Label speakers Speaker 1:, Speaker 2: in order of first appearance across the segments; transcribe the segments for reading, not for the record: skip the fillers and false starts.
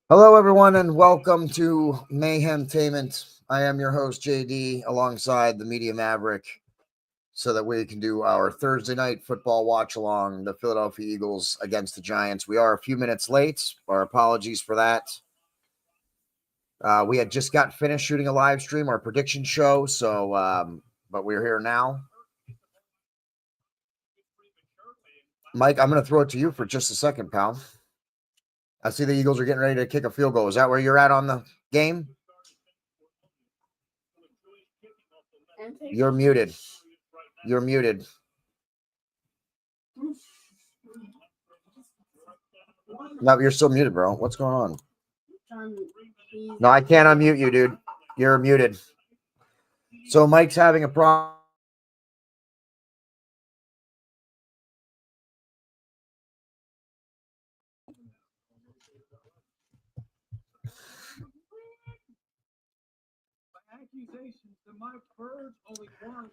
Speaker 1: Hello, everyone, and welcome to Mayhemtainment. I am your host, JD, alongside the Media Maverick, so that we can do our Thursday night football watch-along, the Philadelphia Eagles against the Giants. We are a few minutes late. Our apologies for that. We had just got finished shooting a live stream, our prediction show, but we're here now. Mike, I'm going to throw it to you for just a second, pal. I see the Eagles are getting ready to kick a field goal. Is that where you're at on the game? You're muted. You're muted. No, you're still muted, bro. What's going on? No, I can't unmute you, dude. You're muted. So Mike's having a problem.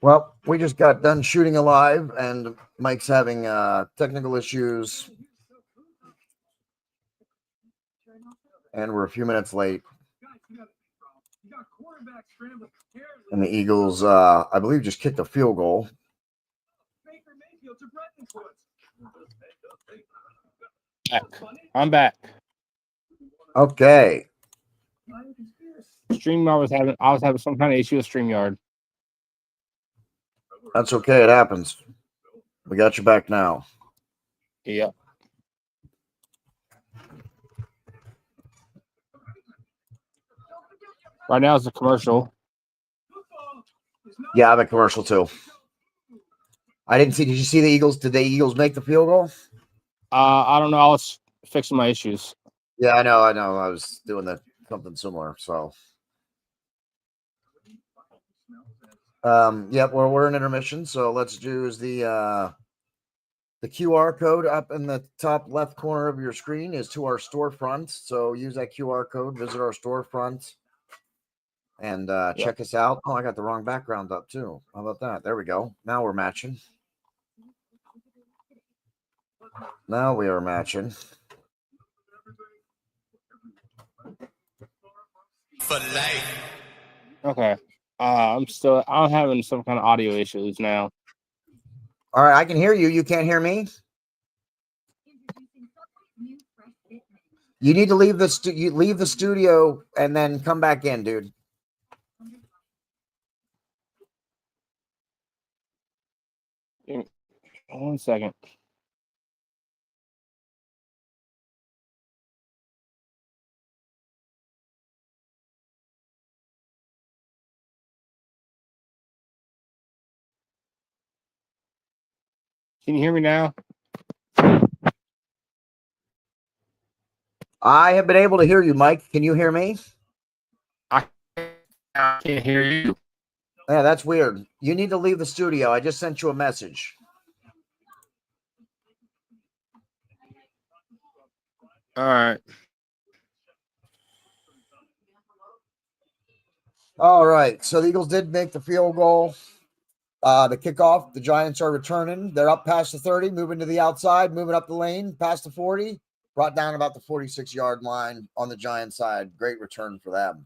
Speaker 1: Well, we just got done shooting a live, and Mike's having technical issues, and we're a few minutes late. And the Eagles, I believe, just kicked a field goal.
Speaker 2: I'm back.
Speaker 1: Okay.
Speaker 2: I was having some kind of issue with StreamYard.
Speaker 1: That's okay. It happens. We got you back now.
Speaker 2: Yep. Right now it's a commercial.
Speaker 1: Yeah, I have a commercial too. I didn't see. Did you see the Eagles? Did the Eagles make the field goal?
Speaker 2: I don't know. I was fixing my issues.
Speaker 1: Yeah, I know. I was doing something similar. So, yep, we're in intermission. So let's do the QR code up in the top left corner of your screen is to our storefront. So use that QR code, visit our storefront, and check us out. Oh, I got the wrong background up too. How about that? There we go. Now we're matching. Now we are matching.
Speaker 3: For life.
Speaker 2: Okay. I'm having some kind of audio issues now.
Speaker 1: All right, I can hear you. You can't hear me? You need to leave the studio and then come back in, dude.
Speaker 2: One second. Can you hear me now?
Speaker 1: I have been able to hear you, Mike. Can you hear me?
Speaker 2: I can't hear you.
Speaker 1: Yeah, that's weird. You need to leave the studio. I just sent you a message.
Speaker 2: All right.
Speaker 1: All right. So the Eagles did make the field goal. The kickoff, the Giants are returning. They're up past the 30, moving to the outside, moving up the lane, past the 40, brought down about the 46-yard line on the Giants side. Great return for them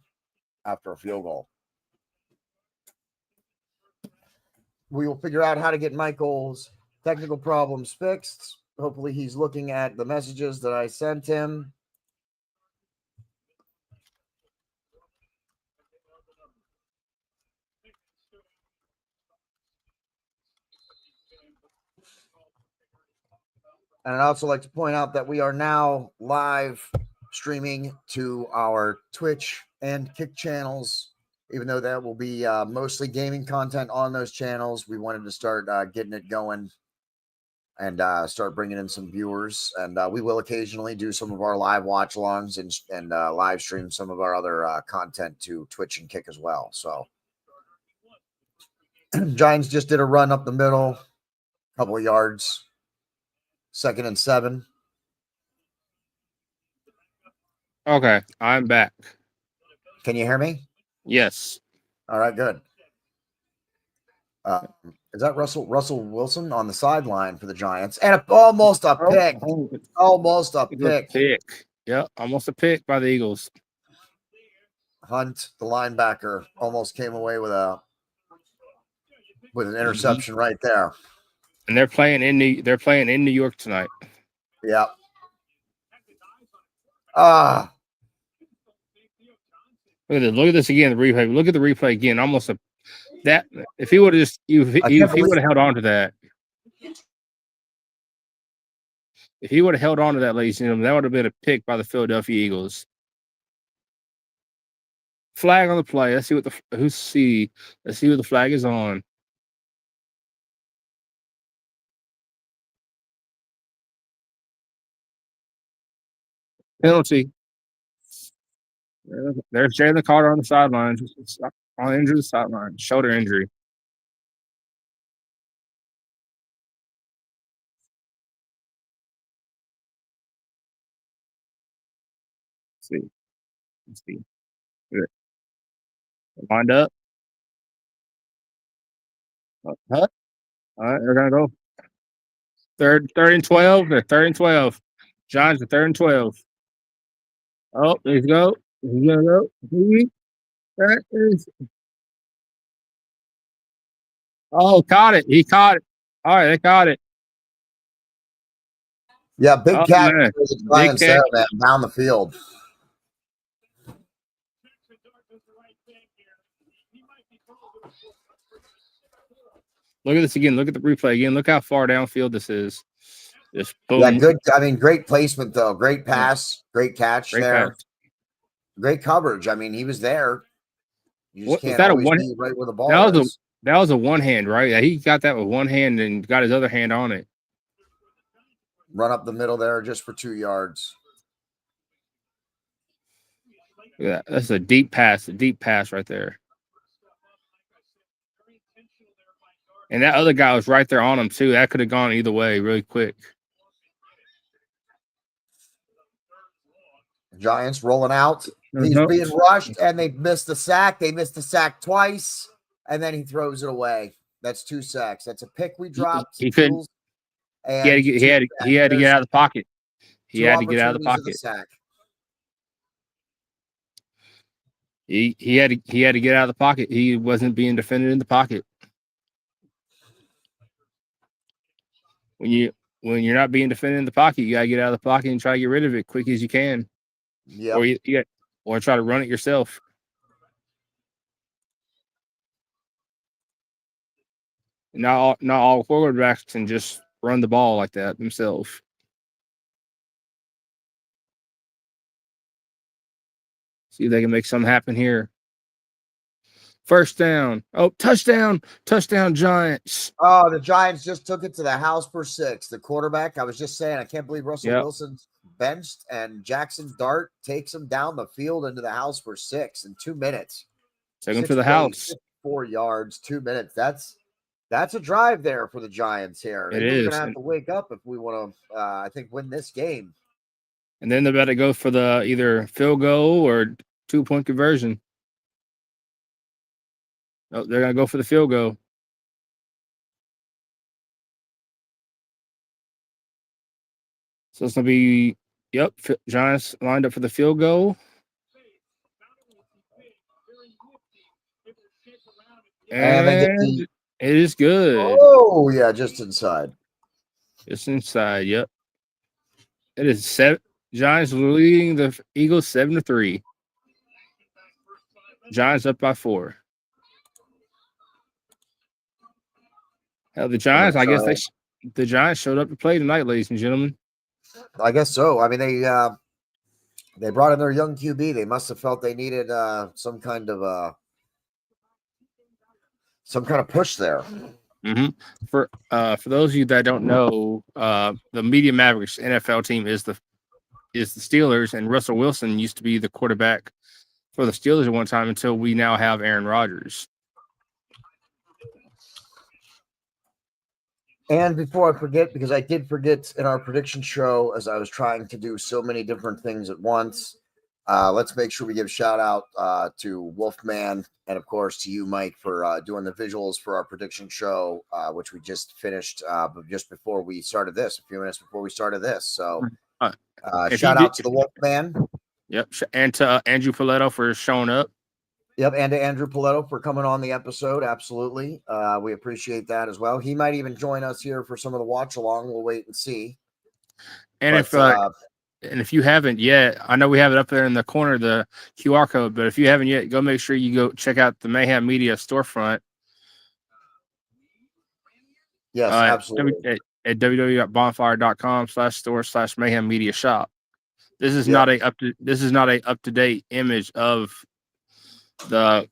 Speaker 1: after a field goal. We will figure out how to get Michael's technical problems fixed. Hopefully he's looking at the messages that I sent him. And I'd also like to point out that we are now live streaming to our Twitch and Kick channels. Even though that will be mostly gaming content on those channels, we wanted to start getting it going and start bringing in some viewers. And we will occasionally do some of our live watch alongs and live stream some of our other content to Twitch and Kick as well. So Giants just did a run up the middle, couple of yards, 2nd and 7.
Speaker 2: Okay, I'm back.
Speaker 1: Can you hear me?
Speaker 2: Yes.
Speaker 1: All right, good. Is that Russell Wilson on the sideline for the Giants? And almost a pick. Almost a pick.
Speaker 2: Yep, almost a pick by the Eagles.
Speaker 1: Hunt, the linebacker, almost came away with an interception right there.
Speaker 2: And they're playing in New York tonight.
Speaker 1: Yeah.
Speaker 2: Look at this again. The replay. Look at the replay again. Almost that. If he would have held on to that. If he would have held on to that, ladies and gentlemen, that would have been a pick by the Philadelphia Eagles. Flag on the play. Let's see what Let's see what the flag is on. Penalty. There's Jalen Carter on the sideline. On injury, the sideline. Shoulder injury. Let's see. Good. Lined up. All right, they're gonna go. Third and 12. They're 3rd and 12. Giants are 3rd and 12. Oh, there you go. He's gonna go. That is. Oh, caught it. He caught it. All right, they caught it.
Speaker 1: Yeah, big catch. Big catch down the field.
Speaker 2: Look at this again. Look at the replay again. Look how far downfield this is. Just boom.
Speaker 1: Yeah, good. I mean, great placement though. Great pass. Great catch there. Pass. Great coverage. I mean, he was there. You just can't always be right where the ball is.
Speaker 2: That was a one hand, right? Yeah, he got that with one hand and got his other hand on it.
Speaker 1: Run up the middle there just for 2 yards.
Speaker 2: Yeah, that's a deep pass right there. And that other guy was right there on him too. That could have gone either way really quick.
Speaker 1: Giants rolling out. He's being rushed, and they missed the sack. They missed the sack twice, and then he throws it away. That's 2 sacks. That's a pick we dropped.
Speaker 2: He couldn't. He had to get out of the pocket. He had to get out of the pocket. He had to get out of the pocket. He wasn't being defended in the pocket. When you're not being defended in the pocket, you gotta get out of the pocket and try to get rid of it quick as you can.
Speaker 1: Yeah.
Speaker 2: Or try to run it yourself. Not all quarterbacks can just run the ball like that themselves. See if they can make something happen here. First down. Oh, touchdown. Touchdown, Giants.
Speaker 1: Oh, the Giants just took it to the house for 6. The quarterback, I was just saying, I can't believe Russell Wilson's benched, and Jackson Dart takes him down the field into the house for 6 in 2 minutes.
Speaker 2: Take him to the house.
Speaker 1: 4 yards, 2 minutes. That's a drive there for the Giants here. We're going to have to wake up if we want to, I think, win this game.
Speaker 2: And then they better go for the either field goal or 2-point conversion. Oh, they're going to go for the field goal. So it's going to be, Giants lined up for the field goal. And it is good.
Speaker 1: Oh, yeah, just inside.
Speaker 2: Just inside, yep. It is 7. Giants leading the Eagles 7-3. Giants up by 4. Hell, the Giants, I guess the Giants showed up to play tonight, ladies and gentlemen.
Speaker 1: I guess so. I mean, they brought in their young QB. They must have felt they needed some kind of push there.
Speaker 2: Mm-hmm. For those of you that don't know, the Media Mavericks NFL team is the Steelers, and Russell Wilson used to be the quarterback for the Steelers at one time until we now have Aaron Rodgers.
Speaker 1: And before I forget, because I did forget in our prediction show, as I was trying to do so many different things at once, let's make sure we give a shout out to Wolfman and, of course, to you, Mike, for doing the visuals for our prediction show, which we just finished just before we started this, a few minutes before we started this. So shout out to the Wolfman.
Speaker 2: Yep. And to Andrew Paletto for showing up.
Speaker 1: Yep, and to Andrew Paletto for coming on the episode. Absolutely. We appreciate that as well. He might even join us here for some of the watch along. We'll wait and see.
Speaker 2: And if you haven't yet, I know we have it up there in the corner, the QR code, but if you haven't yet, go make sure you go check out the Mayhem Media storefront.
Speaker 1: Yes, absolutely.
Speaker 2: At www.bonfire.com/store/Mayhem Media Shop. This is not a up to date image of the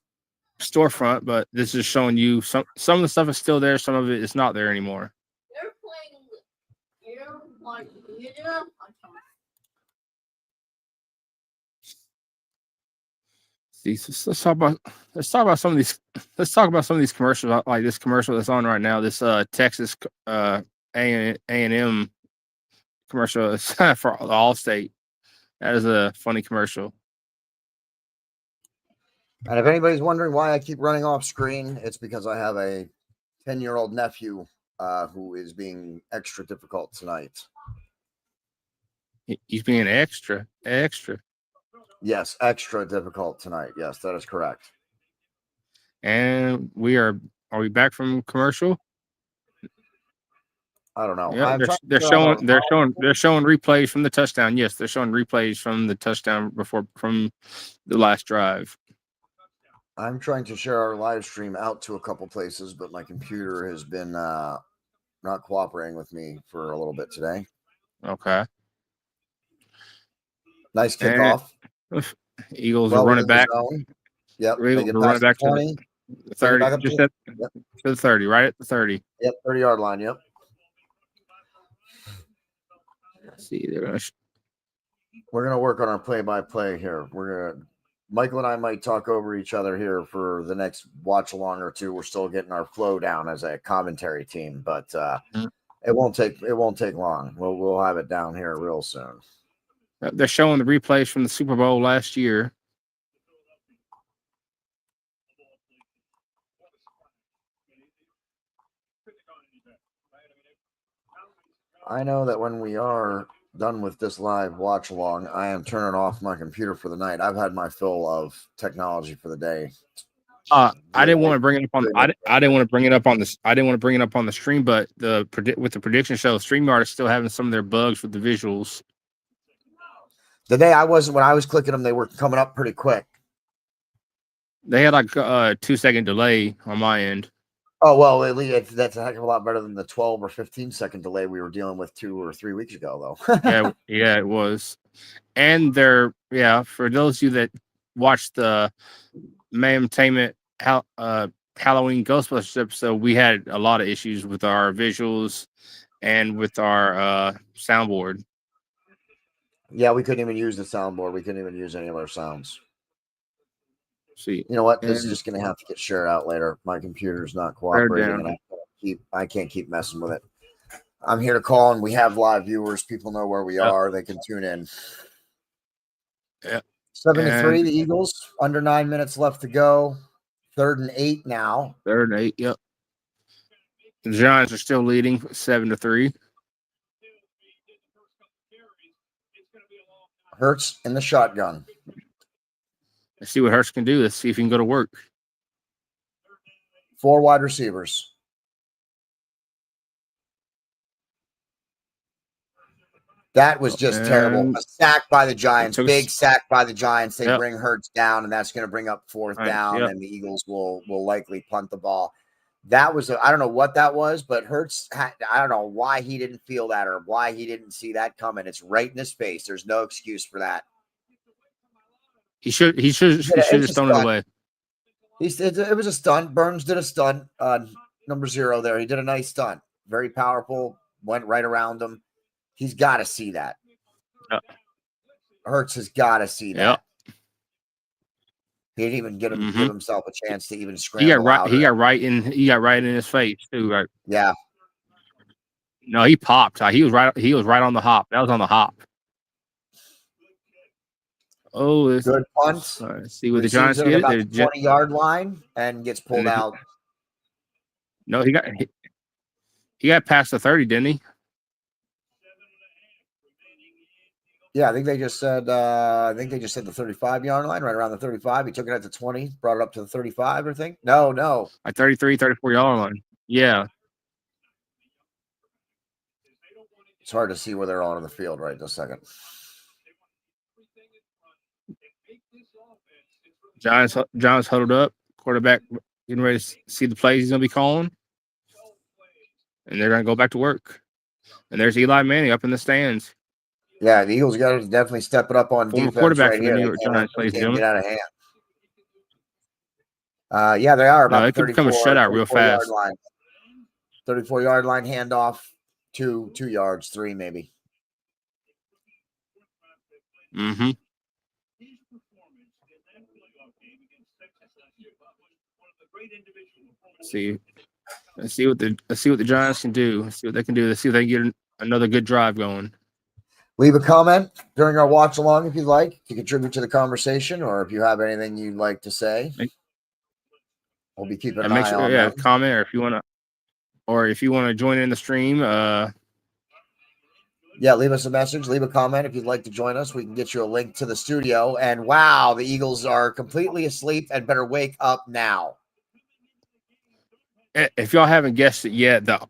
Speaker 2: storefront, but this is showing you some of the stuff is still there, some of it is not there anymore.
Speaker 3: They're playing
Speaker 2: let's talk about some of these. Let's talk about some of these commercials, like this commercial that's on right now. This Texas A&M commercial is for Allstate. That is a funny commercial.
Speaker 1: And if anybody's wondering why I keep running off screen, it's because I have a 10-year-old nephew who is being extra difficult tonight.
Speaker 2: He's being extra.
Speaker 1: Yes, extra difficult tonight. Yes, that is correct.
Speaker 2: And are we back from commercial?
Speaker 1: I don't know.
Speaker 2: Yeah, they're showing replays from the touchdown. Yes, they're showing replays from the touchdown from the last drive.
Speaker 1: I'm trying to share our live stream out to a couple places, but my computer has been not cooperating with me for a little bit today.
Speaker 2: Okay.
Speaker 1: Nice kickoff.
Speaker 2: Eagles are running back.
Speaker 1: Yep.
Speaker 2: Eagles are running back to the 30. Just to the 30, right at the 30.
Speaker 1: Yep, 30-yard line. Yep.
Speaker 2: Let's see,
Speaker 1: we're gonna work on our play-by-play here. Michael and I might talk over each other here for the next watch along or two. We're still getting our flow down as a commentary team, but it won't take long. We'll have it down here real soon.
Speaker 2: They're showing the replays from the Super Bowl last year.
Speaker 1: I know that when we are done with this live watch along, I am turning off my computer for the night. I've had my fill of technology for the day.
Speaker 2: I didn't want to bring it up on. I didn't want to bring it up on this. I didn't want to bring it up on the stream, but with the prediction show, StreamYard is still having some of their bugs with the visuals.
Speaker 1: When I was clicking them, they were coming up pretty quick.
Speaker 2: They had like a 2-second delay on my end.
Speaker 1: Oh, well, at least that's a heck of a lot better than the 12 or 15-second delay we were dealing with 2 or 3 weeks ago,
Speaker 2: though. yeah, it was. And for those of you that watched the Mayhemtainment Halloween Ghostbusters episode, we had a lot of issues with our visuals and with our soundboard.
Speaker 1: Yeah, we couldn't even use the soundboard. We couldn't even use any of our sounds.
Speaker 2: See,
Speaker 1: you know what? This is just going to have to get shared out later. My computer's not cooperating, and I can't keep messing with it. I'm here to call, and we have live viewers. People know where we are. They can tune in.
Speaker 2: Yeah.
Speaker 1: 73, the Eagles. Under 9 minutes left to go. 3rd and 8 now.
Speaker 2: 3rd and 8, yep. The Giants are still leading 7-3.
Speaker 1: Hurts in the shotgun.
Speaker 2: Let's see what Hurts can do. Let's see if he can go to work.
Speaker 1: 4 wide receivers. That was just terrible. A sack by the Giants. Big sack by the Giants. They bring Hurts down, and that's going to bring up 4th down, and the Eagles will likely punt the ball. That was I don't know what that was, but Hurts I don't know why he didn't feel that or why he didn't see that coming. It's right in his face. There's no excuse for that.
Speaker 2: He should have thrown it away.
Speaker 1: It was a stunt. Burns did a stunt on number 0 there. He did a nice stunt. Very powerful. Went right around him. He's got to see that.
Speaker 2: Yep.
Speaker 1: Hurts has got to see that.
Speaker 2: Yep.
Speaker 1: He didn't even give himself a chance to even scramble.
Speaker 2: He got right in his face too, right?
Speaker 1: Yeah.
Speaker 2: No, he popped. He was right on the hop. That was on the hop. Oh,
Speaker 1: good punt.
Speaker 2: See what the Giants get.
Speaker 1: About the 20-yard line and gets pulled out.
Speaker 2: No, he got past the 30, didn't he?
Speaker 1: Yeah, I think they just said the 35-yard line, right around the 35. He took it at the 20, brought it up to the 35, I think. No.
Speaker 2: Like 33, 34-yard line. Yeah.
Speaker 1: It's hard to see where they're on in the field right this second.
Speaker 2: Giants huddled up. Quarterback getting ready to see the plays he's going to be calling. And they're going to go back to work. And there's Eli Manning up in the stands.
Speaker 1: Yeah, the Eagles got to definitely step it up on
Speaker 2: Former
Speaker 1: defense
Speaker 2: quarterback
Speaker 1: right
Speaker 2: for
Speaker 1: here.
Speaker 2: the New York Giants, ladies and gentlemen.
Speaker 1: Get out of hand. Yeah, they are about
Speaker 2: it could become a shutout real fast.
Speaker 1: 34-yard line handoff, 2 yards, 3 maybe.
Speaker 2: Mm-hmm. Let's see what the Giants can do. Let's see what they can do. Let's see if they can get another good drive going.
Speaker 1: Leave a comment during our watch along if you'd like to contribute to the conversation, or if you have anything you'd like to say. We'll be keeping an eye on them.
Speaker 2: Comment, or if you want to join in the stream.
Speaker 1: Leave us a message. Leave a comment if you'd like to join us. We can get you a link to the studio. And wow, the Eagles are completely asleep and better wake up now.
Speaker 2: If y'all haven't guessed it yet, the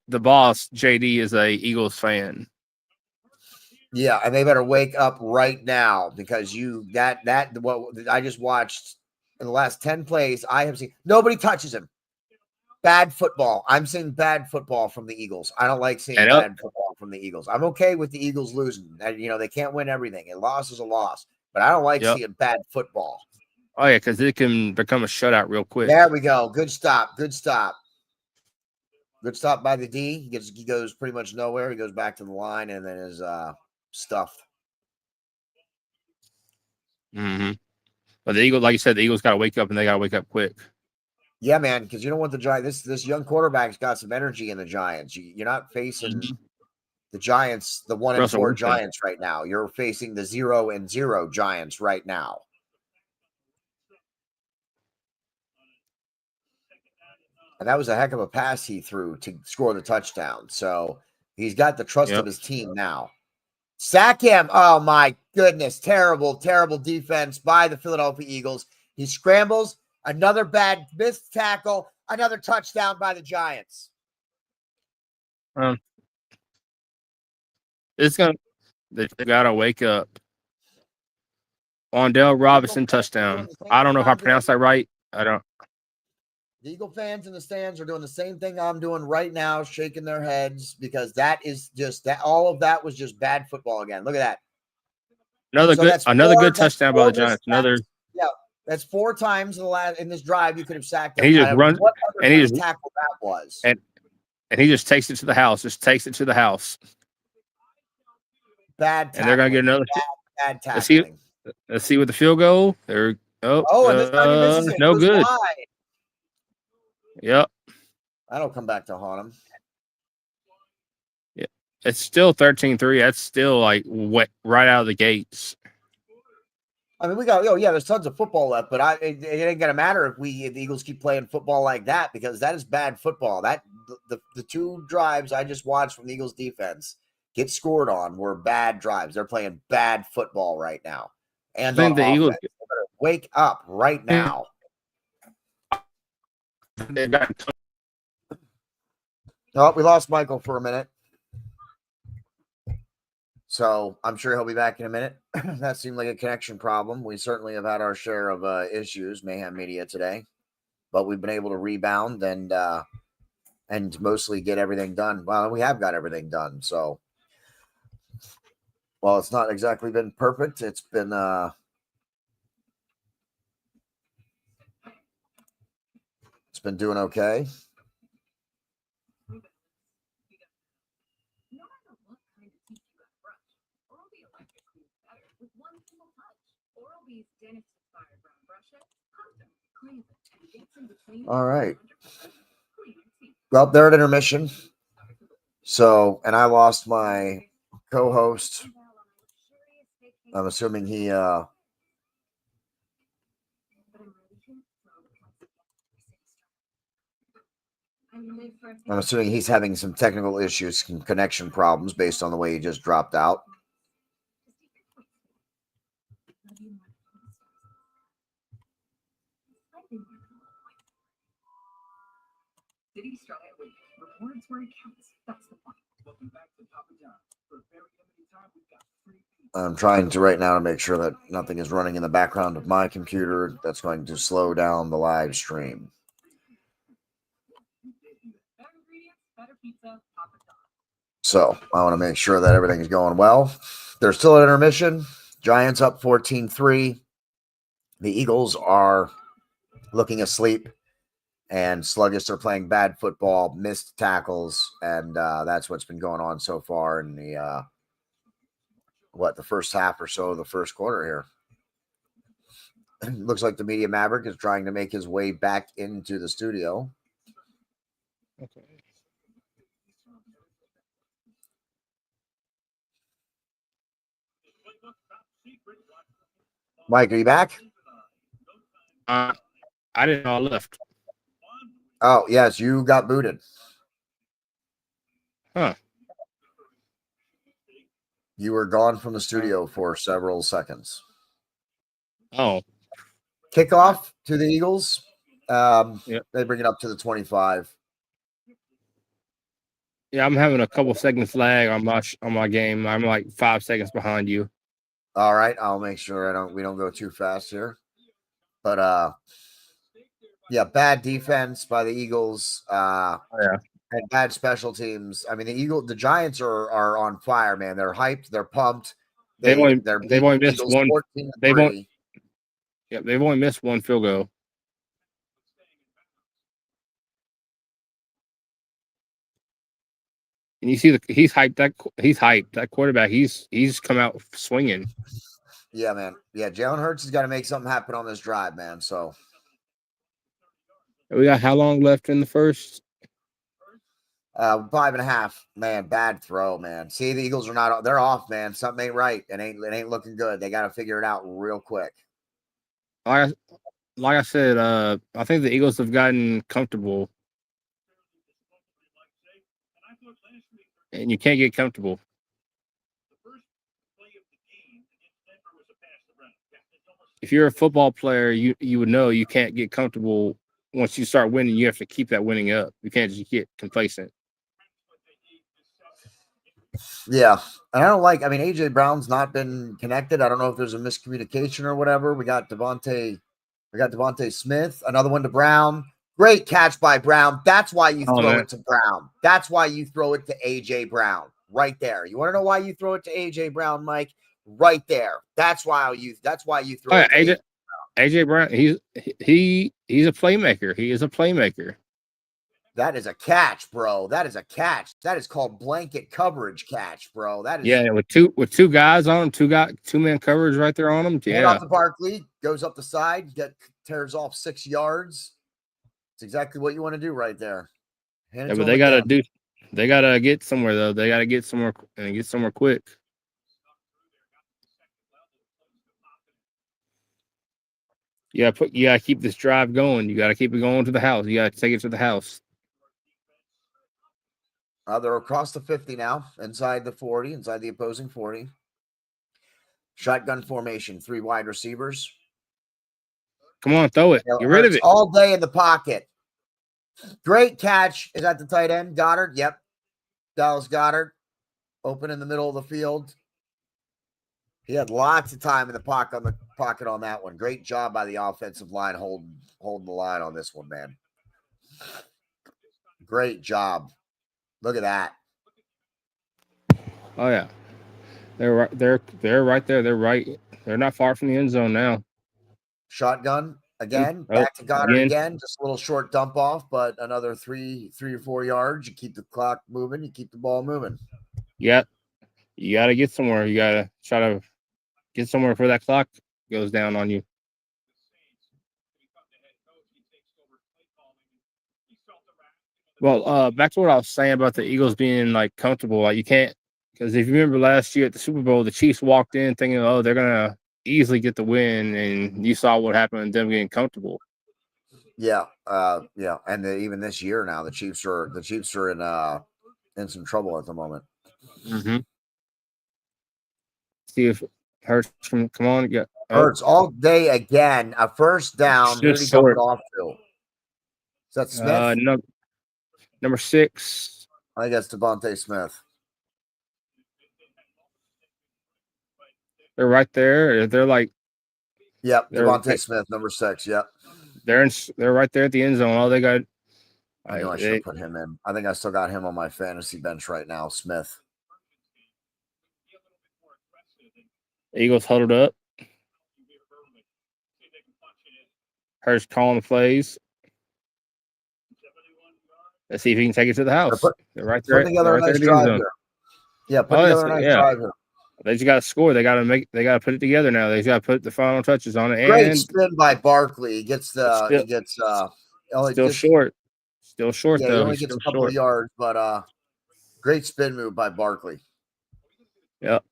Speaker 2: boss JD is a Eagles fan.
Speaker 1: Yeah, and they better wake up right now because what I just watched in the last 10 plays, I have seen nobody touches him. Bad football. I'm seeing bad football from the Eagles. I don't like seeing bad football from the Eagles. I'm okay with the Eagles losing. They can't win everything. A loss is a loss, but I don't like seeing bad football.
Speaker 2: Oh yeah, because it can become a shutout real quick.
Speaker 1: There we go. Good stop. Good stop by the D. He goes pretty much nowhere. He goes back to the line and then is stuffed.
Speaker 2: Mm-hmm. But the Eagles, like you said, the Eagles got to wake up, and they got to wake up quick.
Speaker 1: Yeah, man, because you don't want the Giants. This young quarterback's got some energy in the Giants. You're not facing the Giants, the 1-4 Giants right now. You're facing the 0-0 Giants right now. And that was a heck of a pass he threw to score the touchdown. So he's got the trust of his team now. Sack him. Oh, my goodness. Terrible, terrible defense by the Philadelphia Eagles. He scrambles. Another bad missed tackle. Another touchdown by the Giants.
Speaker 2: They got to wake up. Wandale Robinson touchdown. I don't know if I pronounced that right. I don't.
Speaker 1: The Eagle fans in the stands are doing the same thing I'm doing right now, shaking their heads because that is just that. All of that was just bad football again. Look at that.
Speaker 2: Another good touchdown by the Giants.
Speaker 1: That's 4 times in this drive you could have sacked him.
Speaker 2: And he just runs.
Speaker 1: What
Speaker 2: and he just
Speaker 1: tackle that was.
Speaker 2: And he just takes it to the house.
Speaker 1: Bad tackling.
Speaker 2: And they're gonna get another
Speaker 1: bad tackling.
Speaker 2: Let's see with the field goal. There.
Speaker 1: And this time he misses it.
Speaker 2: No good.
Speaker 1: Wide.
Speaker 2: Yep.
Speaker 1: That'll come back to haunt him.
Speaker 2: Yeah. It's still 13-3. That's still like right out of the gates.
Speaker 1: I mean, there's tons of football left, but it ain't gonna matter if the Eagles keep playing football like that because that is bad football. That the 2 drives I just watched from the Eagles defense get scored on were bad drives. They're playing bad football right now. And I think the Eagles better wake up right now. Oh, we lost Michael for a minute. So I'm sure he'll be back in a minute. That seemed like a connection problem. We certainly have had our share of issues, Mayhem Media today. but we've been able to rebound and mostly get everything done. Well, we have got everything done. So, well, it's not exactly been perfect. It's been doing okay. All right. Well, they're at intermission. So, and I lost my co-host. I'm assuming he's having some technical issues, some connection problems based on the way he just dropped out. I'm trying to right now to make sure that nothing is running in the background of my computer that's going to slow down the live stream. So I want to make sure that everything is going well. They're still at intermission. Giants up 14-3. The Eagles are looking asleep and sluggish. They're playing bad football, missed tackles, and that's what's been going on so far in the the first half or so of the first quarter here. Looks like the Media Maverick is trying to make his way back into the studio.
Speaker 2: Okay.
Speaker 1: Mike, are you back?
Speaker 2: I didn't know I left.
Speaker 1: Oh, yes, you got booted.
Speaker 2: Huh.
Speaker 1: You were gone from the studio for several seconds.
Speaker 2: Oh.
Speaker 1: Kickoff to the Eagles.
Speaker 2: Yep.
Speaker 1: They bring it up to the 25.
Speaker 2: Yeah, I'm having a couple seconds lag on my game. I'm like 5 seconds behind you.
Speaker 1: All right, I'll make sure we don't go too fast here. But yeah, bad defense by the Eagles.
Speaker 2: Yeah.
Speaker 1: And bad special teams. I mean, the Giants are on fire, man. They're hyped. They're pumped.
Speaker 2: They've only missed one. They've only missed one field goal. And you see he's hyped. That quarterback. He's come out swinging.
Speaker 1: Yeah, man. Yeah, Jalen Hurts has got to make something happen on this drive, man. So
Speaker 2: we got how long left in the first?
Speaker 1: 5.5. Man, bad throw, man. See, the Eagles are not. They're off, man. Something ain't right. It ain't looking good. They got to figure it out real quick.
Speaker 2: Like I said, I think the Eagles have gotten comfortable, and you can't get comfortable. If you're a football player, you would know you can't get comfortable. Once you start winning, you have to keep that winning up. You can't just get complacent.
Speaker 1: Yeah. And I don't like, I mean, AJ Brown's not been connected. I don't know if there's a miscommunication or whatever. We got Devontae Smith, another one to Brown. Great catch by Brown. That's why you throw it to Brown. That's why you throw it to AJ Brown. Right there. You want to know why you throw it to AJ Brown, Mike? Right there. That's why you throw it to
Speaker 2: AJ Brown. He's a playmaker. He is a playmaker.
Speaker 1: That is a catch, bro. That is a catch. That is called blanket coverage catch, bro. That is
Speaker 2: with two guys on him, two man coverage right there on him. Yeah.
Speaker 1: Off the Barkley, goes up the side, tears off 6 yards. It's exactly what you want to do right there.
Speaker 2: Yeah, but they gotta get somewhere though. They gotta get somewhere and get somewhere quick. You gotta keep this drive going. You gotta keep it going to the house. You gotta take it to the house.
Speaker 1: They're across the 50 now, inside the 40, inside the opposing 40. Shotgun formation, 3 wide receivers.
Speaker 2: Come on, throw it. Get rid of it.
Speaker 1: All day in the pocket. Great catch. Is that the tight end? Goddard? Yep. Dallas Goddard. Open in the middle of the field. He had lots of time in the pocket pocket on that one. Great job by the offensive line holding the line on this one, man. Great job. Look at that.
Speaker 2: Oh yeah, they're right. They're right there. They're right. They're not far from the end zone now.
Speaker 1: Shotgun again.
Speaker 2: Oh,
Speaker 1: Back to Goddard again. Just a little short dump off, but another 3 or 4 yards. You keep the clock moving. You keep the ball moving.
Speaker 2: Yeah, you got to get somewhere. You got to try to get somewhere before that clock goes down on you. Well, back to what I was saying about the Eagles being like comfortable. Like you can't, because if you remember last year at the Super Bowl, the Chiefs walked in thinking, "Oh, they're gonna easily get the win," and you saw what happened with them getting comfortable.
Speaker 1: Yeah, yeah, and even this year now, the Chiefs are in some trouble at the moment.
Speaker 2: Mm-hmm. See if Hurts can come on. Yeah,
Speaker 1: Hurts all day again. A first down. Who did he dump it off to? Is that Smith?
Speaker 2: No, number 6.
Speaker 1: I think that's Devontae Smith.
Speaker 2: They're right there. They're like,
Speaker 1: yep, Devontae Smith, number 6. Yep,
Speaker 2: they're right there at the end zone. All they got.
Speaker 1: I knew I should have put him in. I think I still got him on my fantasy bench right now. Smith.
Speaker 2: Eagles huddled up. Hurts calling the plays. Let's see if he can take it to the house. They're right there.
Speaker 1: Put together a nice drive here. Yeah, put together a nice drive here.
Speaker 2: They just got to score. They got to put it together now. They just got to put the final touches on it.
Speaker 1: Great spin by Barkley. He gets
Speaker 2: still short. Still short,
Speaker 1: though. He only gets a couple of yards, but great spin move by Barkley.
Speaker 2: Yep.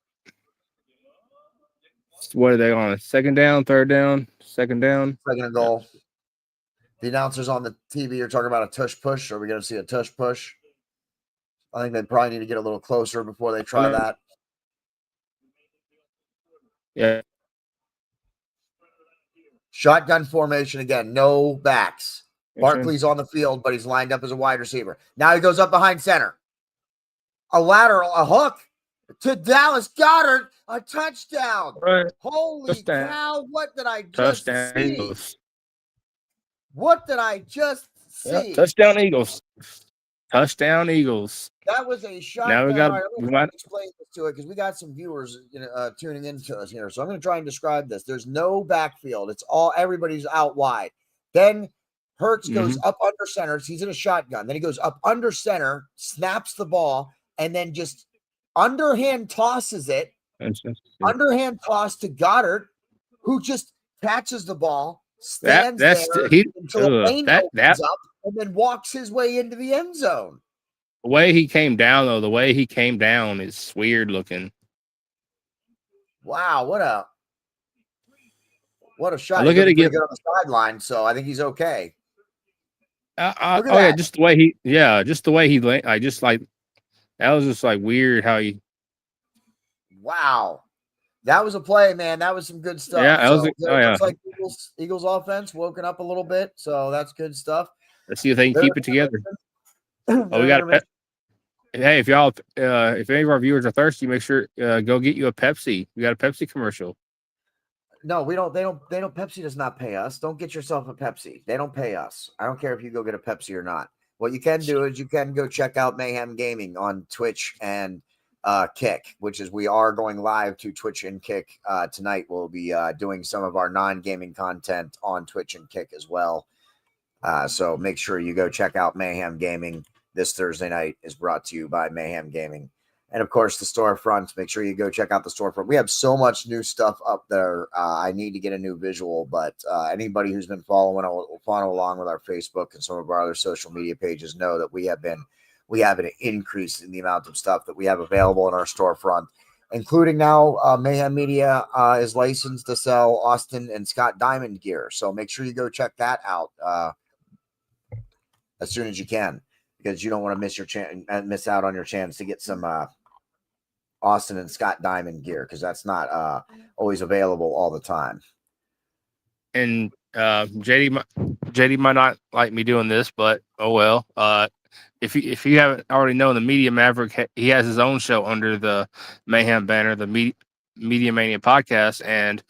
Speaker 2: What are they on? Second down, third down, second down?
Speaker 1: Second and goal. The announcers on the TV are talking about a tush push. Are we going to see a tush push? I think they probably need to get a little closer before they try that.
Speaker 2: Yeah.
Speaker 1: Shotgun formation again. No backs. Barkley's on the field, but he's lined up as a wide receiver. Now he goes up behind center. A lateral, a hook to Dallas Goedert. A touchdown.
Speaker 2: Right.
Speaker 1: Holy cow. What did I just see? What did I just see?
Speaker 2: Yeah, touchdown Eagles. Touchdown Eagles.
Speaker 1: That was a shot.
Speaker 2: Now we might
Speaker 1: explain this to it because we got some viewers tuning into us here. So I'm going to try and describe this. There's no backfield. It's all everybody's out wide. Then Hurts goes up under center. He's in a shotgun. Then he goes up under center, snaps the ball, and then just underhand tosses it. Underhand toss to Goddard, who just catches the ball, stands there until the lane opens up, and then walks his way into the end zone.
Speaker 2: The way he came down, though, is weird looking.
Speaker 1: Wow, what a shot!
Speaker 2: Look at it again
Speaker 1: on the sideline, so I think he's okay.
Speaker 2: Just the way he that was just like weird how he.
Speaker 1: Wow, that was a play, man. That was some good stuff.
Speaker 2: Yeah,
Speaker 1: looks like Eagles offense woken up a little bit, so that's good stuff.
Speaker 2: Let's see if they can keep it together. We got hey, if any of our viewers are thirsty, make sure go get you a Pepsi. We got a Pepsi commercial.
Speaker 1: No, we don't. They don't. Pepsi does not pay us. Don't get yourself a Pepsi. They don't pay us. I don't care if you go get a Pepsi or not. What you can do is you can go check out Mayhem Gaming on Twitch and Kick, which is we are going live to Twitch and Kick tonight. We'll be doing some of our non-gaming content on Twitch and Kick as well. So make sure you go check out Mayhem Gaming. This Thursday night is brought to you by Mayhem Gaming. And of course, the storefront. Make sure you go check out the storefront. We have so much new stuff up there. I need to get a new visual, but anybody who's been following along with our Facebook and some of our other social media pages know that we have an increase in the amount of stuff that we have available in our storefront, including now Mayhem Media is licensed to sell Austin and Scott Diamond gear. So make sure you go check that out as soon as you can, because you don't want to miss out on your chance to get some Austin and Scott Diamond gear, because that's not always available all the time.
Speaker 2: And JD might not like me doing this, but oh well. If you haven't already known, the Media Maverick, he has his own show under the Mayhem banner, the Media Mania podcast, and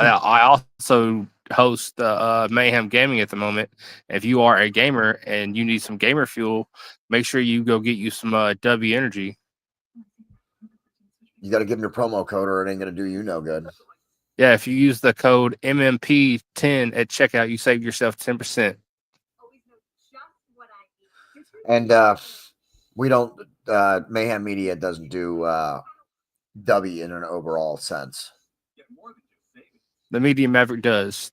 Speaker 2: I also host Mayhem Gaming at the moment. If you are a gamer and you need some gamer fuel, make sure you go get you some W Energy.
Speaker 1: You got to give them your promo code, or it ain't gonna do you no good.
Speaker 2: Yeah, if you use the code MMP10 at checkout, you save yourself 10%.
Speaker 1: And we don't. Mayhem Media doesn't do W in an overall sense.
Speaker 2: The Media Maverick does.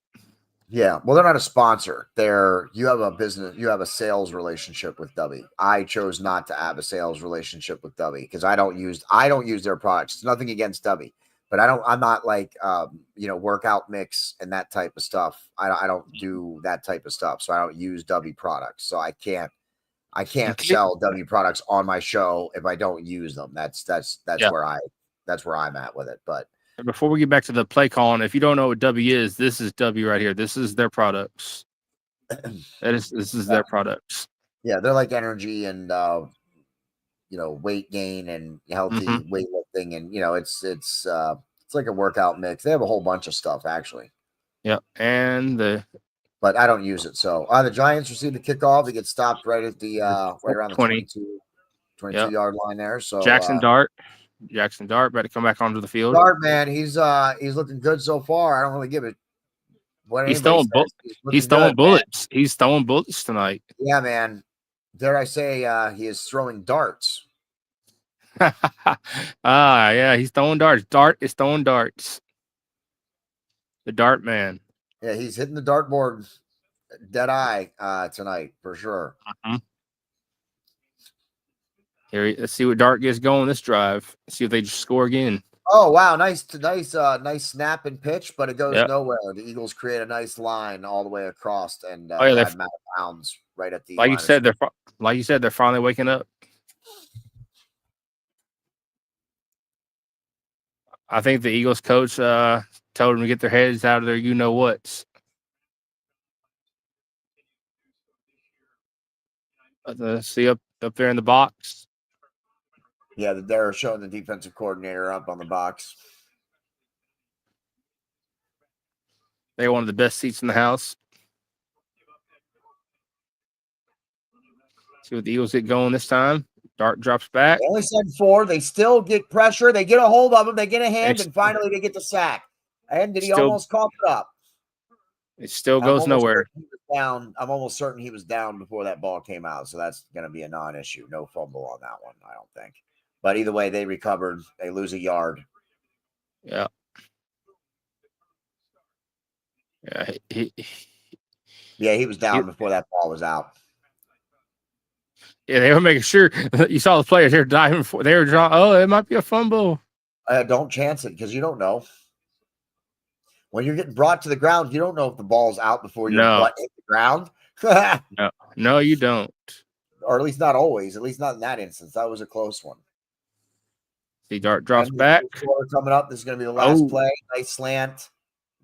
Speaker 1: Yeah, well, they're not a sponsor. You have a business, you have a sales relationship with W. I chose not to have a sales relationship with W because I don't use their products. It's nothing against W, but I'm not like workout mix and that type of stuff. I don't do that type of stuff, so I don't use W products. So I can't sell W products on my show if I don't use them. That's where I'm at with it. But
Speaker 2: before we get back to the play calling, if you don't know what W is, this is W right here. This is their products. This is their products.
Speaker 1: Yeah, they're like energy and weight gain and healthy weightlifting, and it's like a workout mix. They have a whole bunch of stuff actually.
Speaker 2: Yeah,
Speaker 1: but I don't use it. So the Giants receive the kickoff. They get stopped right at the right around the 22 yard line there. So
Speaker 2: Jackson Dart better come back onto the field.
Speaker 1: Dart, man, he's looking good so far. I don't really give it.
Speaker 2: He's throwing bullets. He's throwing bullets tonight.
Speaker 1: Yeah, man. Dare I say he is throwing darts.
Speaker 2: Yeah, he's throwing darts. Dart is throwing darts. The Dart Man.
Speaker 1: Yeah, he's hitting the dartboard dead eye tonight for sure.
Speaker 2: Here, let's see what Dart gets going this drive. See if they just score again.
Speaker 1: Oh wow, nice snap and pitch, but it goes nowhere. The Eagles create a nice line all the way across, and
Speaker 2: they're
Speaker 1: out of bounds right at the.
Speaker 2: Like you said, they're finally waking up. I think the Eagles coach told them to get their heads out of their you-know-whats. See up there in the box.
Speaker 1: Yeah, they're showing the defensive coordinator up on the box.
Speaker 2: They're one of the best seats in the house. See what the Eagles get going this time. Dart drops back.
Speaker 1: They only said 4. They still get pressure. They get a hold of him. They get a hand, and finally they get the sack. And did he almost cough it up?
Speaker 2: It still goes nowhere.
Speaker 1: I'm almost certain he was down before that ball came out, so that's going to be a non-issue. No fumble on that one, I don't think. But either way, they recovered. They lose a yard.
Speaker 2: Yeah. Yeah,
Speaker 1: he was down before that ball was out.
Speaker 2: Yeah, they were making sure. You saw the players. They were diving for. They were drawing. Oh, it might be a fumble.
Speaker 1: Don't chance it because you don't know. When you're getting brought to the ground, you don't know if the ball's out before your butt hit the ground.
Speaker 2: No, you don't.
Speaker 1: Or at least not always. At least not in that instance. That was a close one.
Speaker 2: See, Dart drops back.
Speaker 1: Coming up. This is going to be the last play. Nice slant.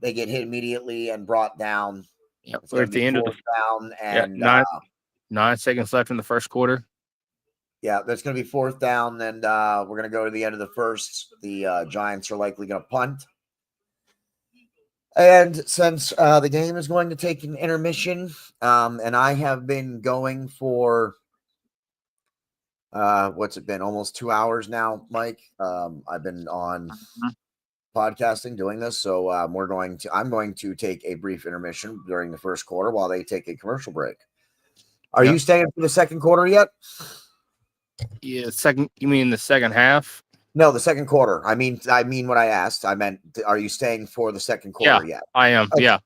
Speaker 1: They get hit immediately and brought down.
Speaker 2: Yep, we're at the end of the
Speaker 1: down and
Speaker 2: 9 seconds left in the first quarter.
Speaker 1: Yeah, that's going to be 4th down, and we're going to go to the end of the first. The Giants are likely going to punt. And since the game is going to take an intermission, and I have been going for what's it been? Almost 2 hours now, Mike. I've been on podcasting doing this, so I'm going to take a brief intermission during the first quarter while they take a commercial break. Are you staying for the second quarter yet?
Speaker 2: Yeah, you mean the second half?
Speaker 1: No, the second quarter. I mean what I asked. I meant, are you staying for the second quarter yet?
Speaker 2: I am.
Speaker 1: Okay.
Speaker 2: Yeah.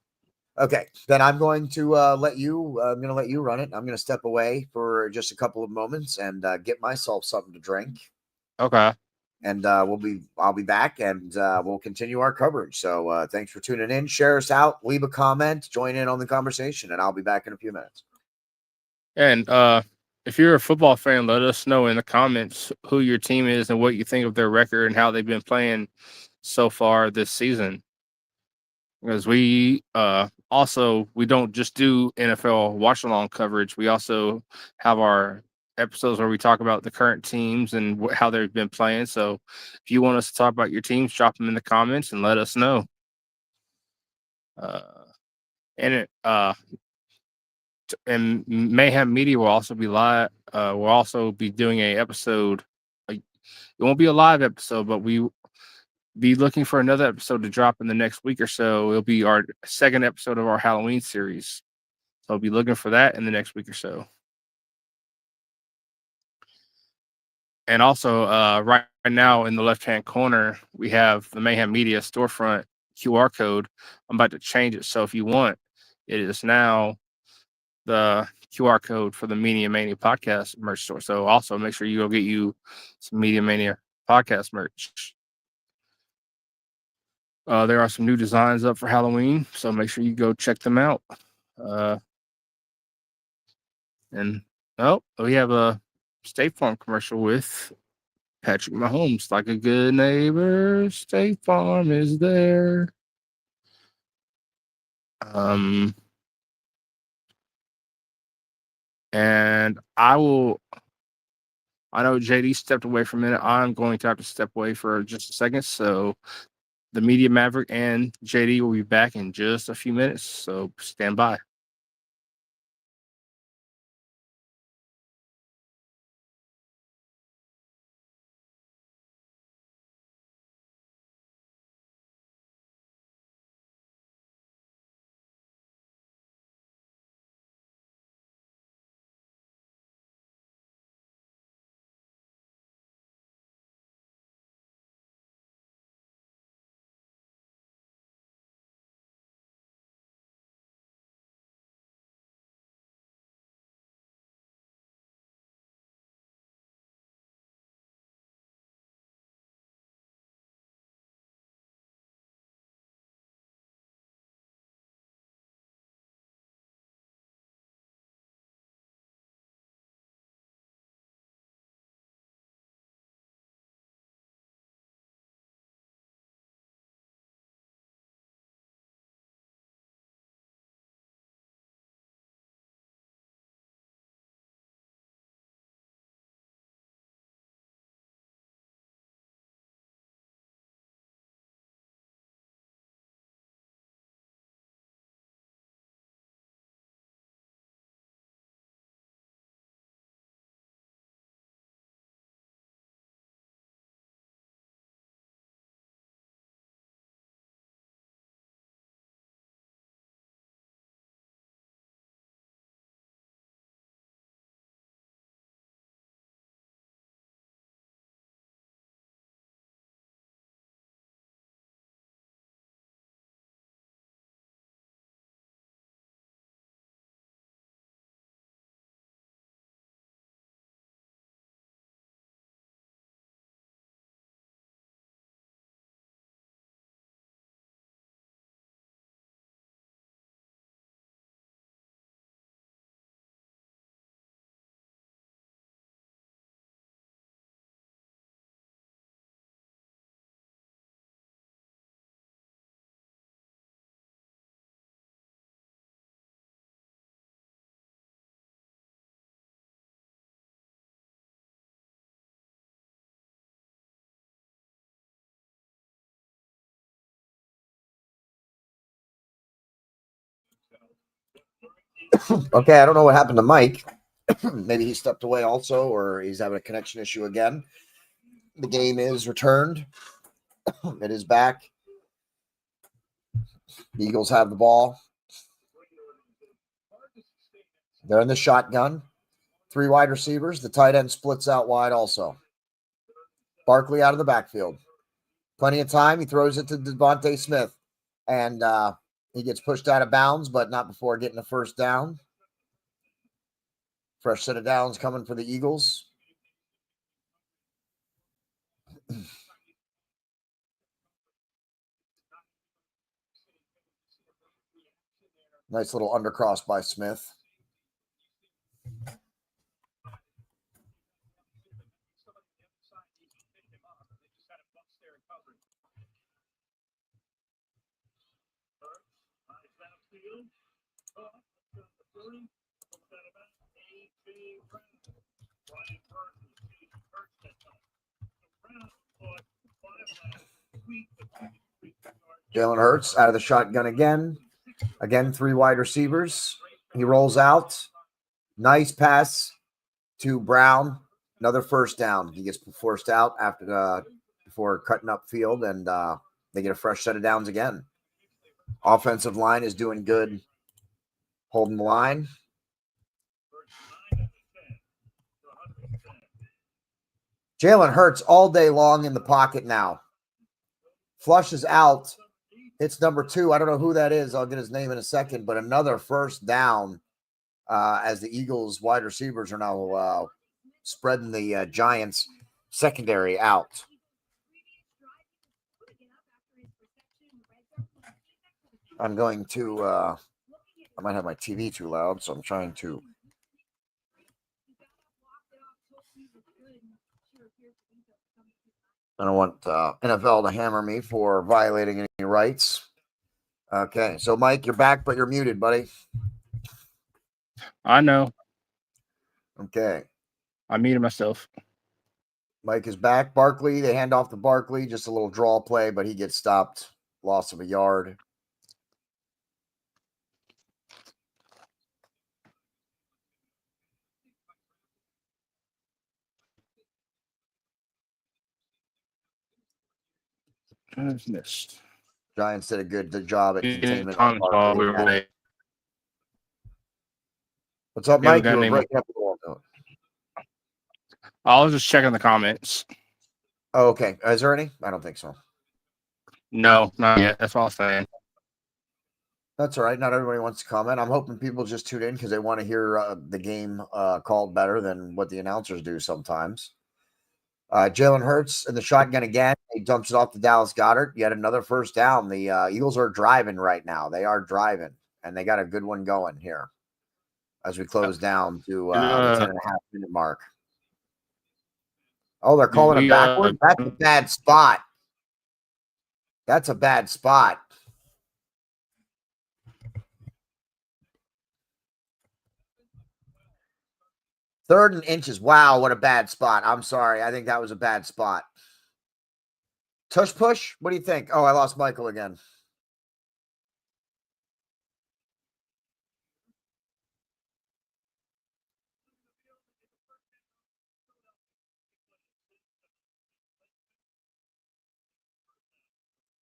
Speaker 1: Okay. Then I'm going to let you. I'm going to let you run it. I'm going to step away for just a couple of moments and get myself something to drink.
Speaker 2: Okay.
Speaker 1: And I'll be back, and we'll continue our coverage. So thanks for tuning in. Share us out. Leave a comment. Join in on the conversation, and I'll be back in a few minutes.
Speaker 2: And if you're a football fan, let us know in the comments who your team is and what you think of their record and how they've been playing so far this season. Because we don't just do NFL watch-along coverage. We also have our episodes where we talk about the current teams and how they've been playing. So if you want us to talk about your teams, drop them in the comments and let us know. And Mayhem Media will also be live. We'll also be doing a episode. It won't be a live episode, but we be looking for another episode to drop in the next week or so. It'll be our second episode of our Halloween series. So I'll be looking for that in the next week or so. And also, right now in the left-hand corner, we have the Mayhem Media storefront QR code. I'm about to change it. So if you want, it is now the QR code for the Media Mania podcast merch store. So also make sure you go get you some Media Mania podcast merch. There are some new designs up for Halloween, so make sure you go check them out. We have a State Farm commercial with Patrick Mahomes. Like a good neighbor, State Farm is there. And I know JD stepped away for a minute. I'm going to have to step away for just a second. So the Media Maverick and JD will be back in just a few minutes. So stand by.
Speaker 1: Okay, I don't know what happened to Mike. Maybe he stepped away also, or he's having a connection issue again. The game is returned. It is back. The Eagles have the ball. They're in the shotgun. 3 wide receivers. The tight end splits out wide also. Barkley out of the backfield. Plenty of time. He throws it to Devontae Smith. And he gets pushed out of bounds, but not before getting a first down. Fresh set of downs coming for the Eagles. Nice little undercross by Smith. Jalen Hurts out of the shotgun again. Again, 3 wide receivers. He rolls out. Nice pass to Brown. Another first down. He gets forced out after before cutting up field, and they get a fresh set of downs again. Offensive line is doing good, holding the line. Jalen Hurts all day long in the pocket now. Flushes out. Hits number 2. I don't know who that is. I'll get his name in a second, but another first down as the Eagles wide receivers are now spreading the Giants secondary out. I'm going to, I might have my TV too loud, so I'm trying to. I don't want NFL to hammer me for violating any rights. Okay, so Mike, you're back, but you're muted, buddy.
Speaker 2: I know.
Speaker 1: Okay.
Speaker 2: I muted myself.
Speaker 1: Mike is back. Barkley, they hand off to Barkley. Just a little draw play, but he gets stopped. Loss of a yard.
Speaker 2: Missed.
Speaker 1: Giants did a good job at containment.
Speaker 2: What's
Speaker 1: up, Mike? You were breaking up a little bit.
Speaker 2: I was just checking the comments.
Speaker 1: Oh, okay. Is there any? I don't think so.
Speaker 2: No, not yet. That's all I'm saying.
Speaker 1: That's all right. Not everybody wants to comment. I'm hoping people just tune in because they want to hear the game called better than what the announcers do sometimes. Jalen Hurts in the shotgun again. He dumps it off to Dallas Goedert. Yet another first down. The Eagles are driving right now. They are driving, and they got a good one going here as we close down to the 10.5-minute mark. Oh, they're calling him backward? That's a bad spot. That's a bad spot. Third and inches. Wow, what a bad spot. I'm sorry. I think that was a bad spot. Tush push? What do you think? Oh, I lost Michael again.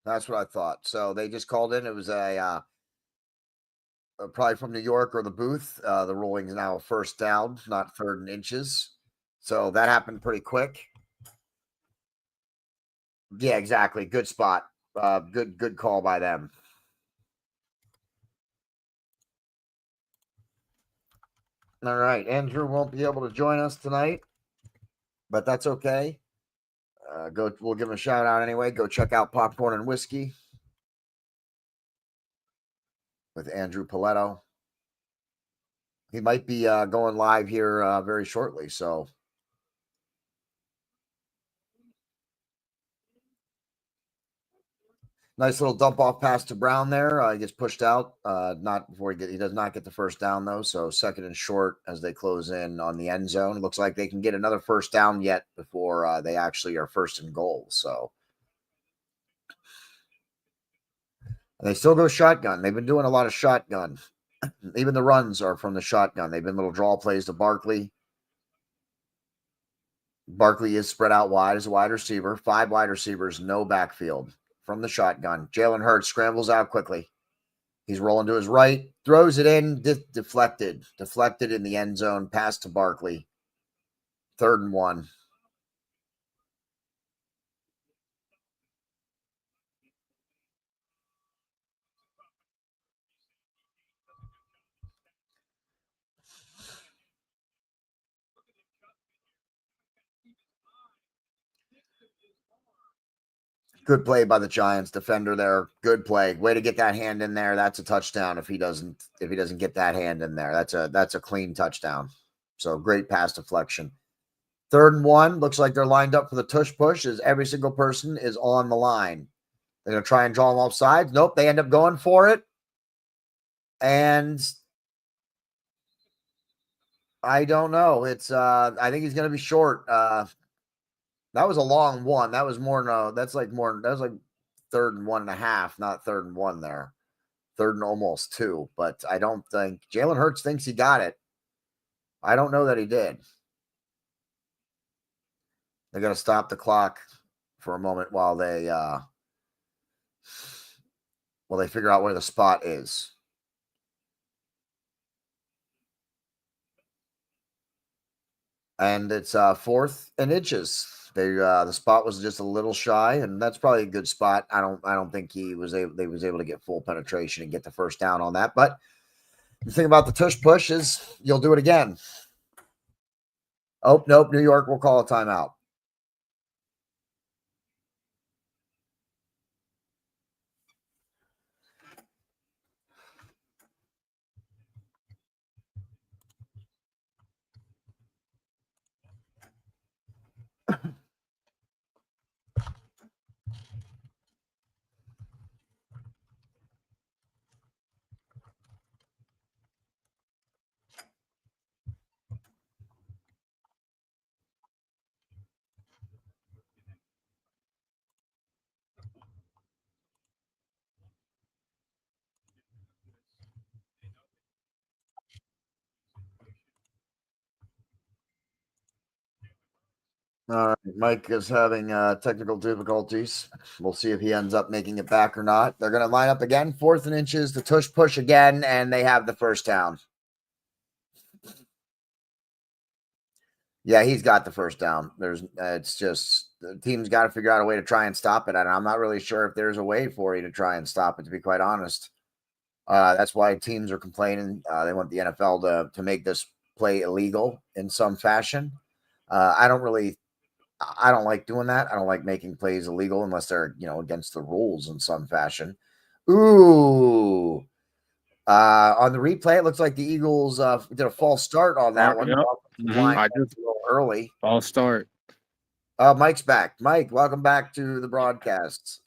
Speaker 1: That's what I thought. So they just called in. It was probably from New York or the booth. The ruling is now first down, not third and inches. So that happened pretty quick. Yeah, exactly. Good spot. Good call by them. All right. Andrew won't be able to join us tonight, but that's okay. We'll give him a shout out anyway. Go check out Popcorn and Whiskey with Andrew Paletto. He might be going live here very shortly. So nice little dump off pass to Brown there. He gets pushed out. Not before he does not get the first down though. So second and short as they close in on the end zone. Looks like they can get another first down yet before they actually are first and goal. So and they still go shotgun. They've been doing a lot of shotgun. Even the runs are from the shotgun. They've been little draw plays to Barkley. Barkley is spread out wide as a wide receiver. 5 wide receivers, no backfield from the shotgun. Jalen Hurts scrambles out quickly. He's rolling to his right, throws it in, deflected in the end zone, pass to Barkley. 3rd and 1. Good play by the Giants defender there. Good play. Way to get that hand in there. That's a touchdown if he doesn't get that hand in there. That's a clean touchdown. So great pass deflection. 3rd and 1. Looks like they're lined up for the tush push as every single person is on the line. They're going to try and draw them off sides. Nope, they end up going for it. And I don't know. It's I think he's going to be short. That was a long one. That was more. No, that's like more. That was like 3rd and 1.5, not 3rd and 1 there. 3rd and almost 2, but I don't think Jalen Hurts thinks he got it. I don't know that he did. They're going to stop the clock for a moment while they figure out where the spot is. And it's 4th and inches. The spot was just a little shy, and that's probably a good spot. I don't think they was able to get full penetration and get the first down on that. But the thing about the tush push is you'll do it again. Oh, nope, New York will call a timeout. All right, Mike is having technical difficulties. We'll see if he ends up making it back or not. They're going to line up again, 4th and inches, the tush push again, and they have the first down. Yeah, he's got the first down. It's just the team's got to figure out a way to try and stop it. And I'm not really sure if there's a way for you to try and stop it, to be quite honest. That's why teams are complaining. They want the NFL to make this play illegal in some fashion. I don't like doing that. I don't like making plays illegal unless they're, against the rules in some fashion. Ooh. On the replay, it looks like the Eagles did a false start on that one.
Speaker 2: Yep.
Speaker 1: I just a little early.
Speaker 2: False start.
Speaker 1: Mike's back. Mike, welcome back to the broadcasts.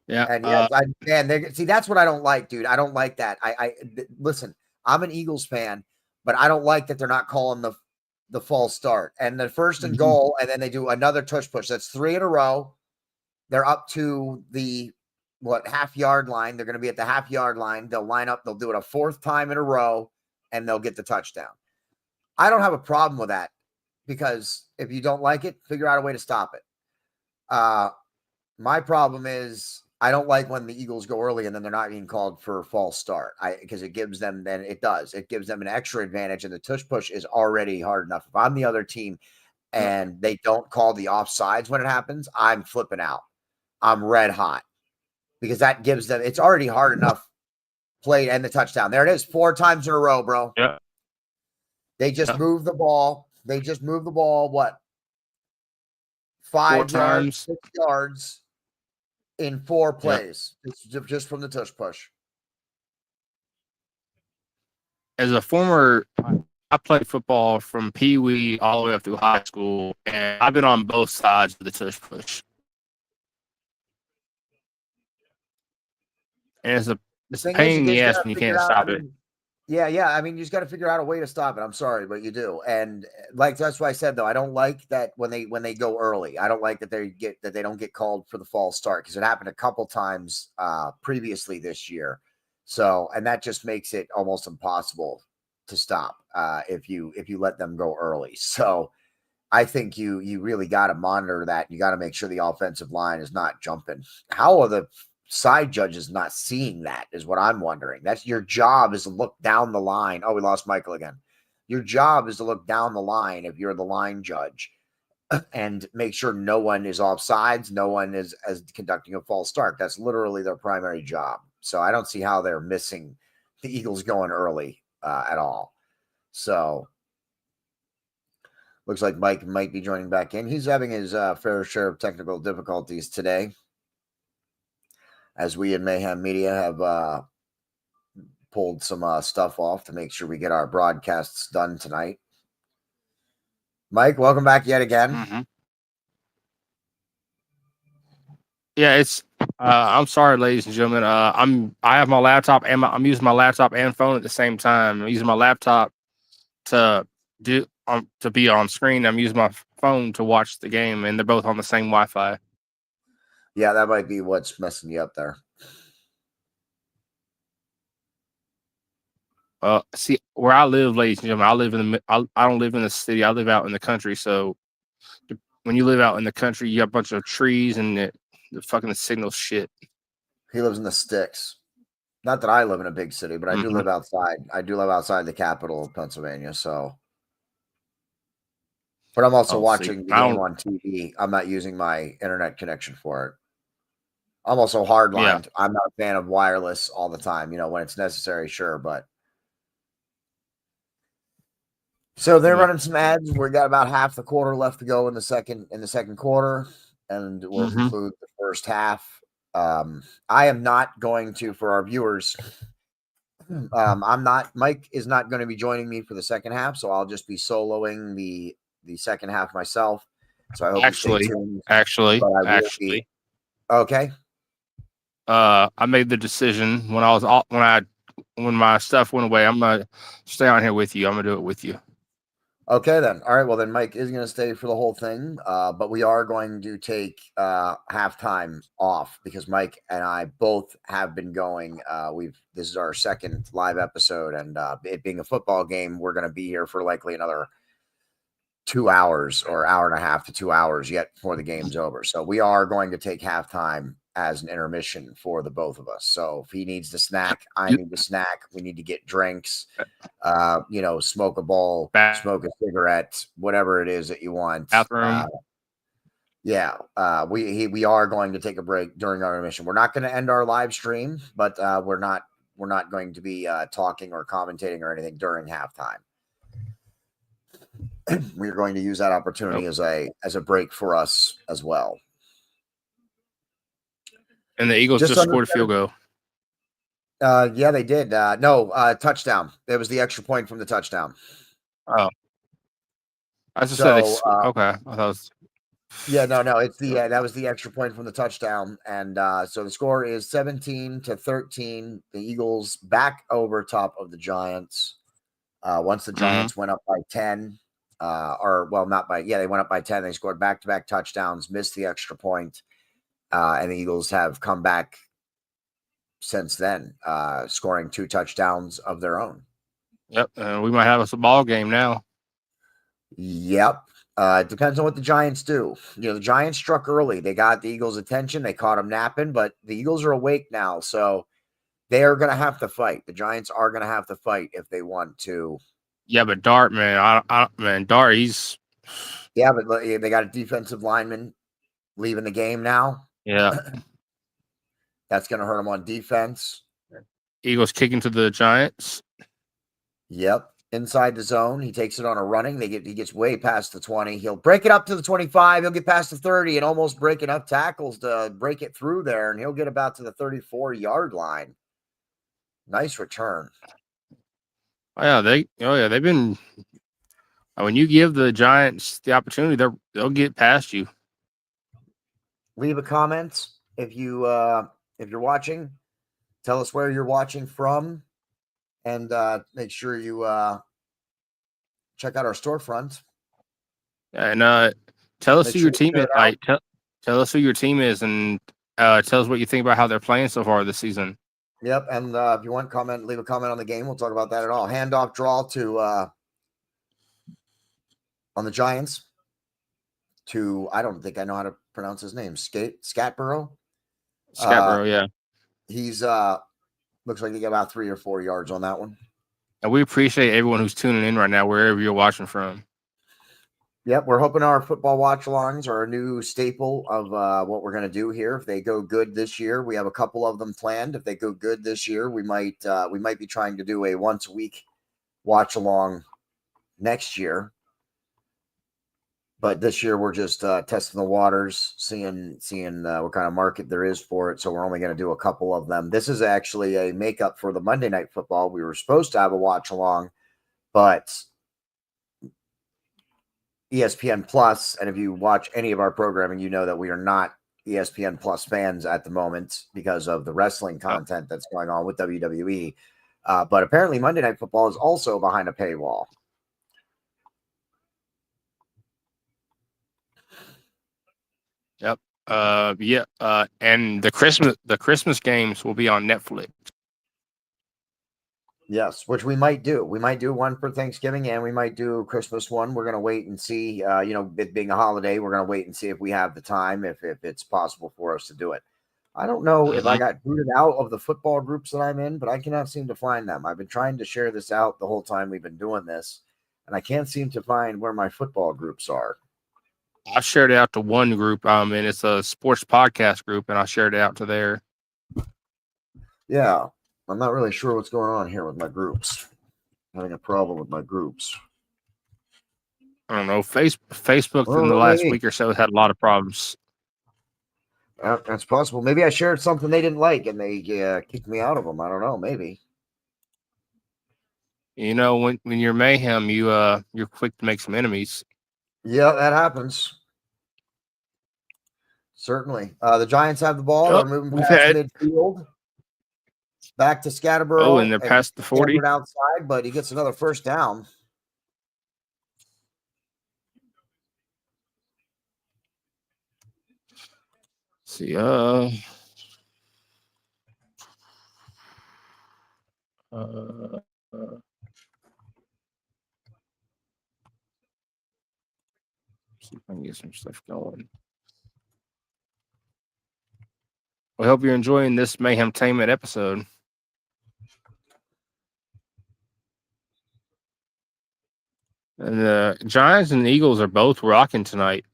Speaker 2: Yeah.
Speaker 1: And yes, see, that's what I don't like, dude. I don't like that. Listen, I'm an Eagles fan, but I don't like that they're not calling the false start and the 1st and goal, and then they do another tush push. That's 3 in a row. They're up to the half-yard line. They're going to be at the half-yard line. They'll line up. They'll do it a 4th time in a row, and they'll get the touchdown. I don't have a problem with that because if you don't like it, figure out a way to stop it. My problem is I don't like when the Eagles go early and then they're not being called for a false start. Because it gives them an extra advantage, and the tush push is already hard enough. If I'm the other team and they don't call the offsides when it happens, I'm flipping out. I'm red hot because that gives them, it's already hard enough played and the touchdown. There it is, 4 times in a row, bro.
Speaker 2: Yeah.
Speaker 1: They just moved the ball. What? 5 yards, 6 yards in 4 plays. It's just from the tush push.
Speaker 2: As a former, I played football from Pee Wee all the way up through high school, and I've been on both sides of the tush push. And it's a pain in the ass when you can't stop it.
Speaker 1: Yeah. I mean, you just got to figure out a way to stop it. I'm sorry, but you do. And that's why I said, though, I don't like that when they go early. I don't like that they don't get called for the false start, because it happened a couple times previously this year. So, and that just makes it almost impossible to stop if you let them go early. So I think you really got to monitor that. You got to make sure the offensive line is not jumping. How are the side judges not seeing that is what I'm wondering. That's your job, is to look down the line. Oh, we lost Michael again. Your job is to look down the line if you're the line judge and make sure no one is offsides, no one is conducting a false start. That's literally their primary job. So I don't see how they're missing the Eagles going early at all. So looks like Mike might be joining back in. He's having his fair share of technical difficulties today, as we in Mayhem Media have pulled some stuff off to make sure we get our broadcasts done tonight. Mike, welcome back yet again.
Speaker 2: Mm-hmm. Yeah, it's. I'm sorry, ladies and gentlemen. I have my laptop and I'm using my laptop and phone at the same time. I'm using my laptop to be on screen. I'm using my phone to watch the game, and they're both on the same Wi-Fi.
Speaker 1: Yeah, that might be what's messing you up there.
Speaker 2: See where I live, ladies and gentlemen. I live in the. I don't live in the city. I live out in the country. So when you live out in the country, you got a bunch of trees and the fucking signal shit.
Speaker 1: He lives in the sticks. Not that I live in a big city, but I do live outside. I do live outside the capital of Pennsylvania. So, but I'm also watching the game on TV. I'm not using my internet connection for it. I'm also hardlined.
Speaker 2: Yeah.
Speaker 1: I'm not a fan of wireless all the time. When it's necessary, sure, but. So they're running some ads. We got about half the quarter left to go in the second quarter, and we'll conclude the first half. I am not going to, for our viewers. I'm not. Mike is not going to be joining me for the second half, so I'll just be soloing the second half myself. So I hope you stay tuned.
Speaker 2: Actually,
Speaker 1: okay.
Speaker 2: I made the decision when my stuff went away. I'm gonna stay on here with you. I'm gonna do it with you.
Speaker 1: Okay, then. All right. Well, then Mike is going to stay for the whole thing, but we are going to take halftime off because Mike and I both have been going. This is our second live episode, and it being a football game, we're going to be here for likely another 2 hours or hour and a half to 2 hours yet before the game's over. So we are going to take halftime as an intermission for the both of us. So if he needs to snack, I need to snack. We need to get drinks, smoke a bowl, smoke a cigarette, whatever it is that you want.
Speaker 2: Bathroom.
Speaker 1: We are going to take a break during our intermission. We're not going to end our live stream, but we're not going to be talking or commentating or anything during halftime. We're going to use that opportunity as a break for us as well.
Speaker 2: And the Eagles just scored a field goal.
Speaker 1: Yeah, they did. Touchdown. It was the extra point from the touchdown.
Speaker 2: Oh, I just said okay. I thought it was...
Speaker 1: Yeah, no. It's that was the extra point from the touchdown, and so the score is 17-13. The Eagles back over top of the Giants. Once the Giants went up by 10, they went up by 10. They scored back-to-back touchdowns, missed the extra point. And the Eagles have come back since then, scoring 2 touchdowns of their own.
Speaker 2: Yep, we might have a ball game now.
Speaker 1: Yep. It depends on what the Giants do. The Giants struck early. They got the Eagles' attention. They caught them napping, but the Eagles are awake now, so they are going to have to fight. The Giants are going to have to fight if they want to.
Speaker 2: Yeah, but Dart, man, Dart, he's...
Speaker 1: Yeah, but they got a defensive lineman leaving the game now.
Speaker 2: Yeah.
Speaker 1: That's going to hurt him on defense.
Speaker 2: Eagles kicking to the Giants.
Speaker 1: Yep. Inside the zone. He takes it on a running. He gets way past the 20. He'll break it up to the 25. He'll get past the 30 and almost break enough tackles to break it through there. And he'll get about to the 34-yard line. Nice return.
Speaker 2: They've been... When you give the Giants the opportunity, they'll get past you.
Speaker 1: Leave a comment if you're watching. Tell us where you're watching from, and make sure you check out our storefront.
Speaker 2: And tell us who your team is. Tell us who your team is, and tell us what you think about how they're playing so far this season.
Speaker 1: Yep, and if you want leave a comment on the game. We'll talk about that at all. Handoff draw to on the Giants to, I don't think I know how to pronounce his name. Scatborough.
Speaker 2: Yeah.
Speaker 1: He's looks like they got about 3 or 4 yards on that one.
Speaker 2: And we appreciate everyone who's tuning in right now, wherever you're watching from.
Speaker 1: Yep, we're hoping our football watch-alongs are a new staple of what we're going to do here. If they go good this year, we have a couple of them planned. If they go good this year, we might be trying to do a once-a-week watch-along next year. But this year we're just testing the waters, seeing what kind of market there is for it. So we're only going to do a couple of them. This is actually a makeup for the Monday Night Football. We were supposed to have a watch along, but ESPN Plus, and if you watch any of our programming, you know that we are not ESPN Plus fans at the moment because of the wrestling content that's going on with WWE. But apparently Monday Night Football is also behind a paywall.
Speaker 2: Yep. And the Christmas games will be on Netflix.
Speaker 1: Yes, which we might do. We might do one for Thanksgiving and we might do a Christmas one. We're going to wait and see. It being a holiday, we're going to wait and see if we have the time, if it's possible for us to do it. I don't know if I got booted out of the football groups that I'm in, but I cannot seem to find them. I've been trying to share this out the whole time we've been doing this, and I can't seem to find where my football groups are.
Speaker 2: I shared it out to one group. And it's a sports podcast group, and I shared it out to there.
Speaker 1: Yeah, I'm not really sure what's going on here with my groups. Having a problem with my groups.
Speaker 2: I don't know. Facebook in the last week or so has had a lot of problems.
Speaker 1: That's possible. Maybe I shared something they didn't like and they kicked me out of them. I don't know. Maybe.
Speaker 2: You know, when you're Mayhem, you're quick to make some enemies.
Speaker 1: Yeah, that happens. Certainly. The Giants have the ball. They're moving past midfield. Back to Scatterborough.
Speaker 2: Oh, and they're past the 40.
Speaker 1: Outside, but he gets another first down.
Speaker 2: See, see if I can get some stuff going. We hope you're enjoying this Mayhemtainment episode. And the Giants and the Eagles are both rocking tonight.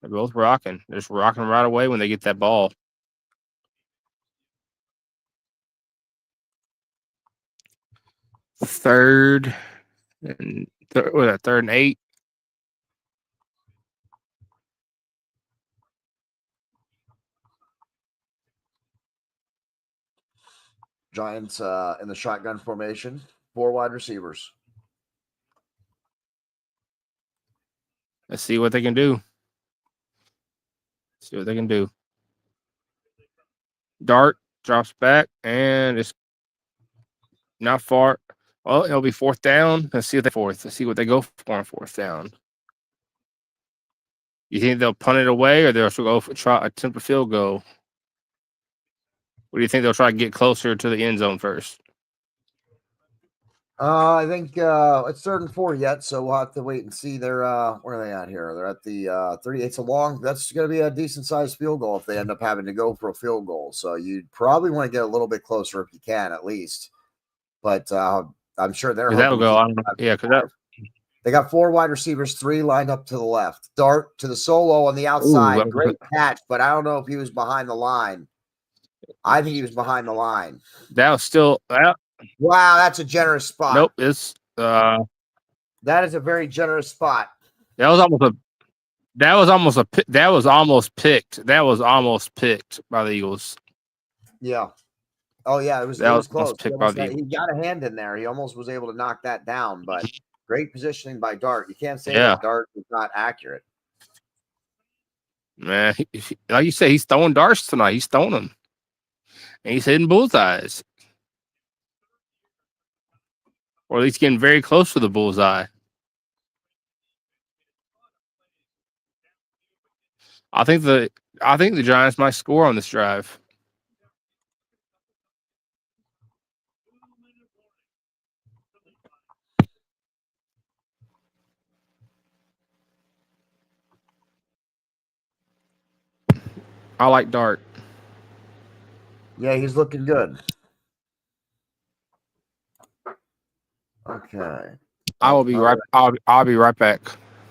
Speaker 2: They're both rocking. They're just rocking right away when they get that ball. Third and 8.
Speaker 1: Giants in the shotgun formation. 4 wide receivers.
Speaker 2: Let's see what they can do. See what they can do. Dart drops back, and it's not far. Well, it'll be 4th down. Let's see what Let's see what they go for on 4th down. You think they'll punt it away, or they'll go attempt a field goal? What do you think they'll try to get closer to the end zone first?
Speaker 1: I think it's 3rd and 4 yet, so we'll have to wait and see. They're where are they at here? They're at the 30. That's going to be a decent sized field goal if they end up having to go for a field goal. So you'd probably want to get a little bit closer if you can, at least. But I'm sure they're
Speaker 2: that'll go. I don't know. Yeah, because
Speaker 1: they got 4 wide receivers, 3 lined up to the left. Dart to the solo on the outside. Great catch, but I don't know if he was behind the line. I think he was behind the line.
Speaker 2: That was still.
Speaker 1: Wow, that's a generous spot.
Speaker 2: Nope, it's
Speaker 1: that is a very generous spot.
Speaker 2: That was almost picked. That was almost picked by the Eagles.
Speaker 1: Yeah. Oh yeah, it was close. He got a hand in there. He almost was able to knock that down, but great positioning by Dart. You can't say that Dart was not accurate.
Speaker 2: Man, like you say, he's throwing darts tonight. He's throwing them. And he's hitting bullseyes. Or at least getting very close to the bullseye. I think the Giants might score on this drive. I like Dart.
Speaker 1: Yeah, he's looking good. Okay.
Speaker 2: I will be right. I'll be right back.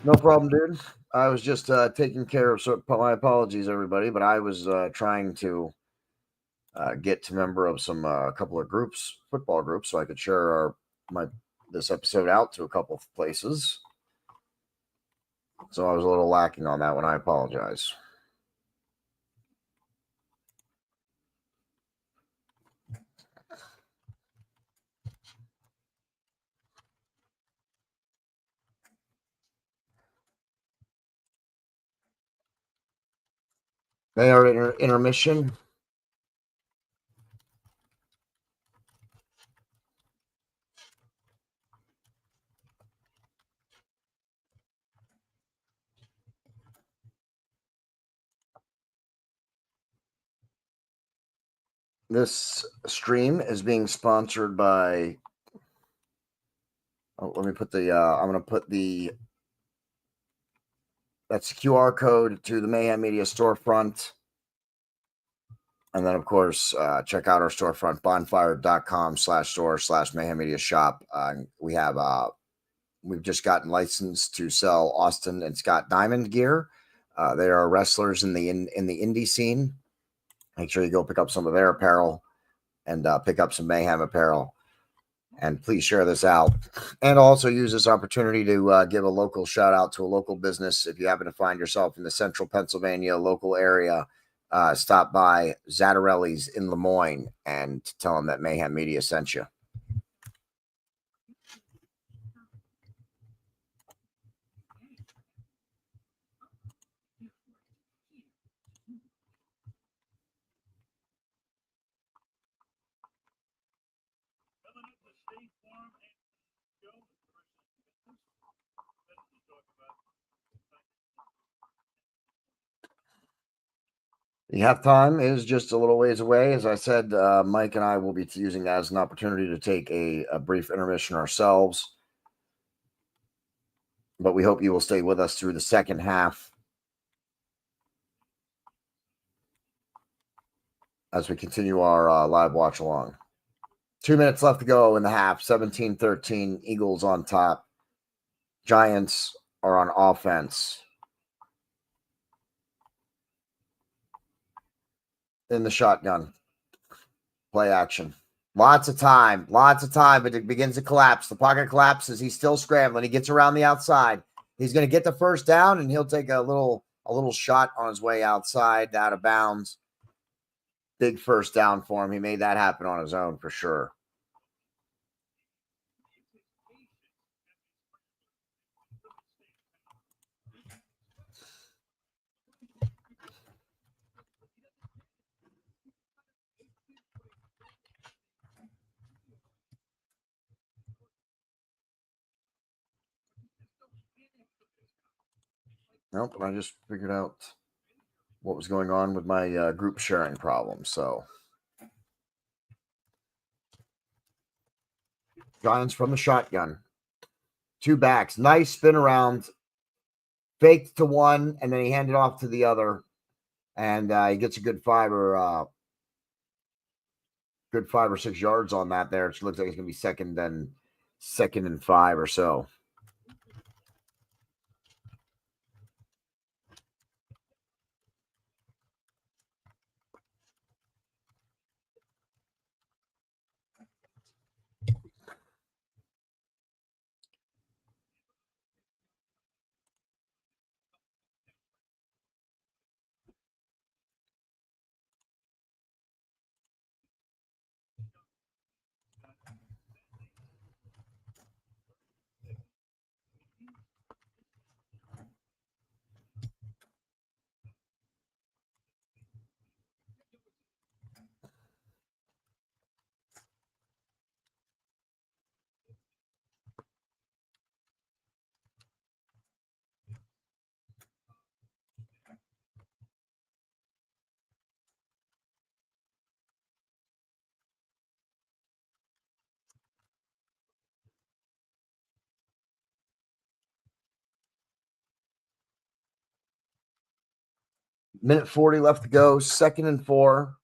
Speaker 1: No problem, dude. I was just taking care of. So my apologies, everybody, but I was trying to get to member of some couple of groups, football groups, so I could share this episode out to a couple of places. So I was a little lacking on that one. I apologize. They are in intermission. This stream is being sponsored by. Oh, let me put the. I'm going to put the. That's the QR code to the Mayhem Media storefront. And then, of course, check out our storefront, bonfire.com/store/Mayhem Media shop. We've just gotten licensed to sell Austin and Scott Diamond gear. They are wrestlers in the indie scene. Make sure you go pick up some of their apparel and pick up some Mayhem apparel. And please share this out. And also use this opportunity to give a local shout out to a local business. If you happen to find yourself in the central Pennsylvania local area, stop by Zattarelli's in Lemoyne and tell them that Mayhem Media sent you. The halftime is just a little ways away. As I said, Mike and I will be using that as an opportunity to take a brief intermission ourselves. But we hope you will stay with us through the second half as we continue our live watch along. 2 minutes left to go in the half. 17-13, Eagles on top. Giants are on offense. In the shotgun. Play action. Lots of time, but it begins to collapse. The pocket collapses. He's still scrambling. He gets around the outside. He's going to get the first down, and he'll take a little shot on his way outside, out of bounds. Big first down for him. He made that happen on his own for sure. Nope, I just figured out what was going on with my group sharing problem. So, Giants from the shotgun. 2 backs. Nice spin around. Faked to one, and then he handed off to the other. And he gets a good 5 or 6 yards on that there. It looks like it's going to be second and 5 or so. Minute 40 left to go. 2nd and 4.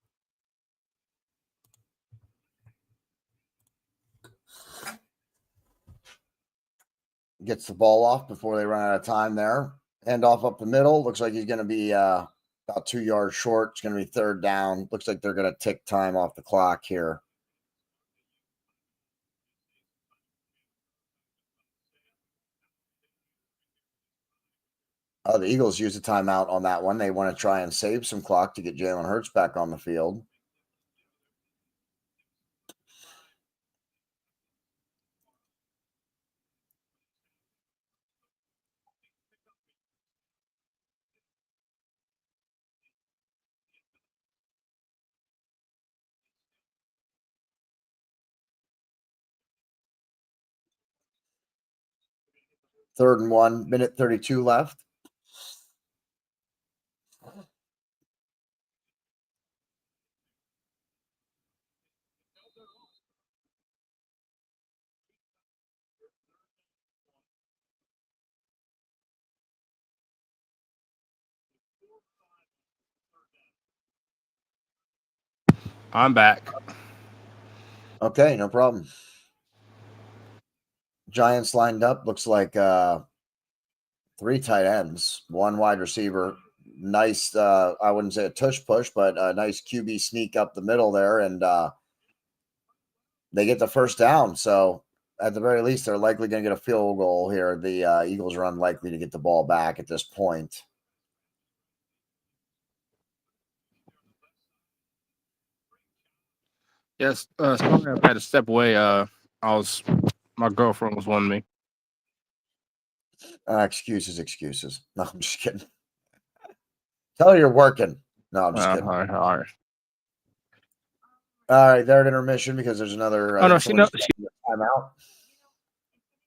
Speaker 1: Gets the ball off before they run out of time there. Hand off up the middle. Looks like he's going to be about 2 yards short. It's going to be 3rd down. Looks like they're going to tick time off the clock here. The Eagles use a timeout on that one. They want to try and save some clock to get Jalen Hurts back on the field. Third and 1, minute 32 left.
Speaker 2: I'm back.
Speaker 1: Okay, no problem. Giants lined up. Looks like 3 tight ends, 1 wide receiver. Nice, I wouldn't say a tush push, but a nice QB sneak up the middle there, and they get the first down. So at the very least, they're likely going to get a field goal here. The Eagles are unlikely to get the ball back at this point.
Speaker 2: Yes, sorry I had to step away. My girlfriend was wanting me.
Speaker 1: Excuses. No, I'm just kidding. Tell her you're working. No, I'm just kidding.
Speaker 2: All right.
Speaker 1: All right, they're at intermission because there's another.
Speaker 2: Oh no, she knows.
Speaker 1: Timeout.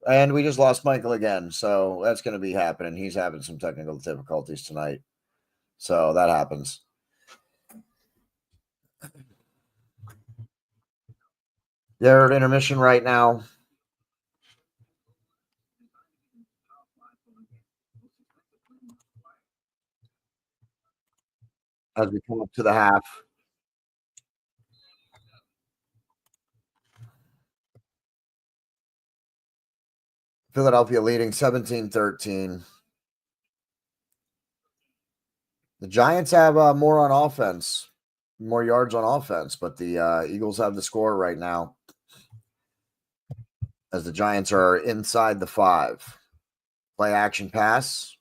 Speaker 1: And we just lost Michael again, so that's going to be happening. He's having some technical difficulties tonight, so that happens. They're at intermission right now. As we come up to the half. Philadelphia leading 17-13. The Giants have more on offense, more yards on offense, but the Eagles have the score right now as the Giants are inside the 5. Play action pass.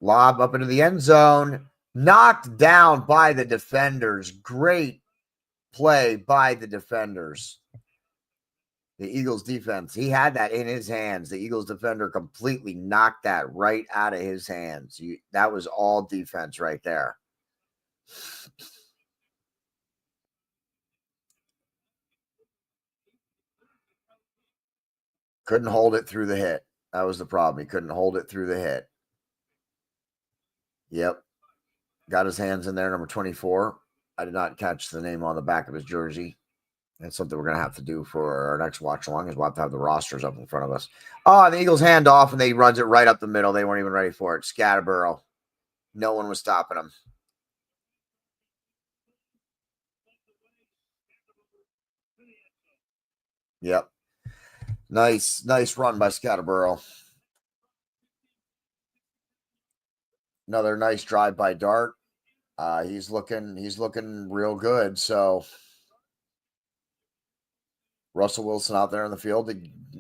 Speaker 1: Lob up into the end zone. Knocked down by the defenders. Great play by the defenders. The Eagles defense, he had that in his hands. The Eagles defender completely knocked that right out of his hands. That was all defense right there. Couldn't hold it through the hit. That was the problem. He couldn't hold it through the hit. Yep. Got his hands in there, number 24. I did not catch the name on the back of his jersey. That's something we're going to have to do for our next watch along is we'll have to have the rosters up in front of us. Oh, the Eagles hand off, and they runs it right up the middle. They weren't even ready for it. Scatterborough. No one was stopping them. Yep. Nice run by Scatterborough. Another nice drive by Dart. He's looking real good. So Russell Wilson out there in the field to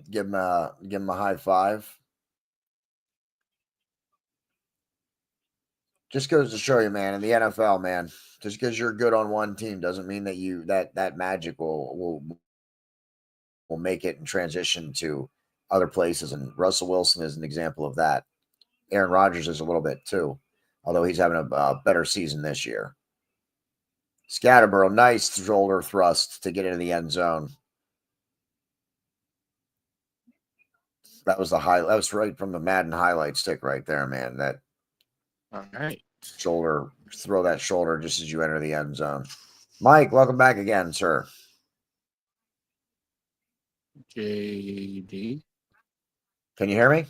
Speaker 1: give him a high five. Just goes to show you, man, in the NFL, man, just because you're good on one team doesn't mean that that magic will make it and transition to other places. And Russell Wilson is an example of that. Aaron Rodgers is a little bit too, although he's having a better season this year. Scatterborough, nice shoulder thrust to get into the end zone. That was that was right from the Madden highlight stick right there, man. That
Speaker 2: All right.
Speaker 1: shoulder, throw that shoulder just as you enter the end zone. Mike, welcome back again, sir.
Speaker 2: JD.
Speaker 1: Can you hear me?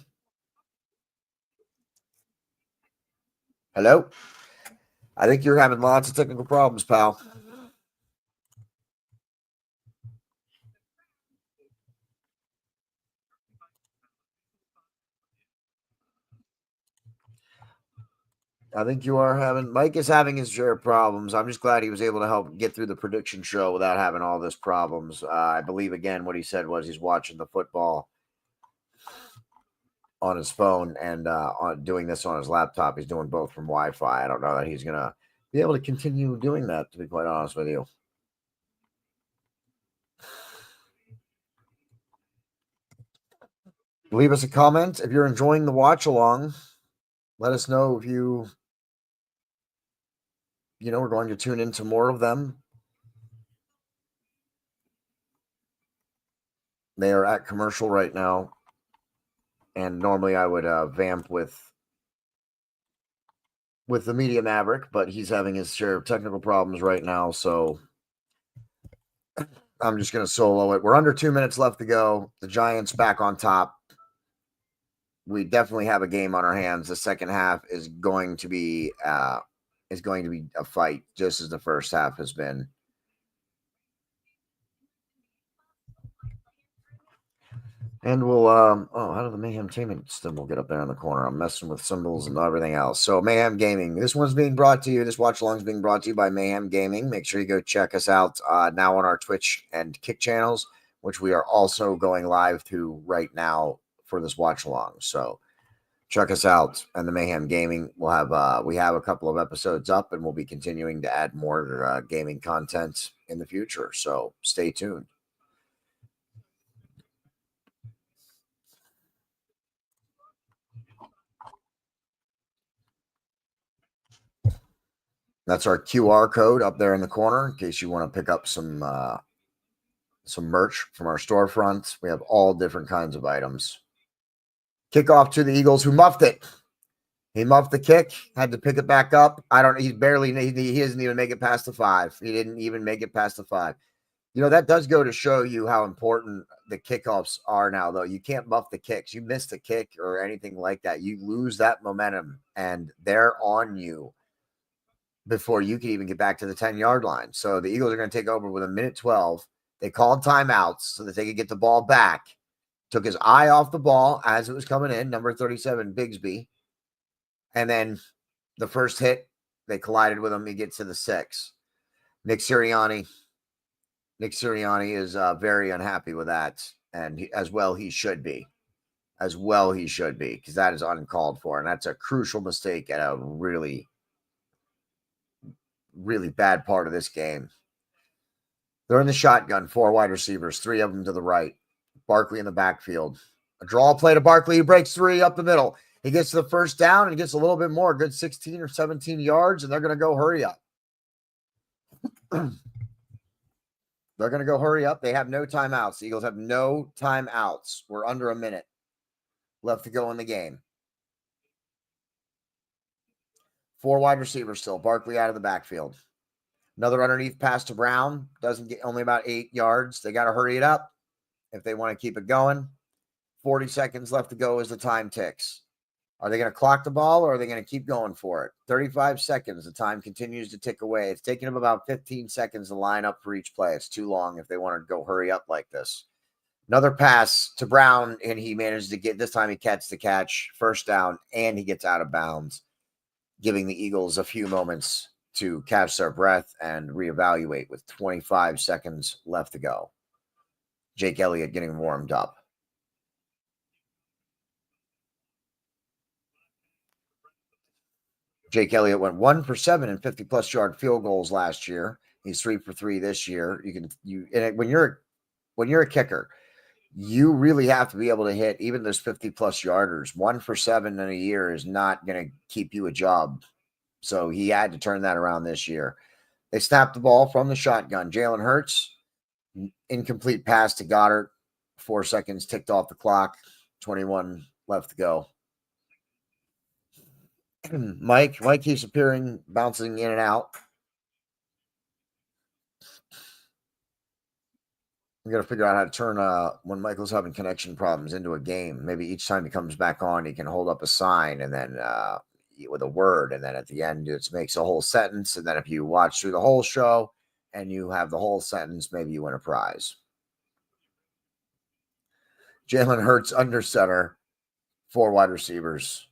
Speaker 1: Hello? I think you're having lots of technical problems, pal. I think you are having, Mike is having his share of problems. I'm just glad he was able to help get through the prediction show without having all this problems. I believe, again, what he said was he's watching the football on his phone and on doing this on his laptop. He's doing both from Wi-Fi. I don't know that he's going to be able to continue doing that, to be quite honest with you. Leave us a comment if you're enjoying the watch along. Let us know if we're going to tune into more of them. They are at commercial right now. And normally I would vamp with the Media Maverick, but he's having his share of technical problems right now. So I'm just going to solo it. We're under 2 minutes left to go. The Giants back on top. We definitely have a game on our hands. The second half is going to be a fight, just as the first half has been. And we'll how did the Mayhemtainment symbol get up there in the corner? I'm messing with symbols and everything else. So Mayhem Gaming. This one's being brought to you. This watch along is being brought to you by Mayhem Gaming. Make sure you go check us out now on our Twitch and Kick channels, which we are also going live to right now for this watch along. So check us out. And the Mayhem Gaming will have we have a couple of episodes up, and we'll be continuing to add more gaming content in the future. So stay tuned. That's our QR code up there in the corner in case you want to pick up some merch from our storefront. We have all different kinds of items. Kickoff to the Eagles, who muffed it. He muffed the kick, had to pick it back up. He doesn't even make it past the 5. He didn't even make it past the 5. You know, that does go to show you how important the kickoffs are now, though. You can't muff the kicks. You miss the kick or anything like that, you lose that momentum, and they're on you before you can even get back to the 10-yard line. So the Eagles are going to take over with a minute 12. They called timeouts so that they could get the ball back. Took his eye off the ball as it was coming in, number 37, Bigsby. And then the first hit, they collided with him. He gets to the 6. Nick Sirianni is very unhappy with that. And he should be. Because that is uncalled for. And that's a crucial mistake at a really, really bad part of this game. They're in the shotgun, 4 wide receivers, 3 of them to the right. Barkley in the backfield. A draw play to Barkley. He breaks 3 up the middle. He gets to the first down and gets a little bit more, good 16 or 17 yards, and they're going to go hurry up. They're going to go hurry up. They have no timeouts. The Eagles have no timeouts. We're under a minute left to go in the game. 4 wide receivers still. Barkley out of the backfield. Another underneath pass to Brown. Doesn't get only about 8 yards. They got to hurry it up if they want to keep it going. 40 seconds left to go as the time ticks. Are they going to clock the ball, or are they going to keep going for it? 35 seconds. The time continues to tick away. It's taking them about 15 seconds to line up for each play. It's too long if they want to go hurry up like this. Another pass to Brown, and he managed to get, this time he catches the catch, first down, and he gets out of bounds, giving the Eagles a few moments to catch their breath and reevaluate with 25 seconds left to go. Jake Elliott getting warmed up. Jake Elliott went 1 for 7 in 50-plus yard field goals last year. He's 3 for 3 this year. When you're a kicker, you really have to be able to hit even those 50-plus yarders. 1 for 7 in a year is not going to keep you a job. So he had to turn that around this year. They snapped the ball from the shotgun. Jalen Hurts, incomplete pass to Goddard. 4 seconds ticked off the clock. 21 left to go. Mike keeps appearing, bouncing in and out. We got to figure out how to turn when Michael's having connection problems into a game. Maybe each time he comes back on, he can hold up a sign and then with a word, and then at the end it makes a whole sentence. And then if you watch through the whole show and you have the whole sentence, maybe you win a prize. Jalen Hurts under center, 4 wide receivers,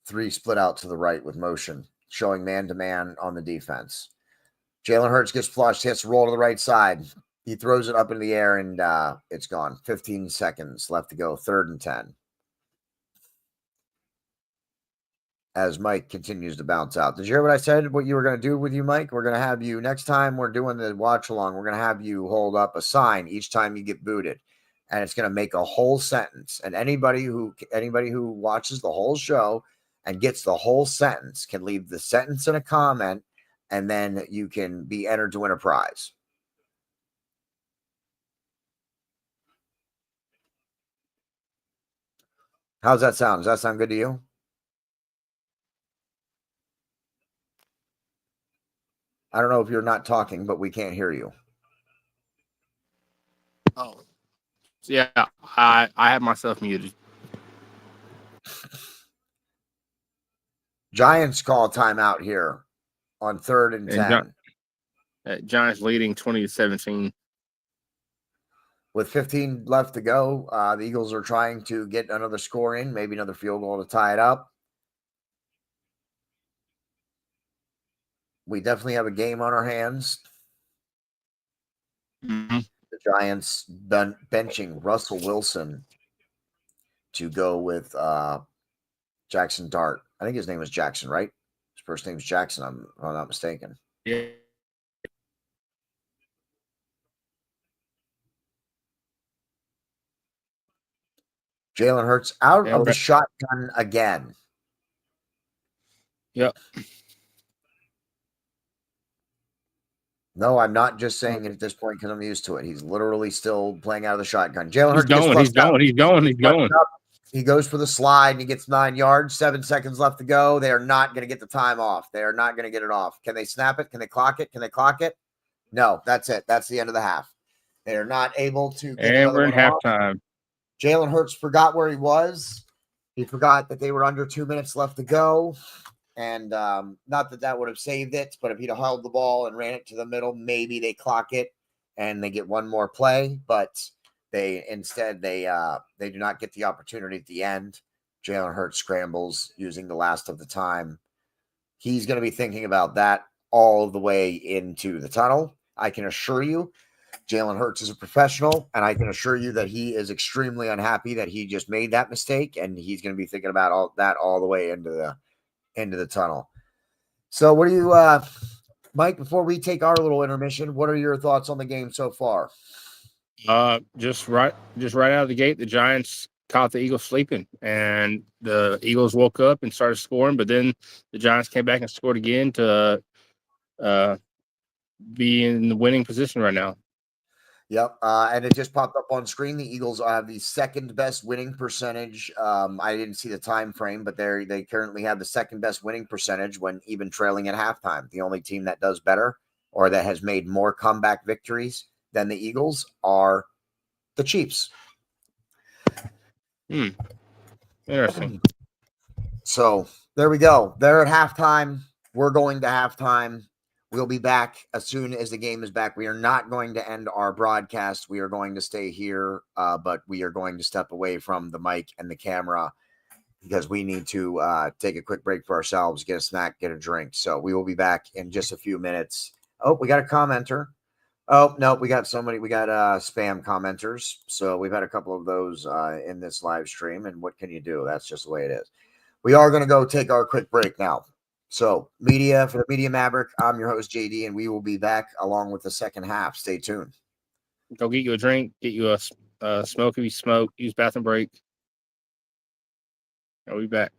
Speaker 1: 3 split out to the right with motion, showing man-to-man on the defense. Jalen Hurts gets flushed, hits roll to the right side. He throws it up in the air, and it's gone. 15 seconds left to go, 3rd and 10. As Mike continues to bounce out. Did you hear what I said, what you were going to do with you, Mike? We're going to have you, next time we're doing the watch-along, we're going to have you hold up a sign each time you get booted. And it's going to make a whole sentence. And anybody who watches the whole show and gets the whole sentence can leave the sentence in a comment, and then you can be entered to win a prize. How's that sound? Does that sound good to you? I don't know if you're not talking, but we can't hear you.
Speaker 2: Oh, yeah. I have myself muted.
Speaker 1: Giants call timeout here on 3rd and 10.
Speaker 2: Giants leading 20-17.
Speaker 1: With 15 left to go, the Eagles are trying to get another score in, maybe another field goal to tie it up. We definitely have a game on our hands.
Speaker 2: Mm-hmm.
Speaker 1: The Giants benching Russell Wilson to go with Jackson Dart. I think his name was Jackson, right? His first name's Jackson, if I'm not mistaken.
Speaker 2: Yeah.
Speaker 1: Jalen Hurts out of the shotgun again.
Speaker 2: Yep.
Speaker 1: No, I'm not just saying it at this point because I'm used to it. He's literally still playing out of the shotgun. Jalen Hurts gets
Speaker 2: He's going.
Speaker 1: He goes for the slide and he gets 9 yards. 7 seconds left to go. They are not going to get the time off. They are not going to get it off. Can they snap it? Can they clock it? Can they clock it? No, that's it. That's the end of the half. They are not able to get
Speaker 2: And we're in
Speaker 1: off.
Speaker 2: halftime.
Speaker 1: Jalen Hurts forgot where he was. He forgot that they were under 2 minutes left to go. And not that that would have saved it, but if he'd have held the ball and ran it to the middle, maybe they clock it and they get one more play. But they do not get the opportunity at the end. Jalen Hurts scrambles using the last of the time. He's going to be thinking about that all the way into the tunnel. I can assure you, Jalen Hurts is a professional, and I can assure you that he is extremely unhappy that he just made that mistake, and he's going to be thinking about all the way into the tunnel. So what do you Mike, before we take our little intermission, what are your thoughts on the game so far?
Speaker 2: Just right out of the gate, the Giants caught the Eagles sleeping, and the Eagles woke up and started scoring, but then the Giants came back and scored again to be in the winning position right now.
Speaker 1: Yep. And it just popped up on screen. The Eagles have the second best winning percentage. I didn't see the time frame, but they currently have the second best winning percentage when even trailing at halftime. The only team that does better or that has made more comeback victories than the Eagles are the Chiefs.
Speaker 2: Interesting.
Speaker 1: So there we go. They're at halftime. We're going to halftime. We'll be back as soon as the game is back. We are not going to end our broadcast. We are going to stay here, but we are going to step away from the mic and the camera because we need to take a quick break for ourselves, get a snack, get a drink. So we will be back in just a few minutes. Oh, we got a commenter. Oh, no, we got somebody. We got spam commenters. So we've had a couple of those in this live stream. And what can you do? That's just the way it is. We are going to go take our quick break now. So, for the Media Maverick, I'm your host, JD, and we will be back along with the second half. Stay tuned.
Speaker 2: Go get you a drink, get you a smoke if you smoke, use bathroom break. I'll be back.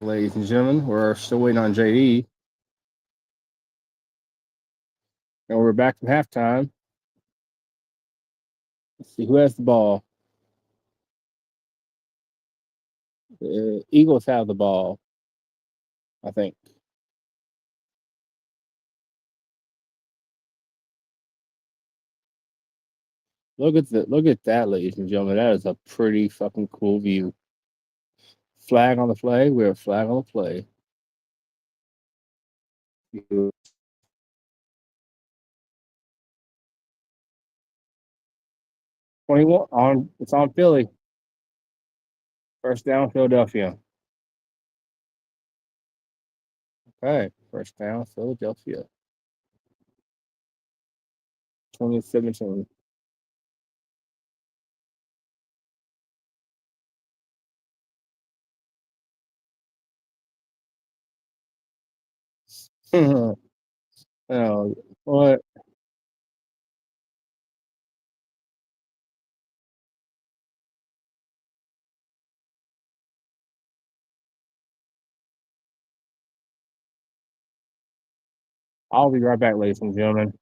Speaker 2: Ladies and gentlemen, we're still waiting on JD. And we're back from halftime. Let's see who has the ball. The Eagles have the ball, I think. Look at that, ladies and gentlemen. That is a pretty fucking cool view. Flag on the play. We have a flag on the play. 21 on. It's on Philly. First down, Philadelphia. Okay, first down, Philadelphia. 2017. Oh, what? I'll be right back, ladies and gentlemen.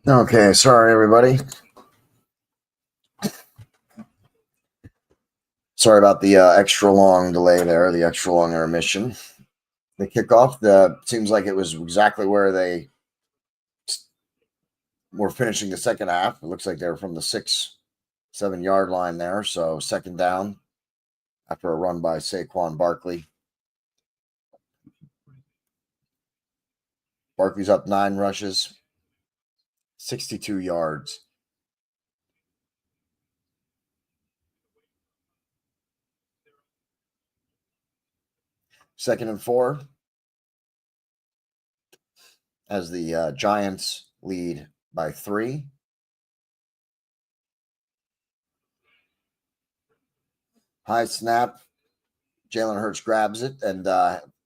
Speaker 1: Okay, sorry everybody. Sorry about the extra long delay there, the extra long intermission. The kickoff, seems like it was exactly where they were finishing the second half. It looks like they were from the 6-7 yard line there. So second down after a run by Saquon Barkley. Barkley's up 9 rushes, 62 yards. Second and 4 as the Giants lead by 3. High snap. Jalen Hurts grabs it and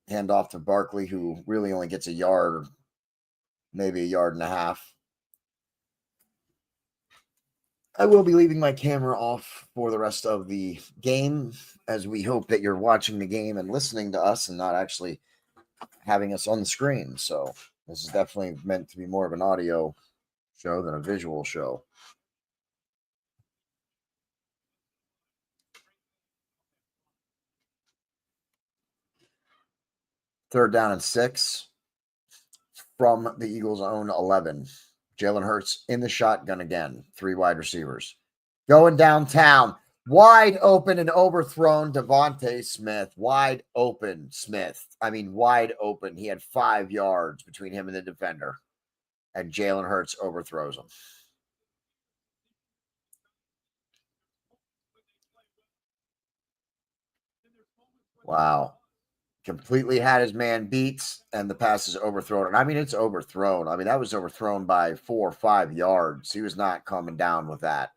Speaker 1: hand off to Barkley, who really only gets a yard, maybe a yard and a half. I will be leaving my camera off for the rest of the game, as we hope that you're watching the game and listening to us and not actually having us on the screen. So this is definitely meant to be more of an audio show than a visual show. Third down and 6 from the Eagles' own 11. Jalen Hurts in the shotgun again. 3 wide receivers. Going downtown. Wide open and overthrown Devontae Smith. Wide open Smith. I mean, wide open. He had 5 yards between him and the defender. And Jalen Hurts overthrows him. Wow. Completely had his man beat, and the pass is overthrown. And I mean, it's overthrown. I mean, that was overthrown by 4 or 5 yards. He was not coming down with that.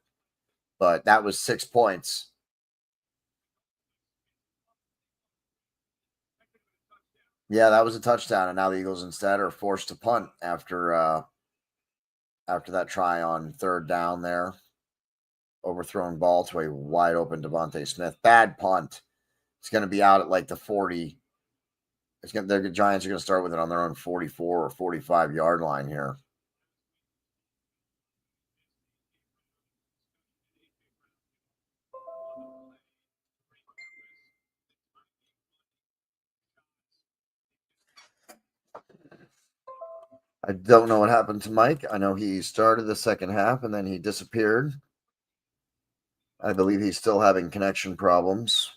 Speaker 1: But that was 6 points. Yeah, that was a touchdown. And now the Eagles instead are forced to punt after that try on 3rd down there. Overthrown ball to a wide open Devontae Smith. Bad punt. It's going to be out at like the 40. The Giants are going to start with it on their own 44 or 45-yard line here. I don't know what happened to Mike. I know he started the second half and then he disappeared. I believe he's still having connection problems.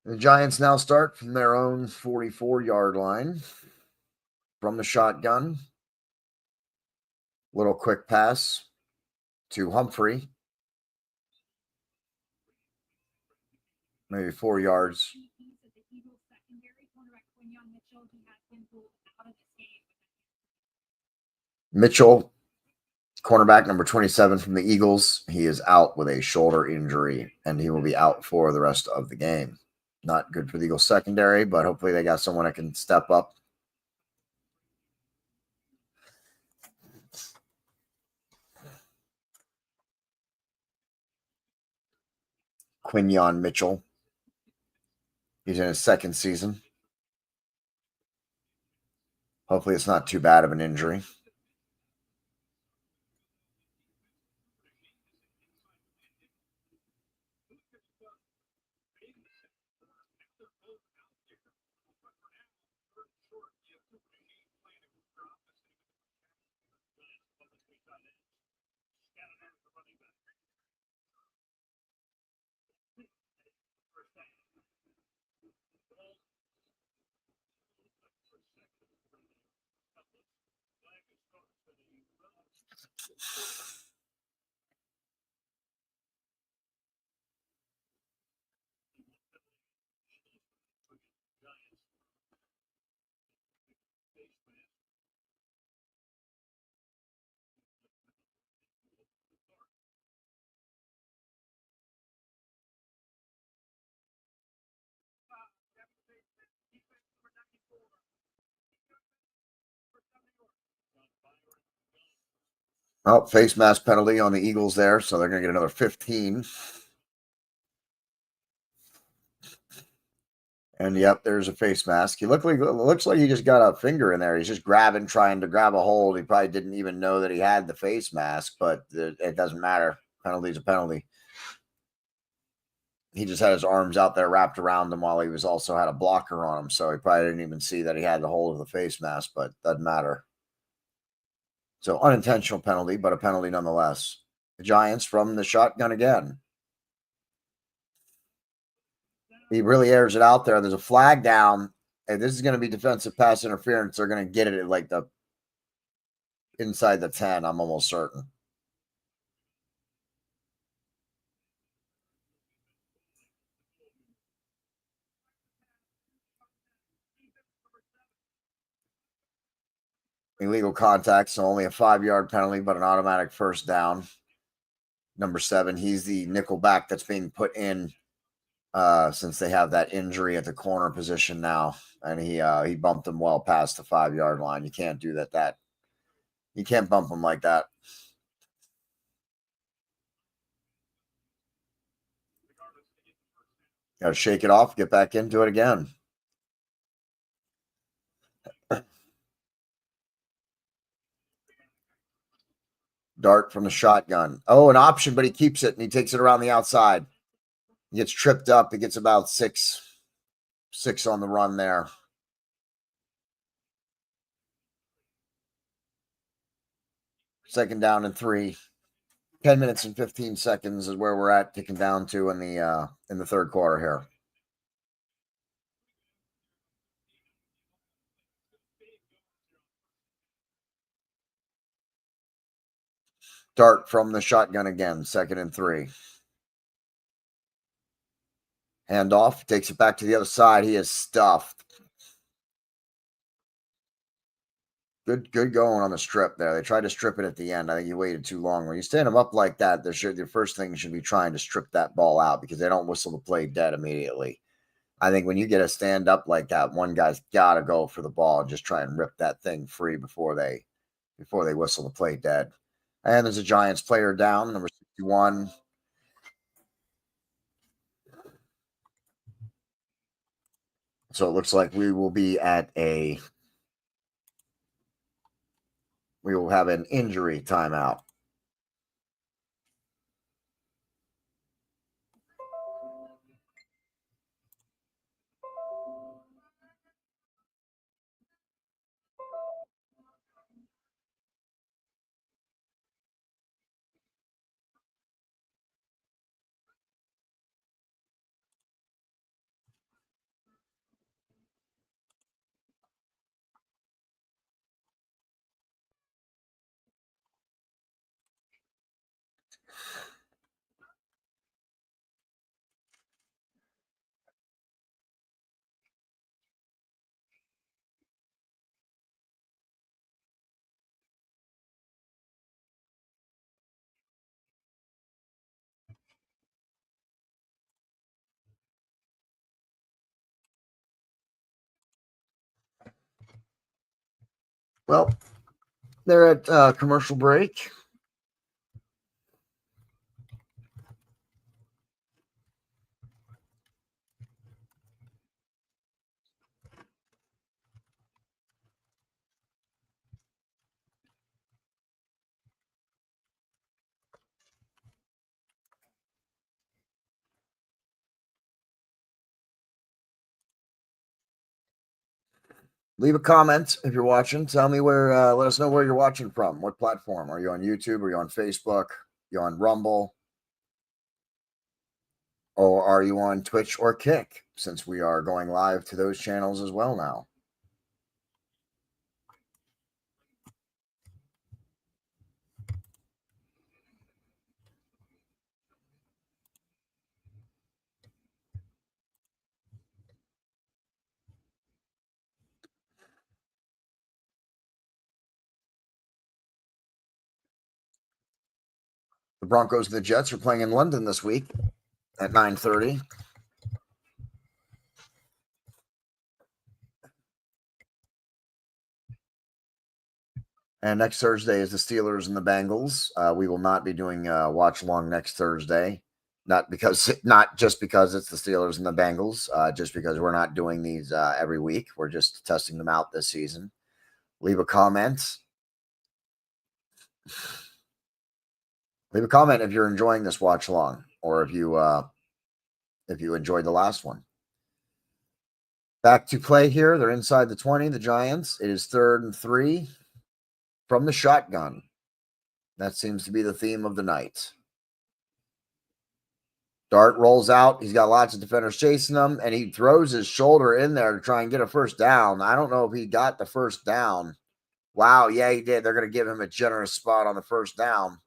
Speaker 1: The Giants now start from their own 44-yard line from the shotgun. Little quick pass to Humphrey. Maybe 4 yards. Mitchell, cornerback number 27 from the Eagles. He is out with a shoulder injury, and he will be out for the rest of the game. Not good for the Eagles secondary, but hopefully they got someone that can step up. Quinyon Mitchell. He's in his 2nd season. Hopefully it's not too bad of an injury. Oh, face mask penalty on the Eagles there, so they're going to get another 15. And yep, there's a face mask. Looks like he just got a finger in there. He's just trying to grab a hold. He probably didn't even know that he had the face mask, but it doesn't matter. Penalty's a penalty. He just had his arms out there wrapped around him while he was also had a blocker on him, so he probably didn't even see that he had the hold of the face mask, but doesn't matter. So unintentional penalty, but a penalty nonetheless. The Giants from the shotgun again. He really airs it out there. There's a flag down, and this is going to be defensive pass interference. They're going to get it at like the inside the 10, I'm almost certain. Illegal contact, so only a 5-yard penalty, but an automatic first down. Number 7, he's the nickelback that's being put in since they have that injury at the corner position now, and he bumped him well past the 5-yard line. You can't do that. You can't bump him like that. Got to shake it off, get back into it again. Dart from the shotgun. Oh, an option, but he keeps it and he takes it around the outside. He gets tripped up. He gets about six on the run there. Second down and 3. 10 minutes and 15 seconds is where we're at, ticking down to in the third quarter here. Dart from the shotgun again, 2nd and 3. Handoff, takes it back to the other side. He is stuffed. Good going on the strip there. They tried to strip it at the end. I think you waited too long. When you stand them up like that, your first thing should be trying to strip that ball out because they don't whistle the play dead immediately. I think when you get a stand up like that, one guy's got to go for the ball and just try and rip that thing free before they whistle the play dead. And there's a Giants player down, number 61. So it looks like we will have an injury timeout. Well, they're at commercial break. Leave a comment if you're watching. Tell me where. Let us know where you're watching from. What platform? Are you on YouTube? Are you on Facebook? Are you on Rumble? Or are you on Twitch or Kick? Since we are going live to those channels as well now. The Broncos and the Jets are playing in London this week at 9:30. And next Thursday is the Steelers and the Bengals. We will not be doing watch along next Thursday. Not just because it's the Steelers and the Bengals, just because we're not doing these every week. We're just testing them out this season. Leave a comment. Leave a comment if you're enjoying this watch along, or if you enjoyed the last one. Back to play here. They're inside the 20, the Giants. It is 3rd and 3 from the shotgun. That seems to be the theme of the night. Dart rolls out. He's got lots of defenders chasing him, and he throws his shoulder in there to try and get a first down. I don't know if he got the first down. Wow, yeah, he did. They're going to give him a generous spot on the first down.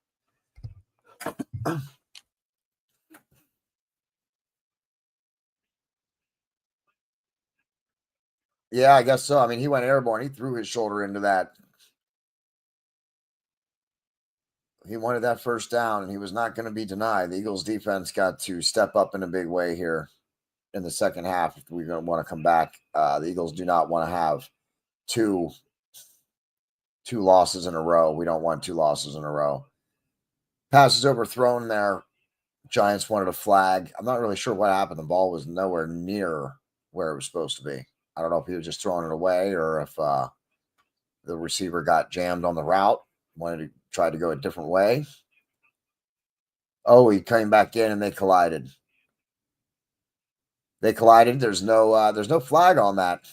Speaker 1: Yeah, I guess so. I mean, he went airborne. He threw his shoulder into that. He wanted that first down, and he was not going to be denied. The Eagles defense got to step up in a big way here in the second half if we're going to want to come back. The Eagles do not want to have two losses in a row. We don't want 2 losses in a row. Pass is overthrown there. Giants wanted a flag. I'm not really sure what happened. The ball was nowhere near where it was supposed to be. I don't know if he was just throwing it away or if the receiver got jammed on the route, wanted to try to go a different way. Oh, he came back in and they collided. They collided. There's no flag on that.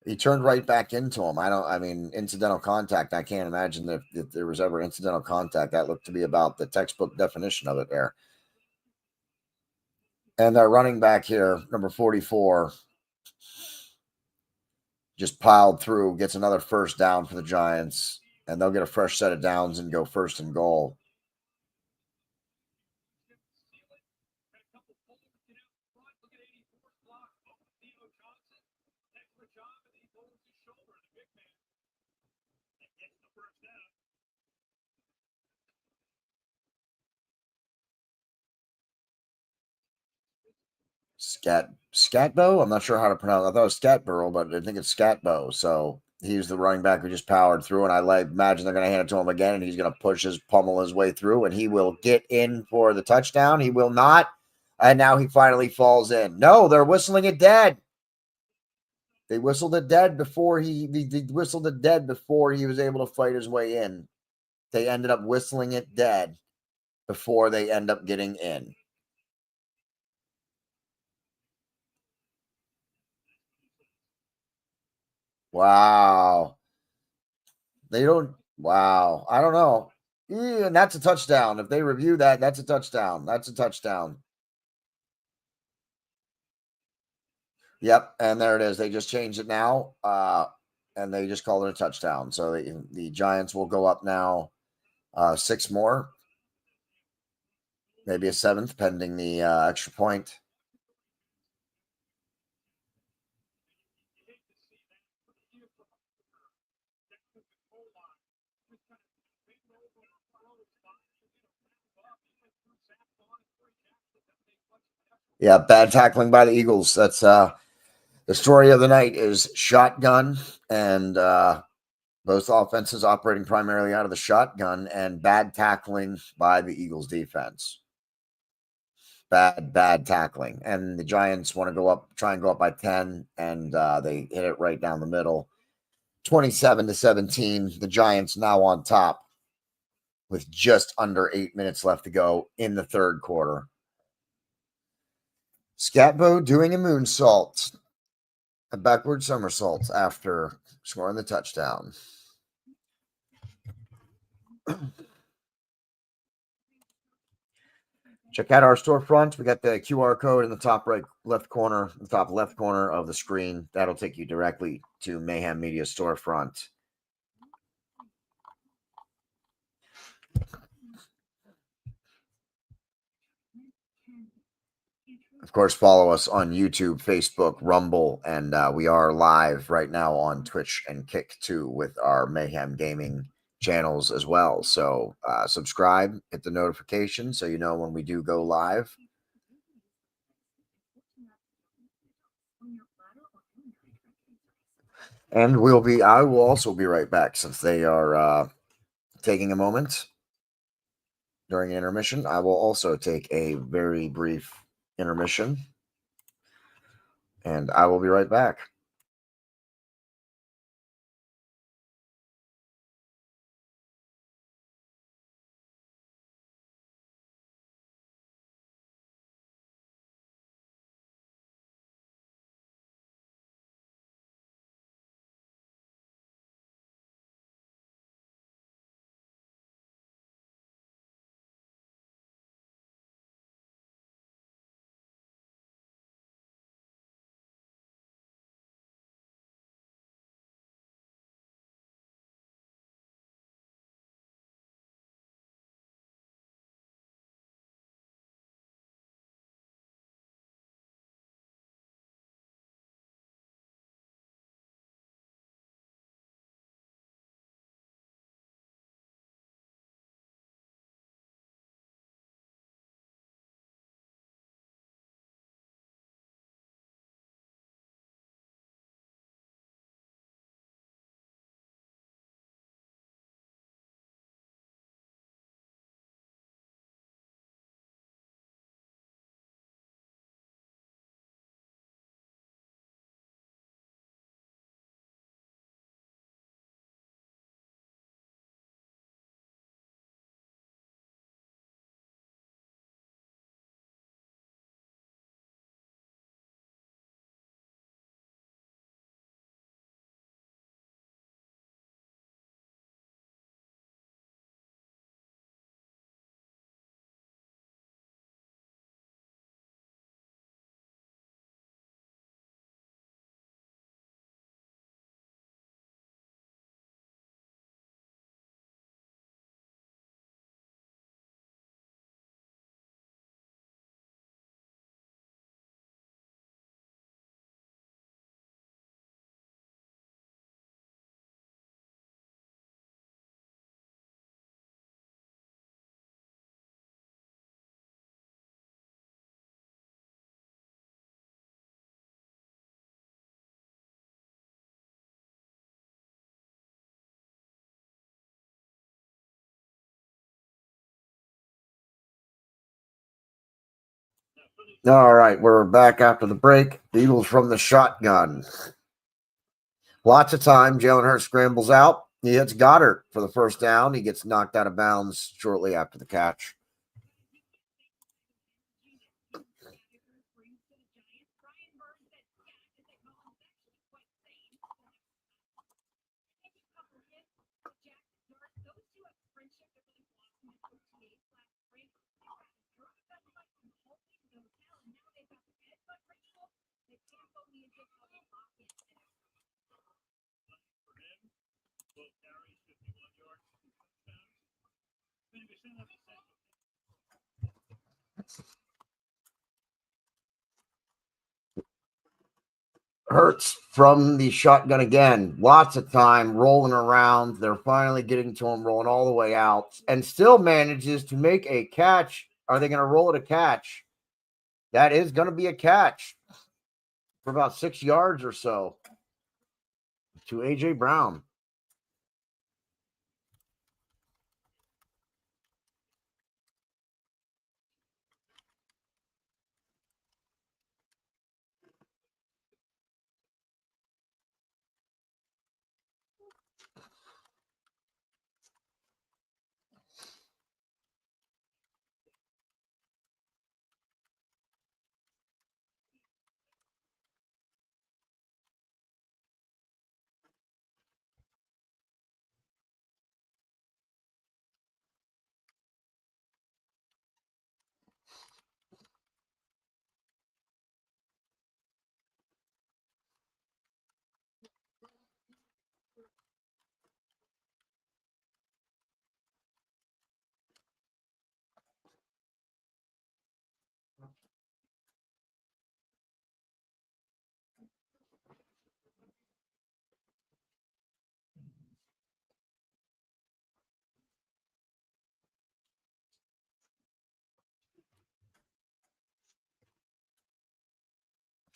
Speaker 1: He turned right back into him. I mean, incidental contact. I can't imagine that if there was ever incidental contact. That looked to be about the textbook definition of it there. And their running back here, number 44, just piled through, gets another first down for the Giants, and they'll get a fresh set of downs and go first and goal. Scatbo. I'm not sure how to pronounce it. I thought it was Scatburrow, but I think it's Scatbo. So he's the running back who just powered through, and I imagine they're going to hand it to him again, and he's going to pummel his way through, and he will get in for the touchdown. He will not, and now he finally falls in. No, they're whistling it dead. They whistled it dead before he whistled it dead before he was able to fight his way in. They ended up whistling it dead before they end up getting in. Wow. They don't. Wow. I don't know. Yeah, and that's a touchdown. If they review that, that's a touchdown. That's a touchdown. Yep. And there it is. They just changed it now. And they just called it a touchdown. So the Giants will go up now 6 more. Maybe a 7th, pending the extra point. Yeah, bad tackling by the Eagles. That's the story of the night is shotgun and both offenses operating primarily out of the shotgun and bad tackling by the Eagles defense. Bad tackling. And the Giants want to try and go up by 10, and they hit it right down the middle. 27-17. The Giants now on top with just under 8 minutes left to go in the third quarter. Scatbo doing a moonsault, a backward somersault after scoring the touchdown. Check out our storefront. We got the QR code in the top left corner of the screen. That'll take you directly to Mayhem Media storefront. Of course, follow us on YouTube, Facebook, Rumble, and we are live right now on Twitch and Kick too with our Mayhem Gaming channels as well. So subscribe, hit the notification so you know when we do go live. And I will also be right back since they are taking a moment during intermission. I will also take a very brief intermission, and I will be right back. All right, we're back after the break. The Eagles from the shotgun. Lots of time. Jalen Hurts scrambles out. He hits Goddard for the first down. He gets knocked out of bounds shortly after the catch. Hurts from the shotgun again. Lots of time rolling around. They're finally getting to him, rolling all the way out, and still manages to make a catch. Are they going to roll it a catch? That is going to be a catch for about 6 yards or so to A.J. Brown.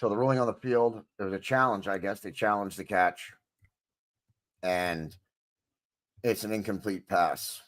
Speaker 1: So the ruling on the field, there was a challenge, I guess. They challenged the catch, and it's an incomplete pass.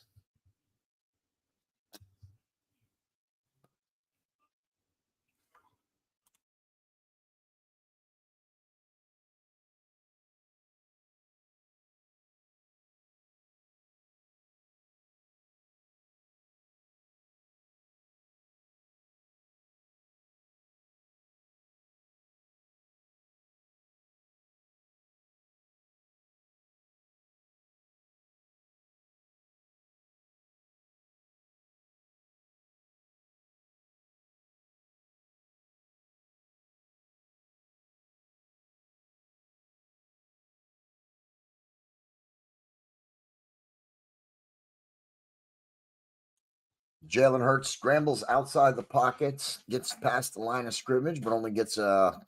Speaker 1: Jalen Hurts scrambles outside the pockets, gets past the line of scrimmage, but only gets a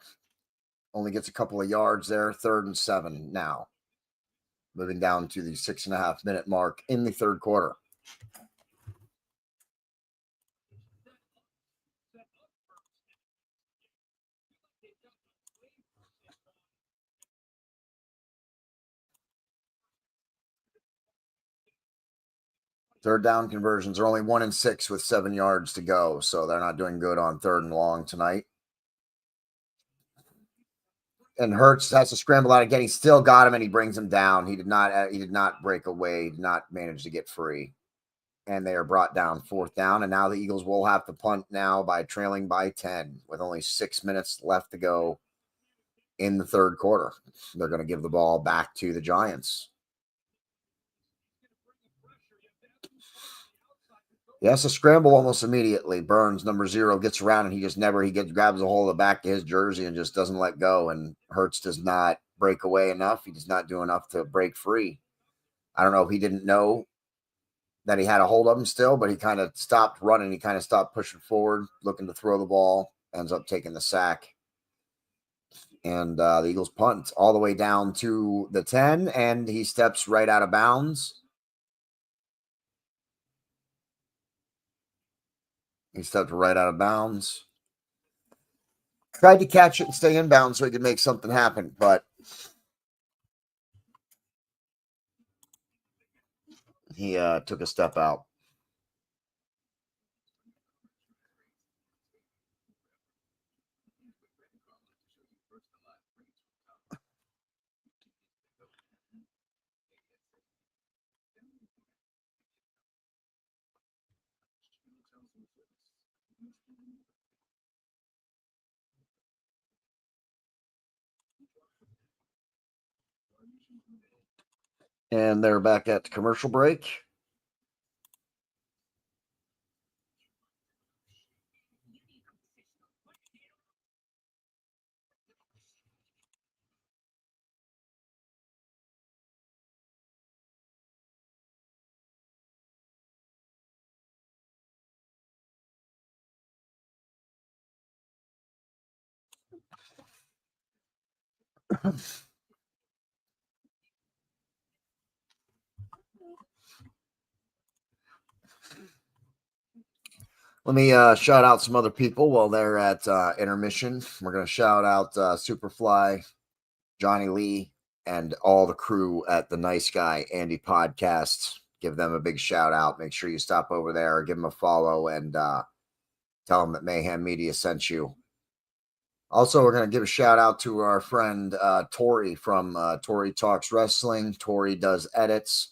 Speaker 1: couple of yards there. 3rd and 7 now. Moving down to the 6.5-minute mark in the third quarter. Third down conversions are only 1 and 6 with 7 yards to go, so they're not doing good on 3rd and long tonight. And Hurts has to scramble out again. He still got him, and he brings him down. He did not break away. He did not manage to get free. And they are brought down 4th down. And now the Eagles will have to punt now by trailing by 10 with only 6 minutes left to go in the third quarter. They're going to give the ball back to the Giants. He has to scramble almost immediately. Burns, number 0, gets around and he grabs a hold of the back of his jersey and just doesn't let go. And Hurts does not break away enough. He does not do enough to break free. I don't know if he didn't know that he had a hold of him still, but he kind of stopped running. He kind of stopped pushing forward, looking to throw the ball, ends up taking the sack. And the Eagles punt all the way down to the 10, and he steps right out of bounds. He stepped right out of bounds. Tried to catch it and stay in bounds so he could make something happen, but he took a step out. And they're back at commercial break. Let me shout out some other people while they're at intermission. We're going to shout out Superfly, Johnny Lee, and all the crew at the Nice Guy Andy podcast. Give them a big shout out. Make sure you stop over there, give them a follow, and tell them that Mayhem Media sent you. Also, we're going to give a shout out to our friend Tori from Tori Talks Wrestling. Tori does edits.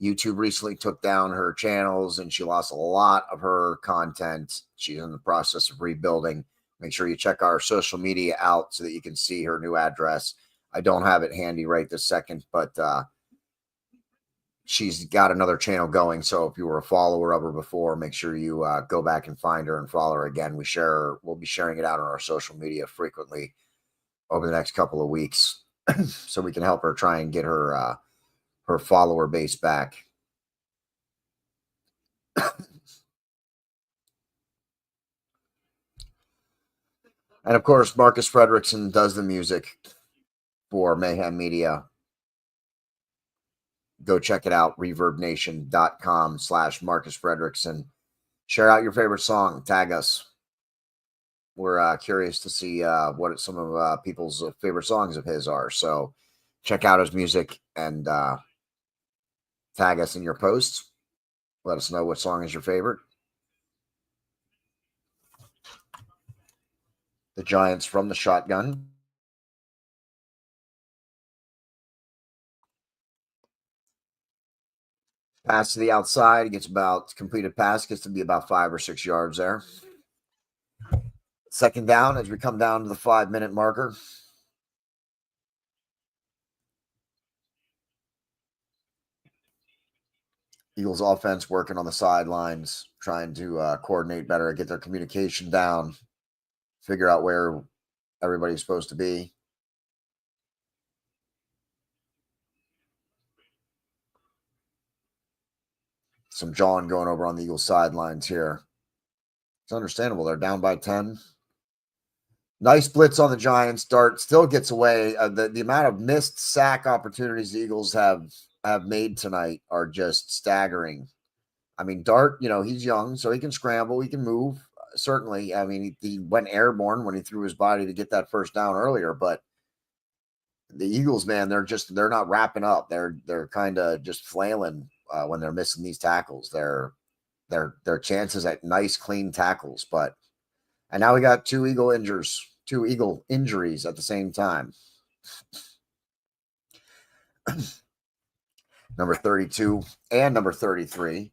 Speaker 1: YouTube recently took down her channels and she lost a lot of her content. She's in the process of rebuilding. Make sure you check our social media out so that you can see her new address. I don't have it handy right this second, but she's got another channel going. So if you were a follower of her before, make sure you go back and find her and follow her again. We'll be sharing it out on our social media frequently over the next couple of weeks so we can help her try and get her her follower base back. And of course, Marcus Fredrickson does the music for Mayhem Media. Go check it out, reverbnation.com/Marcus Fredrickson. Share out your favorite song. Tag us. We're curious to see what some of people's favorite songs of his are. So check out his music and tag us in your posts. Let us know what song is your favorite. The Giants from the shotgun. Pass to the outside. He gets about completed pass, gets to be about 5 or 6 yards there. Second down as we come down to the 5-minute marker. Eagles offense working on the sidelines, trying to coordinate better, get their communication down, figure out where everybody's supposed to be. Some jawing going over on the Eagles sidelines here. It's understandable. They're down by 10. Nice blitz on the Giants. Dart still gets away. The amount of missed sack opportunities the Eagles have made tonight are just staggering. I mean, Dart, he's young, so he can scramble, he can move. Certainly, I mean, he went airborne when he threw his body to get that first down earlier. But the Eagles, man, they're not wrapping up. They're kind of just flailing when they're missing these tackles. Their chances at nice, clean tackles, and now we got two Eagle injuries at the same time. Number 32 and number 33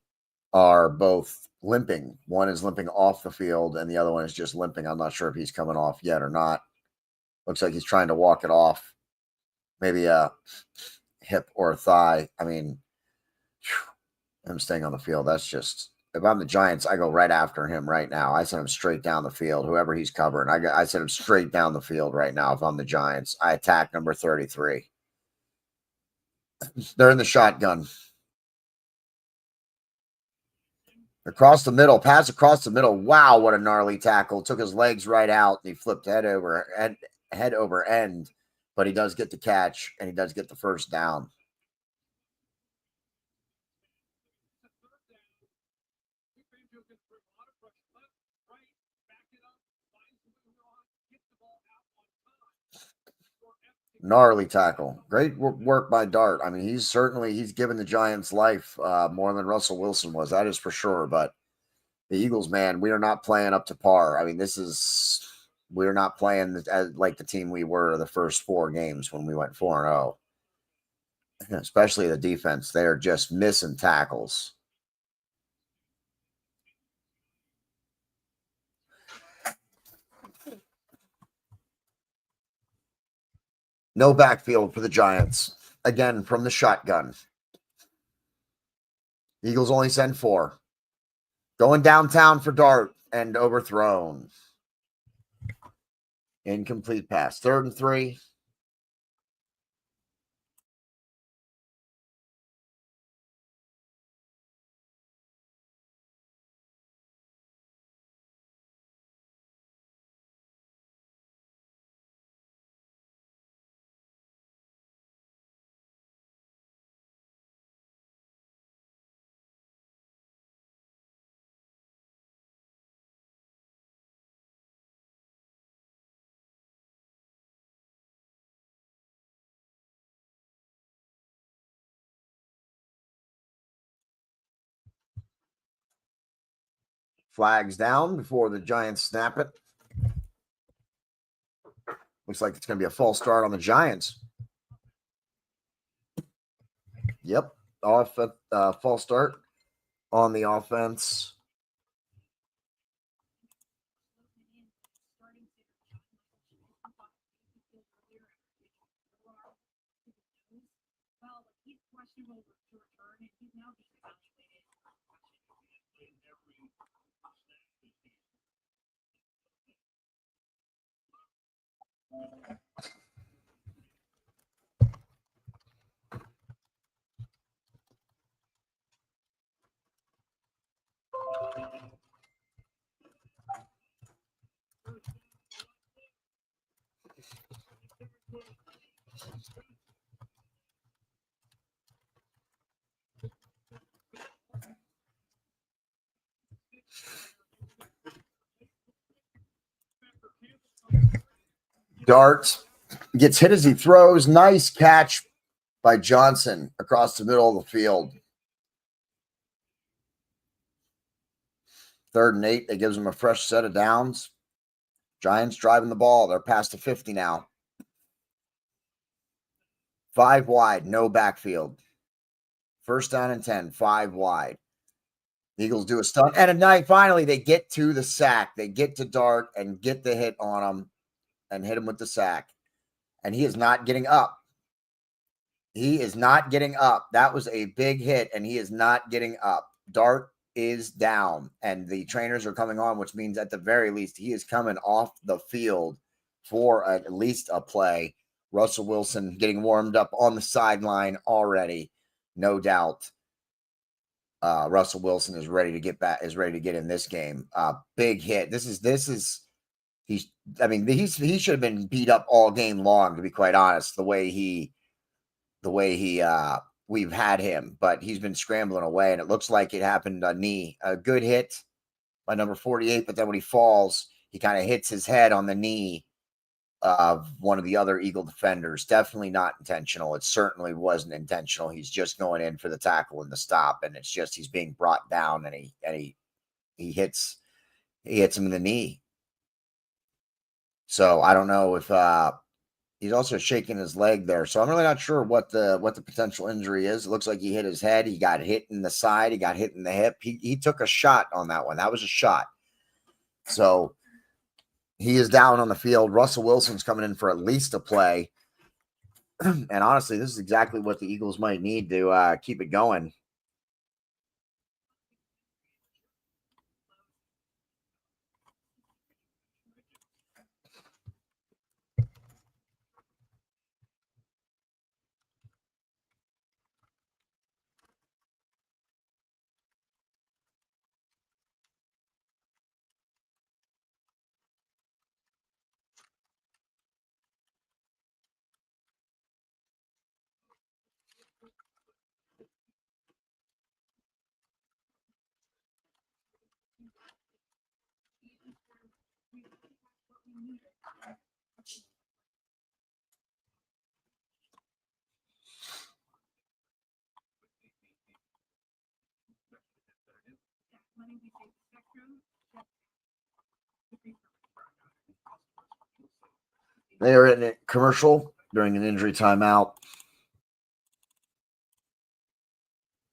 Speaker 1: are both limping. One is limping off the field, and the other one is just limping. I'm not sure if he's coming off yet or not. Looks like he's trying to walk it off. Maybe a hip or a thigh. I mean, him staying on the field, that's just... If I'm the Giants, I go right after him right now. I send him straight down the field, whoever he's covering. I send him straight down the field right now if I'm the Giants. I attack number 33. They're in the shotgun. Across the middle, pass across the middle. Wow, what a gnarly tackle. Took his legs right out, and he flipped head over end. But he does get the catch, and he does get the first down. Gnarly tackle. Great work by Dart. I mean, he's given the Giants life more than Russell Wilson was. That is for sure. But the Eagles, man, we are not playing up to par. I mean, we're not playing as like the team we were the first 4 games when we went 4-0. Especially the defense. They are just missing tackles. No backfield for the Giants. Again, from the shotgun. The Eagles only send 4. Going downtown for Dart and overthrown. Incomplete pass. 3rd and 3. Flags down before the Giants snap it. Looks like it's going to be a false start on the Giants. Yep. Off false start on the offense. Dart gets hit as he throws. Nice catch by Johnson across the middle of the field. 3rd and 8. That gives them a fresh set of downs. Giants driving the ball. They're past the 50 now. 5 wide, no backfield. 1st down and 10, 5 wide. The Eagles do a stunt. And at night, finally, they get to the sack. They get to Dart and get the hit on him and hit him with the sack. And he is not getting up. He is not getting up. That was a big hit, and he is not getting up. Dart is down, and the trainers are coming on, which means at the very least he is coming off the field for at least a play. Russell Wilson getting warmed up on the sideline already, no doubt. Russell Wilson is ready to get back, is ready to get in this game. Big hit. He should have been beat up all game long, to be quite honest, the way we've had him, but he's been scrambling away, and it looks like it happened a knee. A good hit by number 48, but then when he falls, he kind of hits his head on the knee of one of the other Eagle defenders. Definitely not intentional. It certainly wasn't intentional. He's just going in for the tackle and the stop, and it's just he's being brought down, and he hits him in the knee. So I don't know if he's also shaking his leg there. So I'm really not sure what the potential injury is. It looks like he hit his head. He got hit in the side. He got hit in the hip. He took a shot on that one. That was a shot. So he is down on the field. Russell Wilson's coming in for at least a play. And honestly, this is exactly what the Eagles might need to keep it going. They are in a commercial during an injury timeout.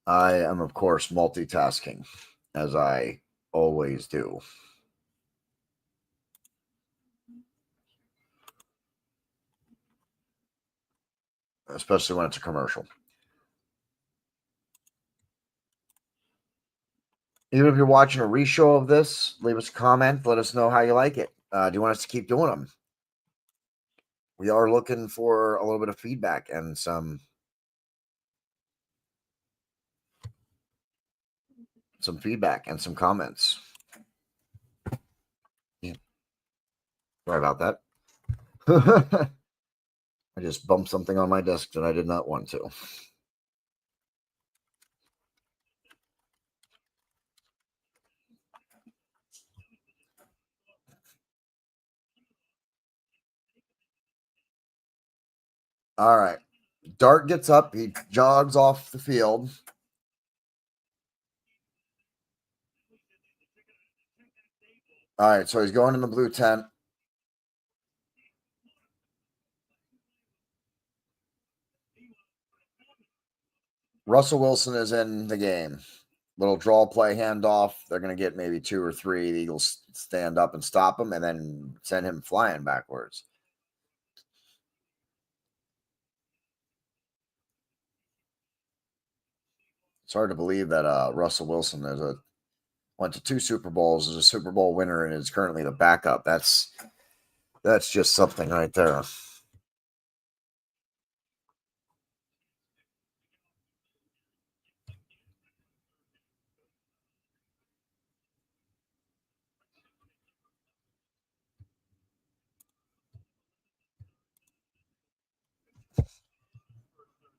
Speaker 1: I am, of course, multitasking, as I always do. especially when it's a commercial. Even if you're watching a reshow of this, leave us a comment. Let us know how you like it. Do you want us to keep doing them? We are looking for a little bit of feedback and some feedback and some comments. Yeah. Sorry about that. I just bumped something on my desk that I did not want to. All right. Dart gets up. He jogs off the field. All right. So he's going in the blue tent. Russell Wilson is in the game. Little draw play handoff. They're going to get maybe 2 or 3. The Eagles stand up and stop him and then send him flying backwards. It's hard to believe that Russell Wilson went to 2 Super Bowls, is a Super Bowl winner, and is currently the backup. That's just something right there.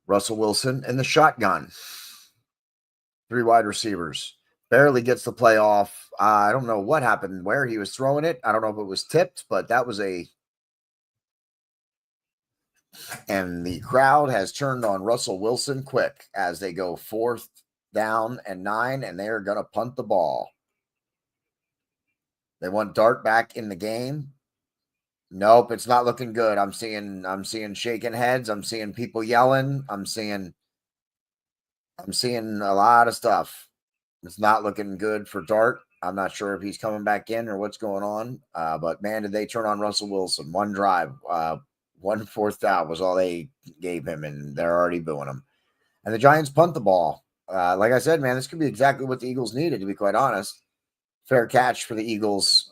Speaker 1: Russell Wilson in the shotgun. 3 wide receivers. Barely gets the play off. I don't know what happened, where he was throwing it. I don't know if it was tipped, but that was and the crowd has turned on Russell Wilson quick as they go 4th down and 9, and they're going to punt the ball. They want Dart back in the game. Nope, it's not looking good. I'm seeing shaking heads. I'm seeing people yelling. I'm seeing a lot of stuff. It's not looking good for Dart. I'm not sure if he's coming back in or what's going on. But man, did they turn on Russell Wilson? 1 drive, 1 4th down was all they gave him, and they're already booing him. And the Giants punt the ball. Like I said, man, this could be exactly what the Eagles needed, to be quite honest. Fair catch for the Eagles.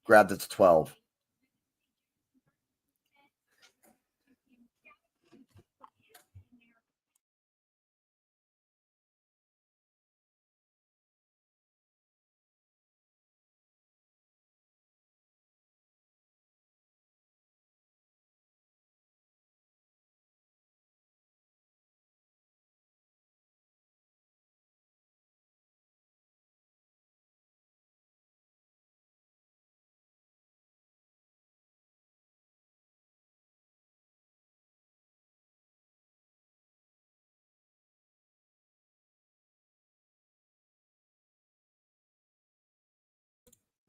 Speaker 1: Grabbed it to 12.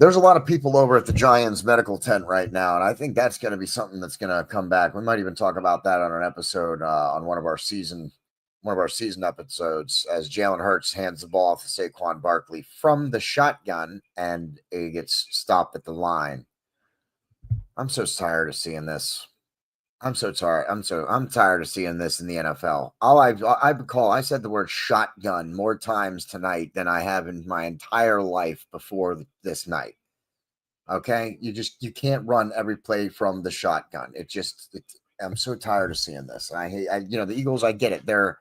Speaker 1: There's a lot of people over at the Giants medical tent right now, and I think that's going to be something that's going to come back. We might even talk about that on an episode on one of our season episodes, as Jalen Hurts hands the ball off to Saquon Barkley from the shotgun, and it gets stopped at the line. I'm so tired of seeing this. I'm so tired. I'm tired of seeing this in the NFL. I said the word shotgun more times tonight than I have in my entire life before this night. Okay, you can't run every play from the shotgun. I'm so tired of seeing this. And I hate, the Eagles. I get it. They're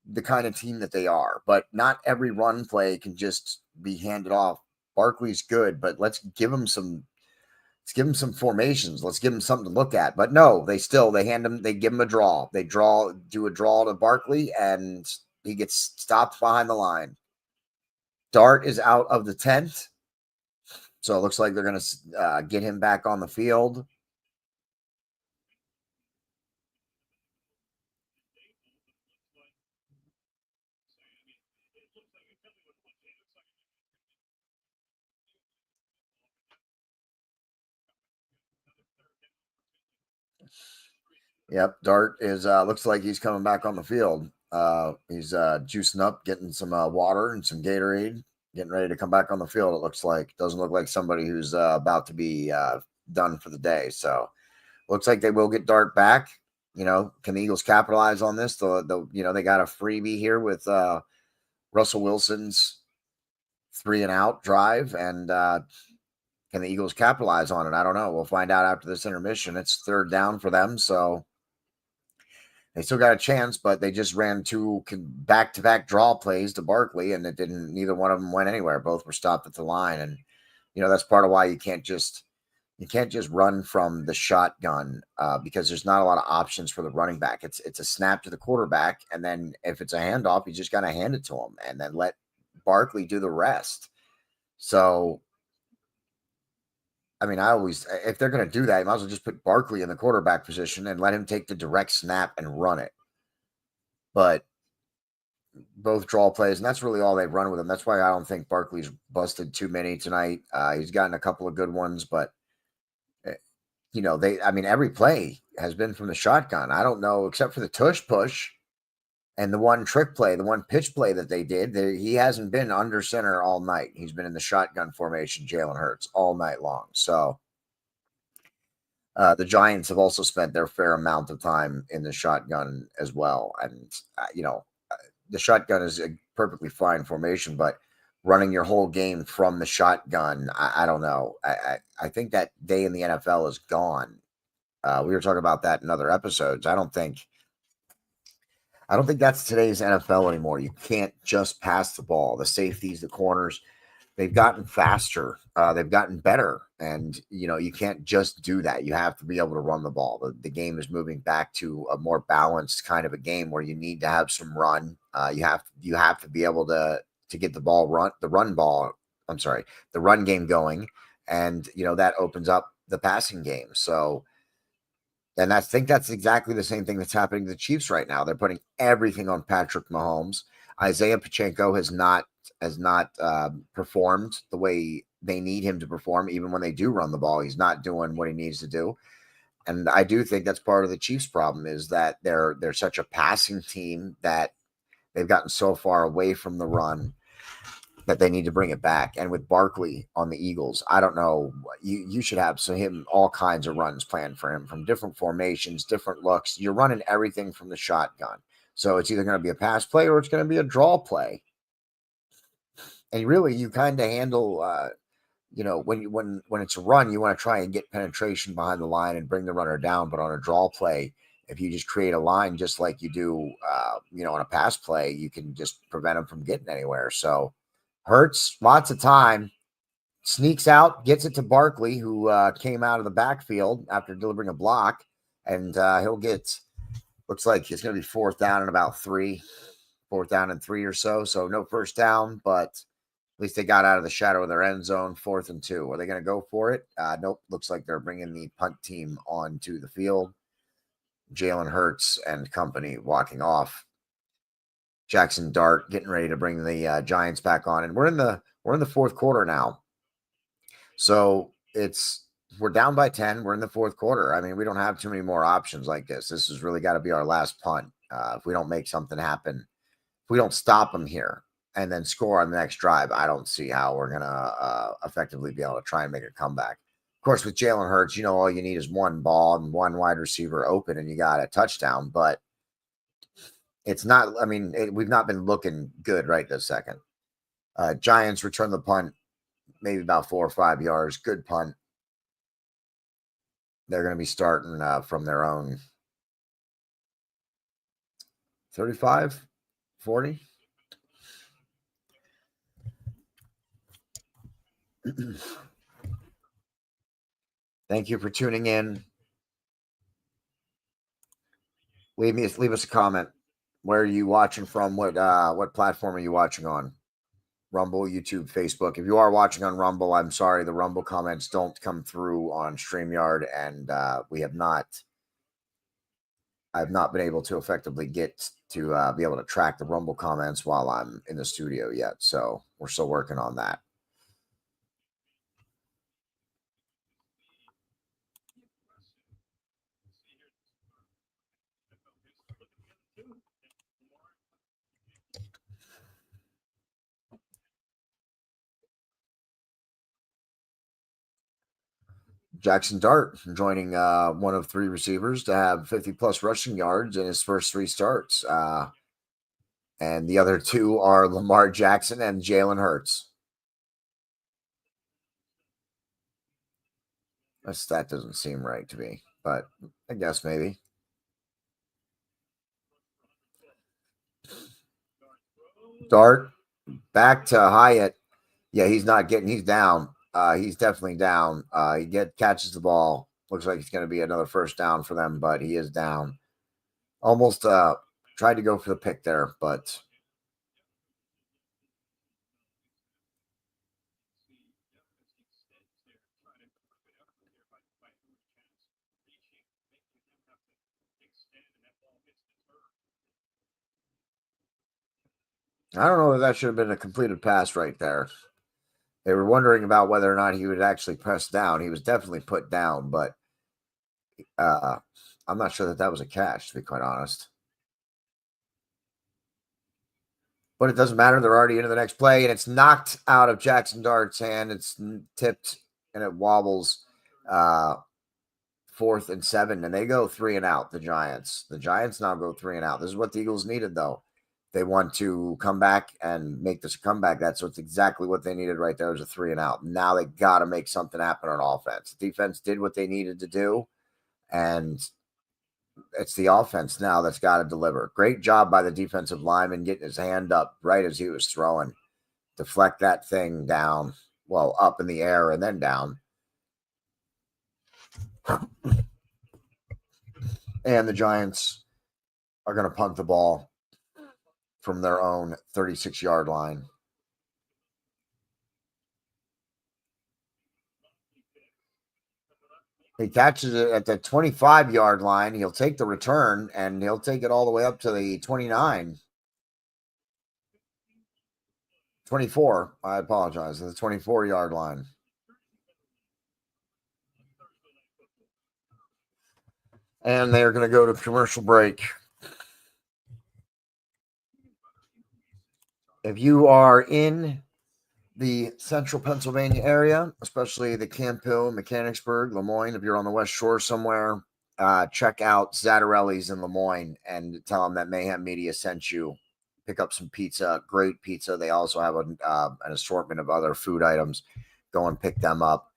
Speaker 1: the kind of team that they are, but not every run play can just be handed off. Barkley's good, but let's give him some formations. Let's give him something to look at. But no, they give him a draw. They do a draw to Barkley, and he gets stopped behind the line. Dart is out of the tent. So it looks like they're going to get him back on the field. Yep, Dart is looks like he's coming back on the field. He's juicing up, getting some water and some Gatorade, getting ready to come back on the field. It looks like doesn't look like somebody who's about to be done for the day. So looks like they will get Dart back. Can the Eagles capitalize on this? They got a freebie here with Russell Wilson's 3-and-out drive, and can the Eagles capitalize on it? I don't know. We'll find out after this intermission. It's 3rd down for them, so they still got a chance, but they just ran 2 back-to-back draw plays to Barkley, and neither one of them went anywhere. Both were stopped at the line, and that's part of why you can't just run from the shotgun because there's not a lot of options for the running back. It's a snap to the quarterback, and then if it's a handoff, you just got to hand it to him and then let Barkley do the rest. So, I mean, if they're going to do that, you might as well just put Barkley in the quarterback position and let him take the direct snap and run it. But both draw plays, and that's really all they've run with him. That's why I don't think Barkley's busted too many tonight. He's gotten a couple of good ones, but every play has been from the shotgun. I don't know, except for the tush push and the one trick play, the one pitch play that they did. He hasn't been under center all night. He's been in the shotgun formation, Jalen Hurts, all night long. So the Giants have also spent their fair amount of time in the shotgun as well. And, the shotgun is a perfectly fine formation, but running your whole game from the shotgun, I don't know. I think that day in the NFL is gone. We were talking about that in other episodes. I don't think that's today's NFL anymore. You can't just pass the ball. The safeties, the corners, they've gotten faster. They've gotten better. And, you can't just do that. You have to be able to run the ball. The game is moving back to a more balanced kind of a game where you need to have some run. You have to be able to get the run game going. And, that opens up the passing game. So, and I think that's exactly the same thing that's happening to the Chiefs right now. They're putting everything on Patrick Mahomes. Isaiah Pacheco has not performed the way they need him to perform. Even when they do run the ball, he's not doing what he needs to do. And I do think that's part of the Chiefs' problem is that they're such a passing team that they've gotten so far away from the run that they need to bring it back. And with Barkley on the Eagles, I don't know. You should have all kinds of runs planned for him from different formations, different looks. You're running everything from the shotgun. So it's either going to be a pass play or it's going to be a draw play. And really, you kind of handle, when it's a run, you want to try and get penetration behind the line and bring the runner down. But on a draw play, if you just create a line just like you do, on a pass play, you can just prevent them from getting anywhere. So Hurts, lots of time, sneaks out, gets it to Barkley, who came out of the backfield after delivering a block, and he'll get, looks like it's going to be 4th down and about 3 or so. So no first down, but at least they got out of the shadow of their end zone, 4th and 2. Are they going to go for it? Nope. Looks like they're bringing the punt team onto the field. Jalen Hurts and company walking off. Jackson Dart getting ready to bring the Giants back on, and we're in the 4th quarter now. So we're down by 10. We're in the 4th quarter. I mean, we don't have too many more options like this. This has really got to be our last punt. If we don't make something happen, if we don't stop them here and then score on the next drive, I don't see how we're gonna effectively be able to try and make a comeback. Of course, with Jalen Hurts, all you need is one ball and one wide receiver open, and you got a touchdown. But it's not, we've not been looking good right this second. Giants return the punt, maybe about 4 or 5 yards. Good punt. They're going to be starting from their own 35, 40. Thank you for tuning in. Leave us a comment. Where are you watching from? What platform are you watching on? Rumble, YouTube, Facebook. If you are watching on Rumble, I'm sorry, the Rumble comments don't come through on StreamYard, and I've not been able to effectively get to be able to track the Rumble comments while I'm in the studio yet. So we're still working on that. Jackson Dart joining one of three receivers to have 50-plus rushing yards in his first three starts. And the other two are Lamar Jackson and Jalen Hurts. That doesn't seem right to me, but I guess maybe. Dart back to Hyatt. Yeah, he's not getting. He's down. He's definitely down. He catches the ball. Looks like it's going to be another first down for them, but he is down. Almost tried to go for the pick there, but I don't know if that should have been a completed pass right there. They were wondering about whether or not he would actually press down. He was definitely put down, but I'm not sure that was a catch, to be quite honest. But it doesn't matter. They're already into the next play, and it's knocked out of Jackson Dart's hand. It's tipped, and it wobbles. 4th and 7, and they go 3 and out. The Giants now go 3 and out. This is what the Eagles needed, though. They want to come back and make this a comeback. That's exactly what they needed right there, was a 3 and out. Now they got to make something happen on offense. The defense did what they needed to do, and it's the offense now that's got to deliver. Great job by the defensive lineman getting his hand up right as he was throwing. Deflect that thing down, well, up in the air and then down. And the Giants are going to punt the ball from their own 36-yard line. He catches it at the 25-yard line. He'll take the return, and he'll take it all the way up to the 29. 24. I apologize. The 24-yard line. And they're going to go to commercial break. If you are in the central Pennsylvania area, especially the Camp Hill, Mechanicsburg, Lemoyne, if you're on the West Shore somewhere, check out Zattarelli's in Lemoyne and tell them that Mayhem Media sent you. Pick up some pizza, great pizza. They also have an assortment of other food items. Go and pick them up.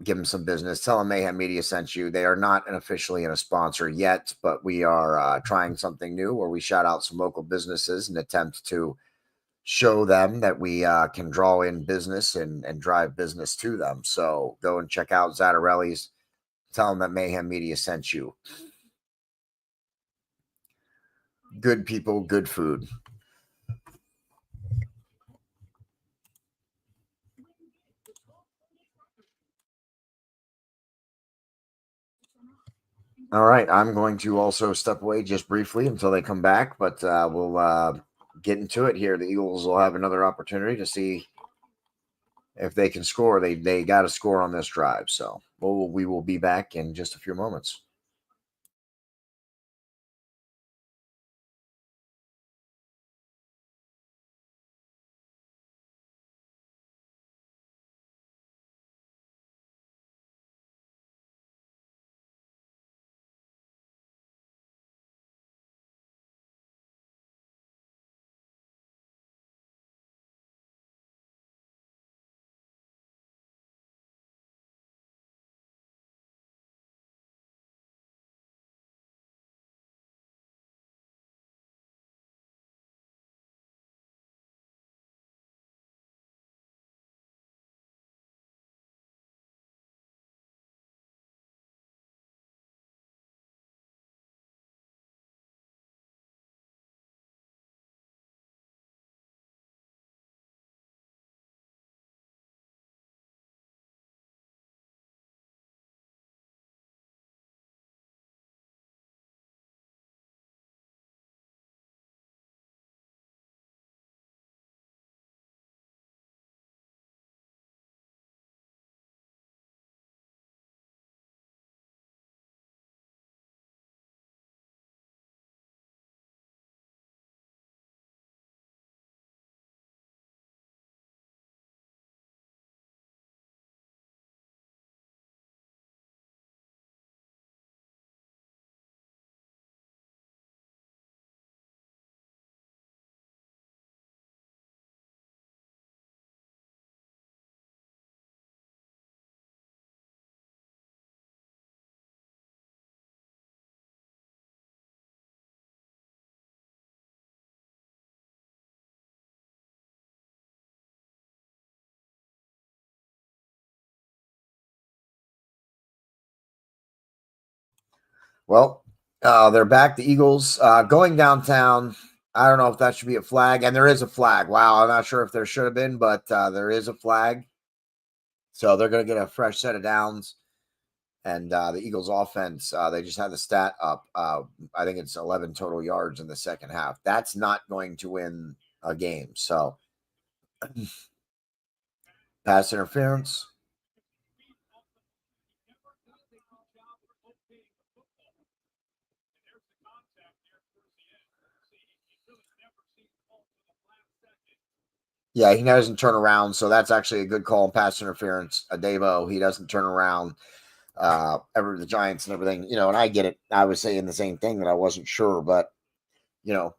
Speaker 1: Give them some business. Tell them Mayhem Media sent you. They are not officially a sponsor yet, but we are trying something new where we shout out some local businesses and attempt to show them that we can draw in business and drive business to them. So go and check out Zattarelli's. Tell them that Mayhem Media sent you. Good people, good food. All right, I'm going to also step away just briefly until they come back, but we'll get into it here. The Eagles will have another opportunity to see if they can score. They got to score on this drive. So we will be back in just a few moments. Well, they're back. The Eagles going downtown. I don't know if that should be a flag, and there is a flag. Wow, I'm not sure if there should have been, but there is a flag. So they're going to get a fresh set of downs. And the Eagles offense, they just had the stat up. I think it's 11 total yards in the second half. That's not going to win a game. So pass interference. Yeah, he doesn't turn around. So that's actually a good call on pass interference. Adebo, he doesn't turn around. The Giants and everything, and I get it. I was saying the same thing that I wasn't sure, but the